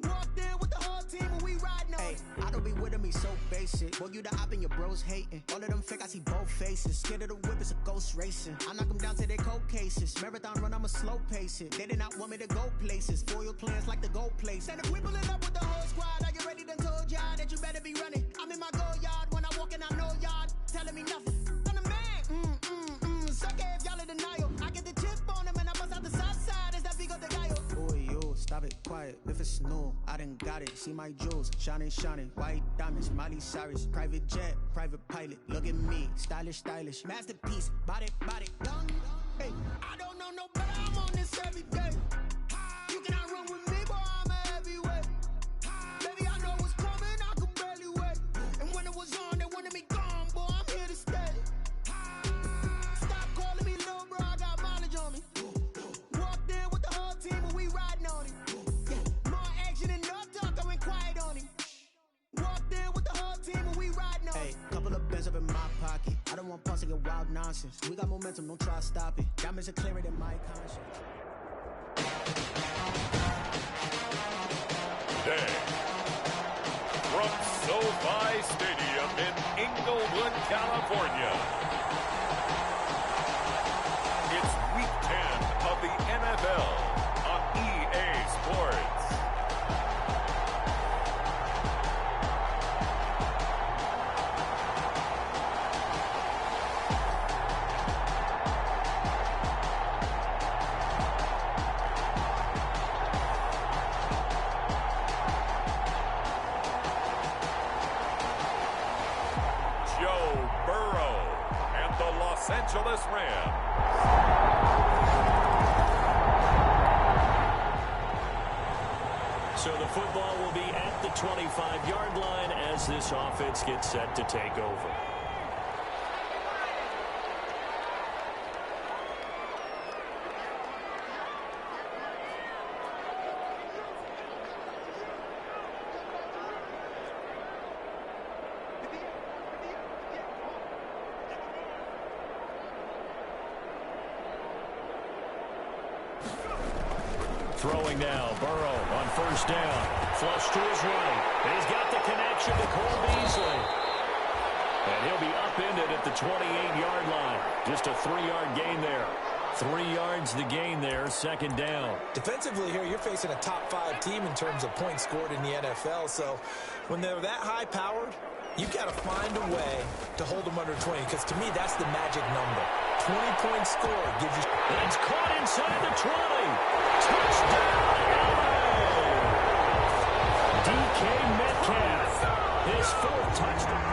Walked in with the whole team and we riding on him. I don't be with me so basic. Boy, you the op and your bros hating. All of them fake, I see both faces. Scared of the whip, it's a ghost racing. I knock them down to their cold cases. Marathon run, I'ma slow pace it. They did not want me to go places. Foil plans like the go place. And if we pulling up with the whole squad, are you ready? Done told y'all that you better be running. I'm in my go yard. When I walk in, I know y'all telling me nothing. I'm the man. Suck it if y'all in denial. I get the chip on them and I bust out the south side. It's that Vigo de Gallo. Boy, yo, stop it, quiet. If it's new, I done got it. See my jewels, shining, shining. White diamonds, Miley Cyrus. Private jet, private pilot. Look at me, stylish, stylish. Masterpiece, body, done. Hey, I don't know no better. I'm on this every day. You cannot run with me, boy, I'm a heavyweight. Baby, I know what's coming, I could barely wait. And when it was on, they wanted me gone, boy, I'm here to stay. Stop calling me little bro, I got mileage on me. Walked in with the whole team and we riding on him. Yeah, more action and no talk, I went quiet on him. Walked in with the whole team and we riding on him. Hey, couple of bands up in my pocket. I don't want pause to get wild nonsense. We got momentum, don't try to stop it. Diamonds are clearer than my conscience. Today, from SoFi Stadium in Inglewood, California, it's Week 10 of the NFL on EA Sports. Joe Burrow and the Los Angeles Rams. So the football will be at the 25-yard line as this offense gets set to take over. Throwing now, Burrow on first down. Flush to his right. He's got the connection to Cole Beasley. And he'll be upended at the 28-yard line. Just a 3-yard gain there. 3 yards the gain there, second down. Defensively here, you're facing a top 5 team in terms of points scored in the NFL. So when they're that high-powered, you've got to find a way to hold them under 20. Because to me, that's the magic number. 20-point score gives you... It's caught inside the 20. Touchdown, LA! DK Metcalf, his 4th touchdown.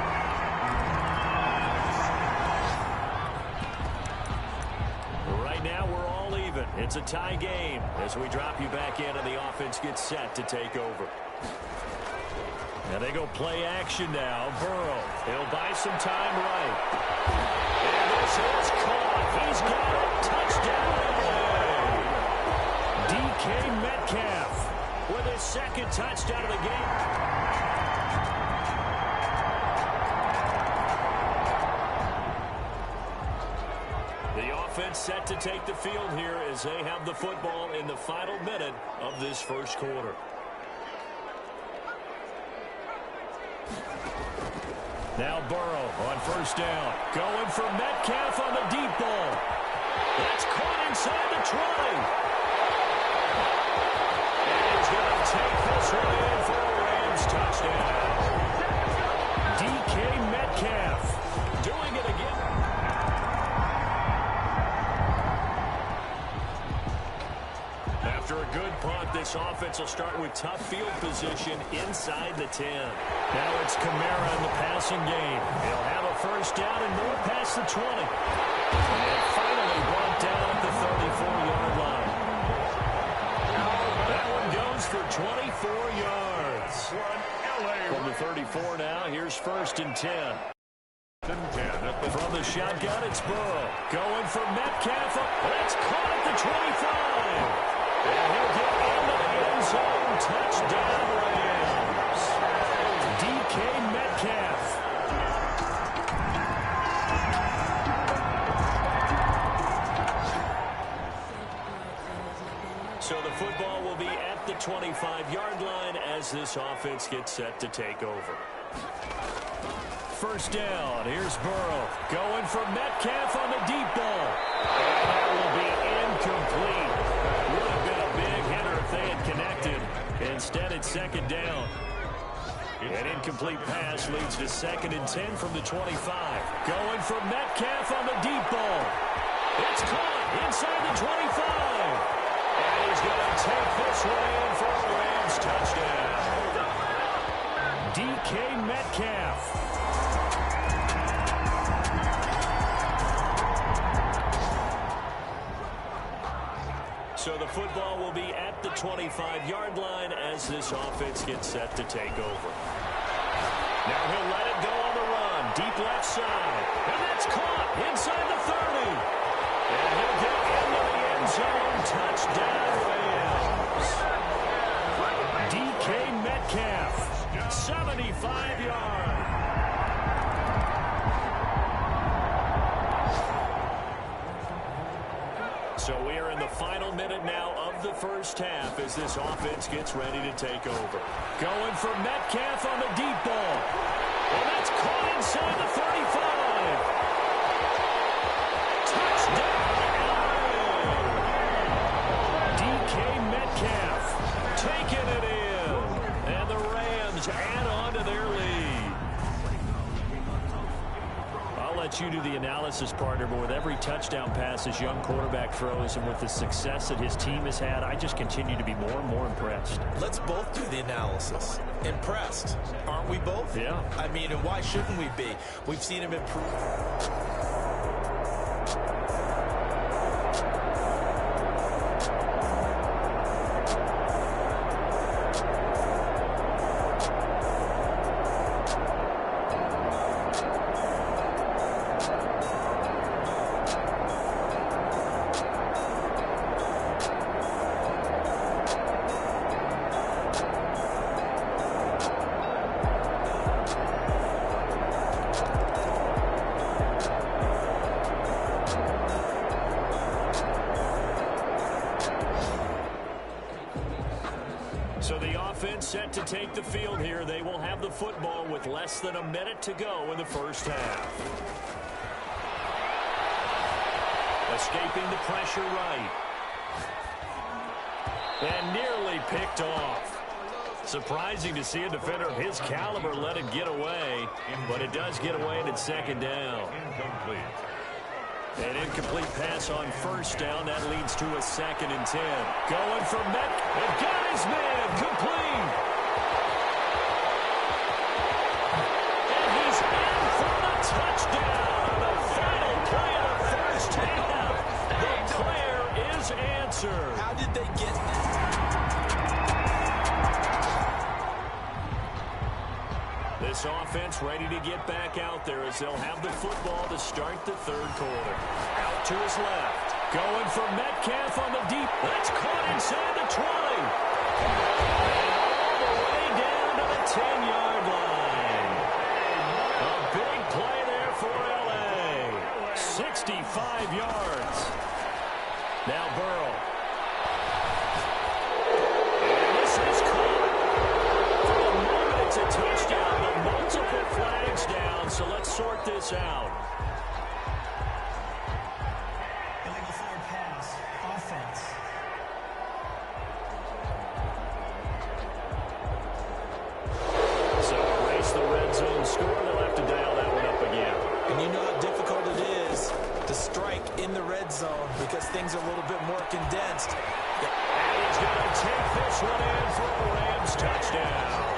Right now, we're all even. It's a tie game as we drop you back in and the offense gets set to take over. And they go play action now. Burrow, he'll buy some time right. And this is caught. He's got it. Touchdown. DK Metcalf with his 2nd touchdown of the game. The offense set to take the field here as they have the football in the final minute of this first quarter. Now Burrow on first down. Going for Metcalf on the deep ball. That's caught inside the 20. And he's going to take this one in for a Rams touchdown. DK Metcalf doing it again. After a good punt, this offense will start with tough field position inside the 10. Now it's Kamara in the passing game. He'll have a first down and more past the 20. And finally brought down at the 34-yard line. That one goes for 24 yards. From the 34 now, here's 1st and 10. From the shotgun, it's Burrow. Going for Metcalf. That's caught at the 25. And he'll get into the end zone. Touchdown, Rams. DK Metcalf. So the football will be at the 25-yard line as this offense gets set to take over. First down, here's Burrow. Going for Metcalf on the deep ball. And that will be incomplete. Would have been a big hitter if they had connected. Instead, it's second down. An incomplete pass leads to 2nd and 10 from the 25. Going for Metcalf on the deep ball. It's caught inside the 25. And he's going to take this one in for a Rams touchdown. DK Metcalf. So the football will be at the 25-yard line as this offense gets set to take over. Now he'll let it go on the run. Deep left side. And that's caught inside the 30. And he'll get into the end zone. Touchdown, Rams. DK Metcalf, 75 yards. So we are in the final minute now of the first half as this offense gets ready to take over. Going for Metcalf on the deep ball. And that's caught inside the 35. Touchdown! DK Metcalf taking it in. And the Rams add on to their lead. I'll let you do the analysis, partner, but with every touchdown pass this young quarterback throws and with the success that his team has had, I just continue to be more and more impressed. Let's both do the analysis. Impressed. Aren't we both? Yeah. I mean, and why shouldn't we be? We've seen him improve. So the offense set to take the field here. They will have the football with less than a minute to go in the first half. Escaping the pressure right. And nearly picked off. Surprising to see a defender of his caliber let it get away, but it does get away and it's second down. Incomplete. An incomplete pass on first down. That leads to a 2nd and 10. Going for Metcalf. Got his man. Complete. And he's in for the touchdown. The final play of the first half. The prayer is answered. How did they get that? This offense ready to get back out there as they'll have the football to start the third quarter. Out to his left. Going for Metcalf on the deep. That's caught inside the 20. And all the way down to the 10-yard line. A big play there for L.A. 65 yards. Now Burrow. And this is caught. For the moment, it's a touchdown. Multiple flags down, so let's sort this out. Illegal forward pass. Offense. So erase the red zone score. They'll have to dial that one up again. And you know how difficult it is to strike in the red zone because things are a little bit more condensed. And he's going to take this one in for a Rams touchdown.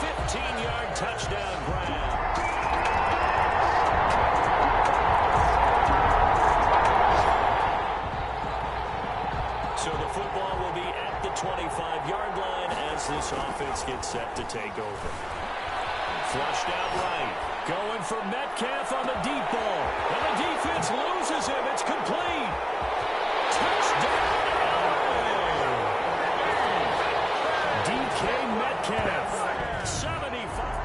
15-yard touchdown grab. So the football will be at the 25-yard line as this offense gets set to take over. Flushed out right. Going for Metcalf on the deep ball. And the defense loses him. It's complete. Touchdown, LA. DK Metcalf, 75.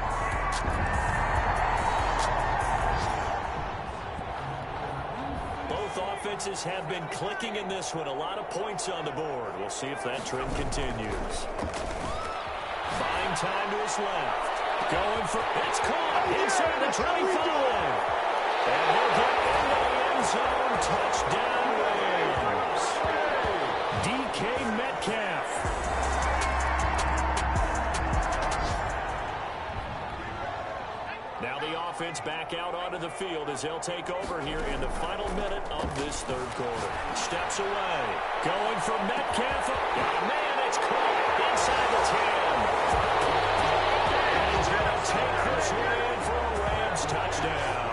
Both offenses have been clicking in this one. A lot of points on the board. We'll see if that trend continues. Buying time to his left. Going for, it's caught inside the 25. And he'll get into the end zone. Touchdown, Rams. DK Metcalf. Now the offense back out onto the field as they'll take over here in the final minute of this third quarter. Steps away. Going for Metcalf. Oh, man, it's caught inside the 10. And he's going to take this one in for a Rams touchdown.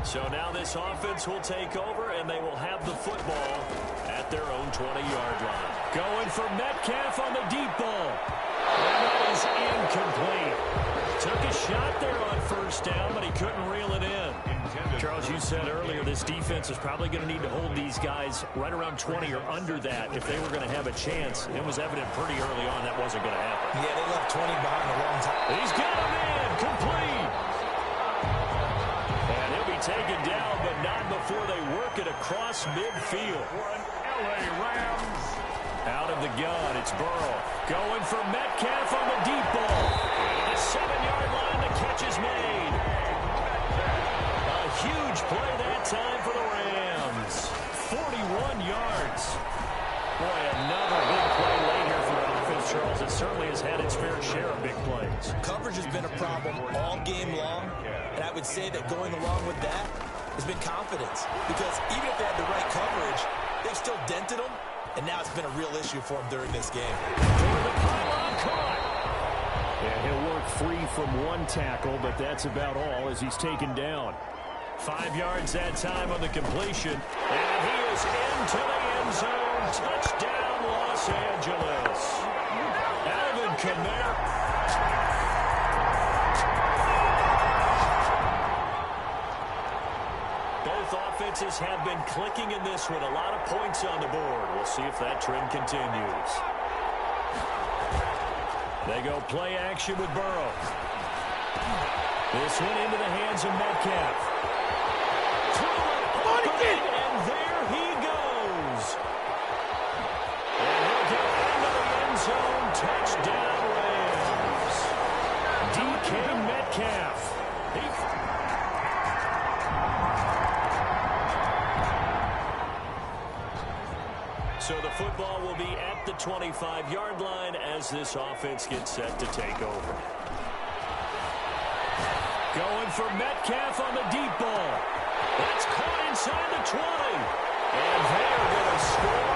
So now this offense will take over, and they will have the football at their own 20-yard line. Going for Metcalf on the deep ball. And that is incomplete. Took a shot there on first down, but he couldn't reel it in. Charles, you said earlier this defense is probably going to need to hold these guys right around 20 or under that if they were going to have a chance. It was evident pretty early on that wasn't going to happen. Yeah, they left 20 behind a long time. He's got him in. Complete. And he'll be taken down, but not before they work it across midfield. LA Rams. Out of the gun, it's Burrow. Going for Metcalf on the deep ball. The 7-yard line, the catch is made. A huge play that time for the Rams. 41 yards. Boy, another big play late here for an offense, Charles. It certainly has had its fair share of big plays. Coverage has been a problem all game long, and I would say that going along with that has been confidence. Because even if they had the right coverage, they've still dented them, and now it's been a real issue for them during this game. The pylon caught. And he'll work free from one tackle, but that's about all as he's taken down. 5 yards that time on the completion. And he is into the end zone. Touchdown, Los Angeles. Alvin Kamara. Both offenses have been clicking in this one. A lot of points on the board. We'll see if that trend continues. They go play action with Burrow. This one into the hands of Metcalf. And there he goes. And he'll get into the end zone. Touchdown, Rams. DK Metcalf. So the football will be at the 25-yard line as this offense gets set to take over. Going for Metcalf on the deep ball. That's caught inside the 20. And they're going to score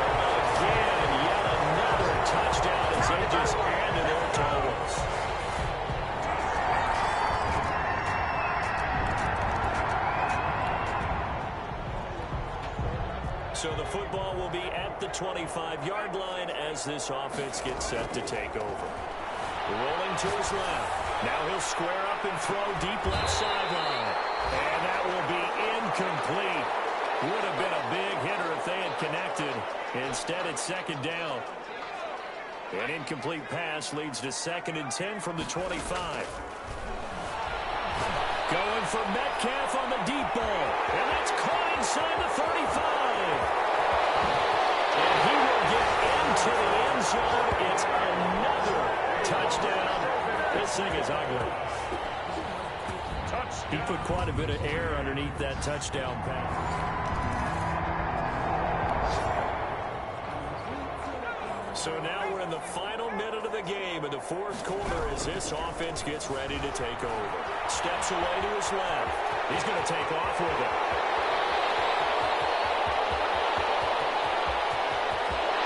again. Yet another touchdown as they just added their totals. So the football will be at the 25-yard line as this offense gets set to take over. Rolling to his left. Now he'll square up and throw deep left sideline. And that will be incomplete. Would have been a big hitter if they had connected. Instead, it's second down. An incomplete pass leads to 2nd and 10 from the 25. Going for Metcalf on the deep ball. And that's caught inside the 35. And he will get into the end zone. It's another touchdown. This thing is ugly. He put quite a bit of air underneath that touchdown pass. So now we're in the final minute of the game in the fourth quarter as this offense gets ready to take over. Steps away to his left. He's going to take off with it.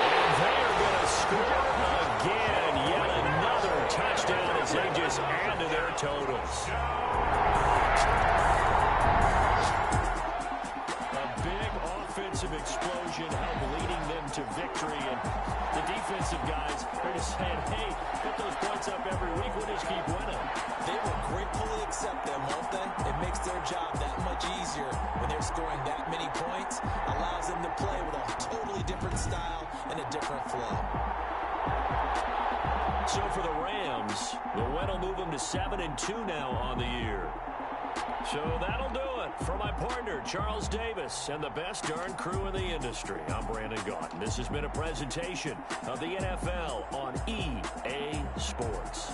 And they're going to score again. Yet another touchdown as they just add to their totals. A big offensive explosion helped leading them to victory history, and the defensive guys are just saying, hey, put those points up every week. We'll just keep winning. They will gratefully accept them, won't they? It makes their job that much easier when they're scoring that many points. Allows them to play with a totally different style and a different flow. So for the Rams, the win will move them to 7-2 now on the year. So that'll do it for my partner, Charles Davis, and the best darn crew in the industry. I'm Brandon Gaudin. This has been a presentation of the NFL on EA Sports.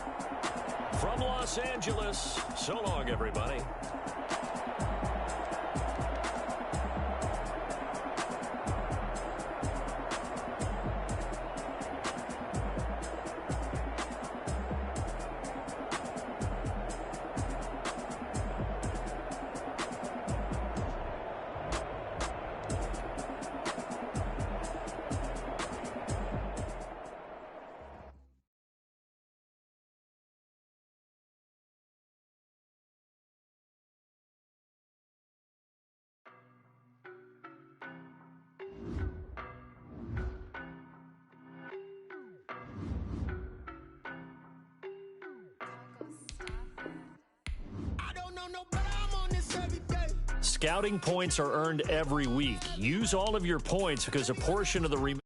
From Los Angeles, so long, everybody. Scouting points are earned every week. Use all of your points because a portion of the remaining